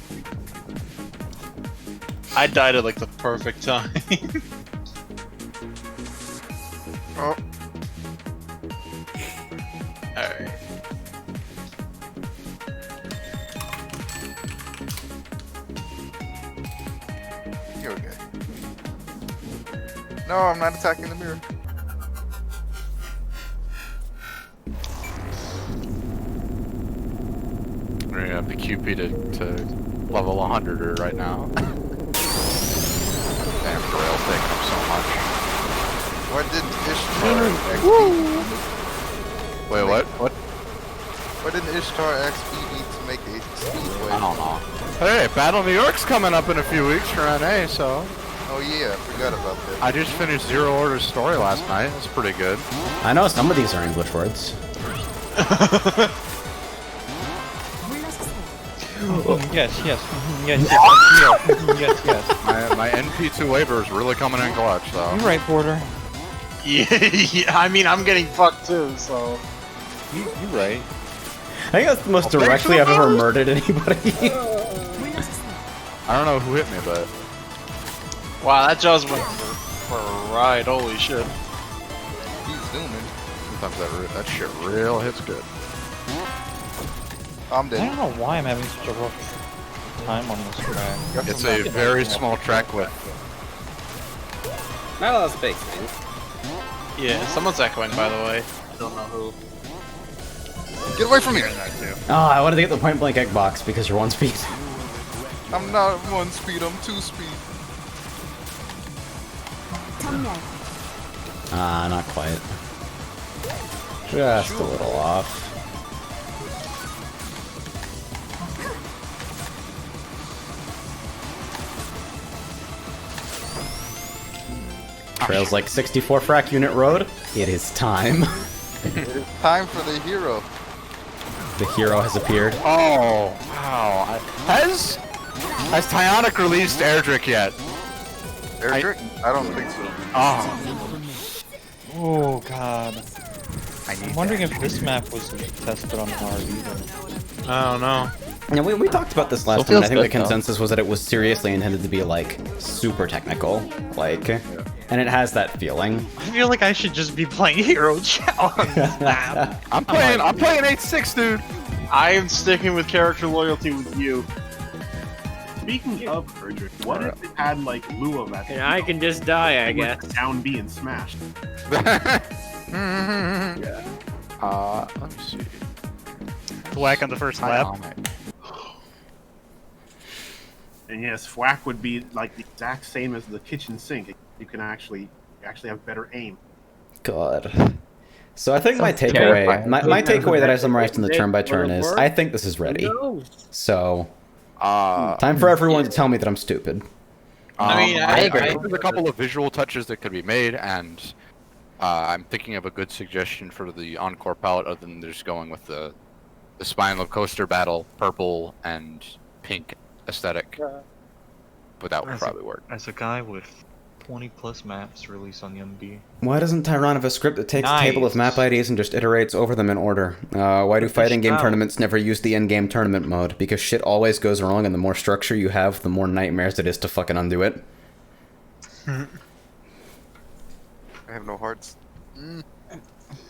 I died at like the perfect time. Oh, Alright. you're okay. No, I'm not attacking the mirror. We're gonna have the QP to level 100 her right now. Damn, Grail's taking up so much. Why didn't Ishtar XP? Wait, what? What? Why didn't Ishtar XP need to make a speedway? I don't know. Hey, Battle New York's coming up in a few weeks for NA, so... Oh yeah, I forgot about that. I just finished Zero Order's story last night. It's pretty good. I know some of these are English words. Yes, yes, yes, yes, yes. My NP2 waiver is really coming in clutch, though. You're right, Porter. Yeah, I mean, I'm getting fucked too, so. You're right. I think that's the most directly I've ever murdered anybody. I don't know who hit me, but Wow, that Jaws went for a ride. Holy shit. He's zooming. sometimes that shit real hits good. I'm I dead. don't know why I'm having such a rough time on this track. It's a very small track width. Not a lot of space, man. Yeah, someone's echoing, by the way. I don't know who. Get away from me! Oh, I wanted to get the point blank egg box because you're 1 speed. I'm not 1 speed, I'm 2 speed. Ah, not quite. Just a little off. Trails like 64 frac unit road. It is time. It is time for the hero. The hero has appeared. Oh, wow. Has Tyonic released Erdrick yet? Erdrick? I don't think so. Oh. Oh god. I'm wondering if this map was tested on hard either. I don't know. Yeah, we talked about this last Still time, and I think feels the good, though. consensus was that it was seriously intended to be, like, super technical. Like, and it has that feeling. I feel like I should just be playing Hero Chow on this map. I'm playing 8-6, dude. I am sticking with character loyalty with you. Speaking of Erdrick, what if it had like Lua that? And I can just die, I guess. Down B and smashed. Yeah. Let me see. Whack on the first lap. And yes, Thwack would be like the exact same as the kitchen sink. You can actually have better aim. God. So I think my Sounds takeaway, terrifying. my takeaway that I summarized in the turn by turn is, I think this is ready. No. So, time for everyone to tell me that I'm stupid. I mean, I agree. think there's a couple of visual touches that could be made, and I'm thinking of a good suggestion for the encore palette, other than just going with the Spinal Coaster battle, purple and pink aesthetic. But that would probably work. As a guy with 20 plus maps released on the MB. Why doesn't Tyron have a script that takes Nice. a table of map IDs and just iterates over them in order? Why do fighting game tournaments never use the end-game tournament mode? Because shit always goes wrong, and the more structure you have, the more nightmares it is to fucking undo it. I have no hearts. But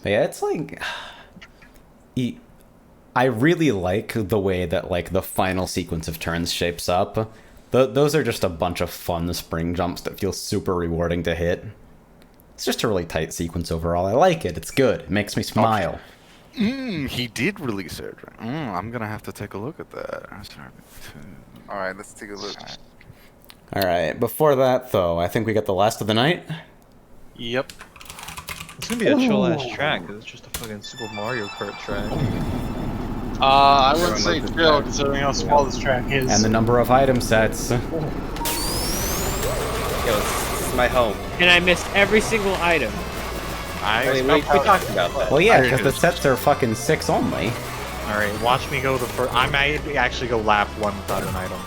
yeah, it's like... I really like the way that, like, the final sequence of turns shapes up. Those are just a bunch of fun spring jumps that feel super rewarding to hit. It's just a really tight sequence overall. I like it. It's good. It makes me smile. He did release it. I'm gonna have to take a look at that. Alright, let's take a look. Alright, before that, though, I think we got the last of the night. Yep. It's gonna be a chill ass track, because it's just a fucking Super Mario Kart track. I wouldn't say chill, considering how small this track is. And the number of item sets. Yo, this is my home. And I missed every single item. I mean, we talked about that. Well, yeah, because the sets are fucking 6 only. Alright, watch me go the first. I might actually go lap 1 without an item.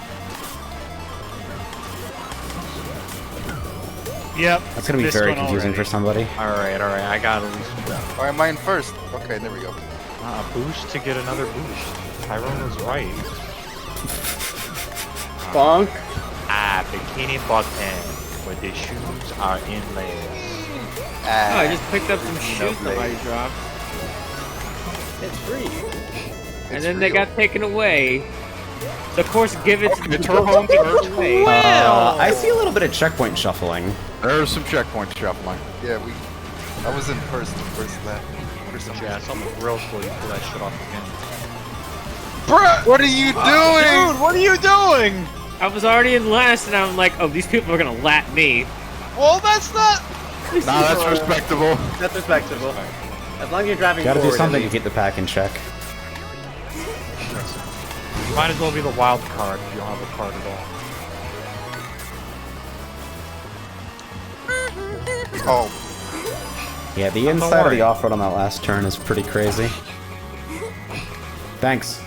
Yep. That's gonna be missed very one confusing already. for somebody. Alright, I got at least one. Alright, mine first. Okay, there we go. A boost to get another boost. Tyrone was right. Bonk. Bikini bottom, where the shoes are inlays. Oh, I just picked up some shoes nobody dropped. It's free. And then they got taken away. So of course, give it to the turbo away. I see a little bit of checkpoint shuffling. There's some checkpoint shuffling. Yeah, I was in first lap. Yeah, someone real slow, you pull that shit off again. Bruh! What are you doing? Dude, what are you doing? I was already in last, and I'm like, oh, these people are gonna lap me. Well, that's not. Nah, that's respectable. That's respectable. As long as you're driving Gotta do forward, something at to keep the pack in check. You might as well be the wild card if you don't have a card at all. Oh, Yeah, the inside of the off-road on that last turn is pretty crazy. Thanks.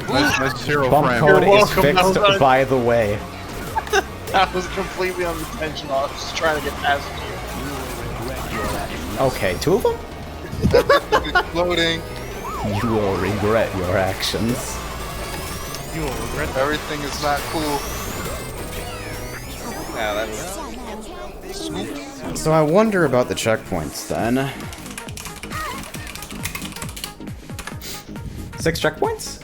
Nice zero Bump frame. code is welcome, fixed, well done. by the way. That was completely unintentional. I was just trying to get past you. Okay, 2 of them? Everything exploding. You will regret your actions. You will regret that. Everything is not cool. Wow, that was... So I wonder about the checkpoints then. 6 checkpoints?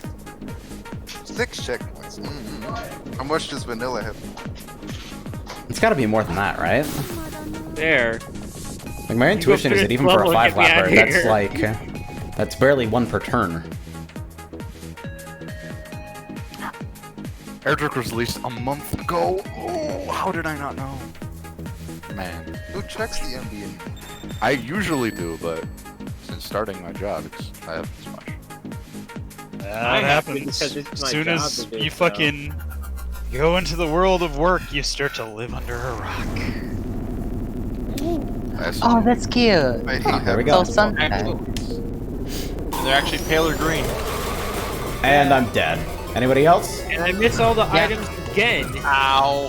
6 checkpoints. How much does vanilla have? It's gotta be more than that, right? There. Like my intuition is that finish even for a level and 5 get me lapper, outta that's here. like that's barely 1 per turn. Airdrop was released a month ago. Oh, how did I not know? Man, Who checks the MB? I usually do, but since starting my job, I haven't as much. That have to happens. because it's As my soon job as to do you so. fucking go into the world of work, you start to live under a rock. Oh, that's cute. I hate There we having go. So sunset. And they're actually paler green. And I'm dead. Anybody else? And I miss all the items again. Ow.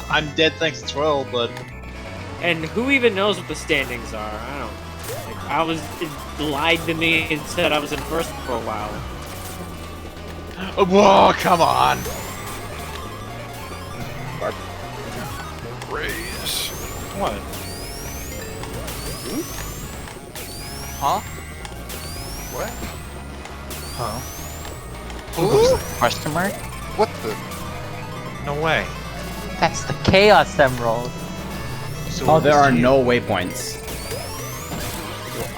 I'm dead thanks to 12, but And who even knows what the standings are? I don't. Like, it lied to me and said I was in first for a while. whoa, come on. Raise. What? Huh? What? Huh? Who? Question mark? What the? No way. That's the Chaos Emerald. So Oh, there are this- no waypoints.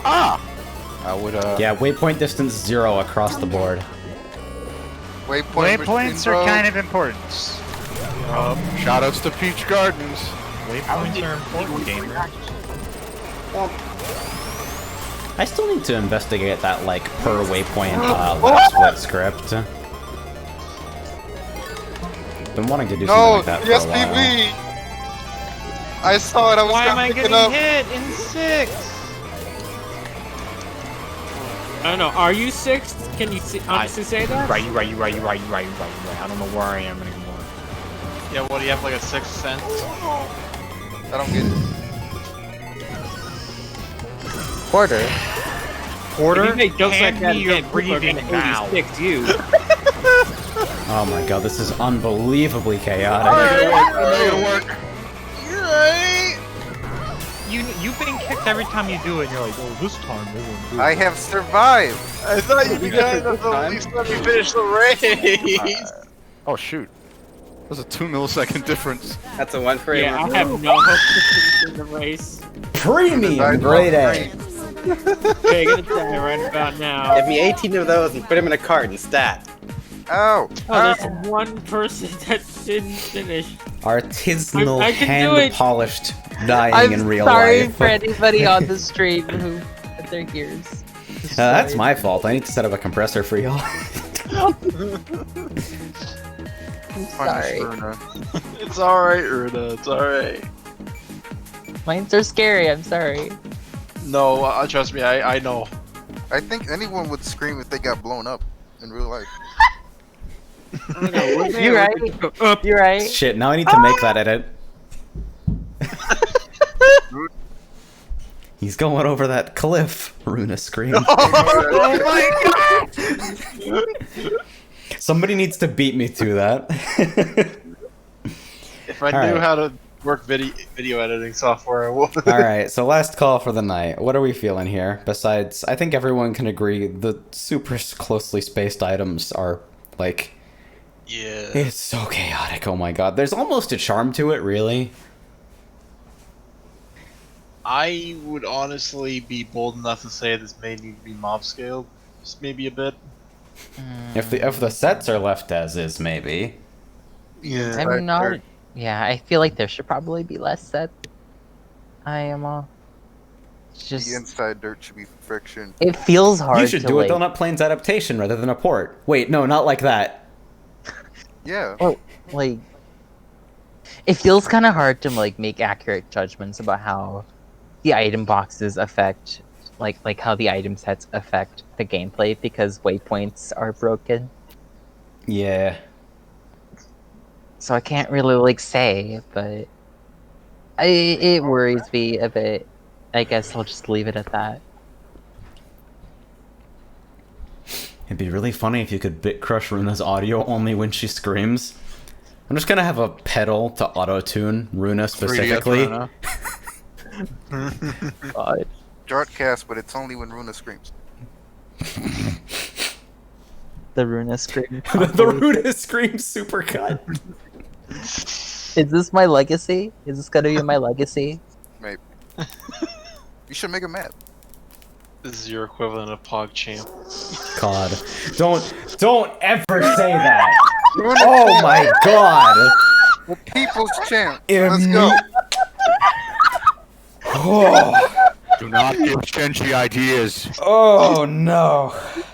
I would, Yeah, waypoint distance 0 across the board. Waypoint Waypoints machine, are bro. kind of important. shoutouts to Peach Gardens. Waypoints are important, gamer. I still need to investigate that, like, per waypoint left split script. Been wanting to do something No, like that the for a while. SPV! I saw it, I was Why am trying I to pick getting it up. hit in 6? I don't know. Are you sixth? Can you honestly say that? Right. I don't know where I am anymore. Yeah, what do you have, like a 6th sense? I don't get it. Porter. Porter, If you make jokes like hand that me your again, people are breathing gonna now. 86 you. Oh my god, this is unbelievably chaotic. You're right. You've been kicked every time you do it, and you're like, oh, this time they won't do it. I have survived! I thought you'd be done at least let me finish the race. Oh shoot. There's a 2 millisecond difference. That's a 1 frame. Yeah, I have no hope to finish in the race. Premium grade A. Okay, gonna die right about now. Give me 18 of those and put them in a cart and stat. Ow! Oh, there's one person that didn't finish. Artisanal, I can do it. hand-polished dying I'm in real sorry life. for anybody on the stream who put their gears. That's my fault. I need to set up a compressor for y'all. I'm sorry. It's alright, Urna. It's alright. Mines are scary. I'm sorry. No, trust me, I know. I think anyone would scream if they got blown up in real life. You're right. You're right. Shit, now I need to make that edit. He's going over that cliff, Runa screamed. Oh my god! Somebody needs to beat me to that. If I All knew right. how to work video editing software, I would. Alright, so last call for the night. What are we feeling here? Besides, I think everyone can agree the super closely spaced items are, like... Yeah. It's so chaotic, oh my god. There's almost a charm to it, really. I would honestly be bold enough to say this may need to be mob scaled. Just maybe a bit. If the sets are left as is, maybe. Yeah. I'm not. Yeah, I feel like there should probably be less set. I am it's just The inside dirt should be friction. it feels hard. You should to, do like, a Donut Plains adaptation rather than a port. Wait, no, not like that. Yeah. Oh, like it feels kind of hard to like make accurate judgments about how the item boxes affect like how the item sets affect the gameplay because waypoints are broken. Yeah. So I can't really like say, but it worries me a bit. I guess I'll just leave it at that. It'd be really funny if you could bit crush Runa's audio only when she screams. I'm just gonna have a pedal to auto-tune Runa specifically. 3DS God. Jartcast, but it's only when Runa screams. The Runa scream. The Runa scream supercut. Is this my legacy? Is this gonna be my legacy? Maybe. You should make a map. This is your equivalent of PogChamp. God. Don't ever say that. Oh my god. The people's champ. Imme- Let's go. Oh. Do not give Shenchi ideas. Oh no.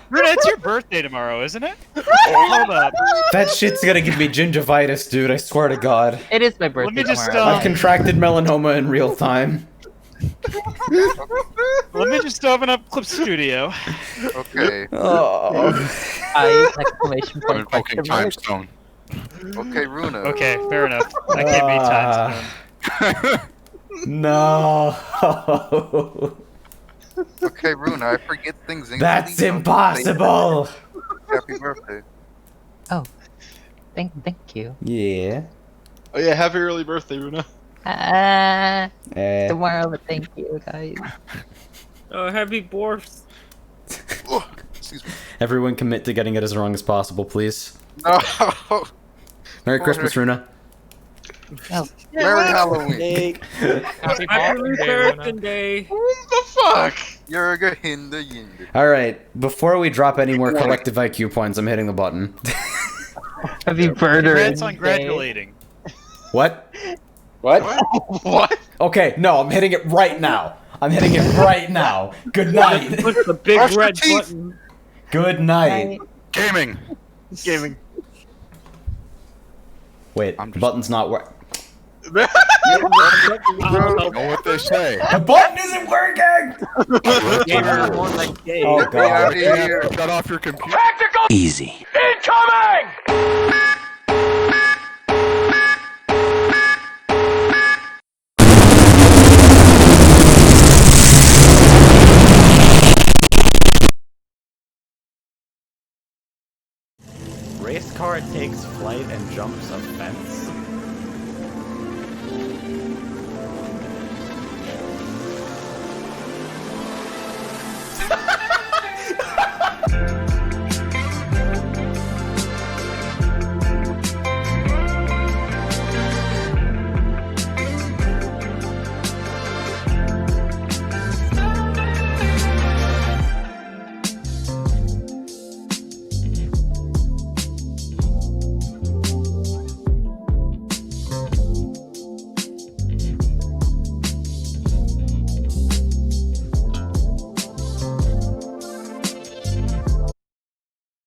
Runa, it's your birthday tomorrow, isn't it? Hold up. That shit's gonna give me gingivitis, dude, I swear to god. It is my birthday me just, tomorrow. I've contracted melanoma in real time. Let me just open up Clip Studio. Okay. Oh. Exclamation I'm point! invoking Question time mark. stone. Okay, Runa. Okay, fair enough. I can't be time stone. No. Okay, Runa, I forget things easily. That's Don't impossible. say happy birthday. Thank you. Yeah. Oh yeah, happy early birthday, Runa. Tomorrow, but thank you guys. Oh, happy Borfs. Oh, excuse me. Everyone commit to getting it as wrong as possible, please. No. Merry Christmas, Runa. Oh, Merry Halloween. Happy Happy Boxing Day, Birthday Runa. Day. What the fuck? You're a hinda yinder. Alright, before we drop any more collective IQ points, I'm hitting the button. happy birthday. Congrats on graduating. What? What? What? Okay, no, I'm hitting it right now. I'm hitting it right now. Good night. Push the big Brush your red teeth. button. Good night. Gaming. Gaming. Wait, I'm the just- button's not working. You know what they say. The button isn't working! Gamer more like gay. Oh Get me out god. of here. Shut off your computer. Easy. Race car takes flight and jumps a fence.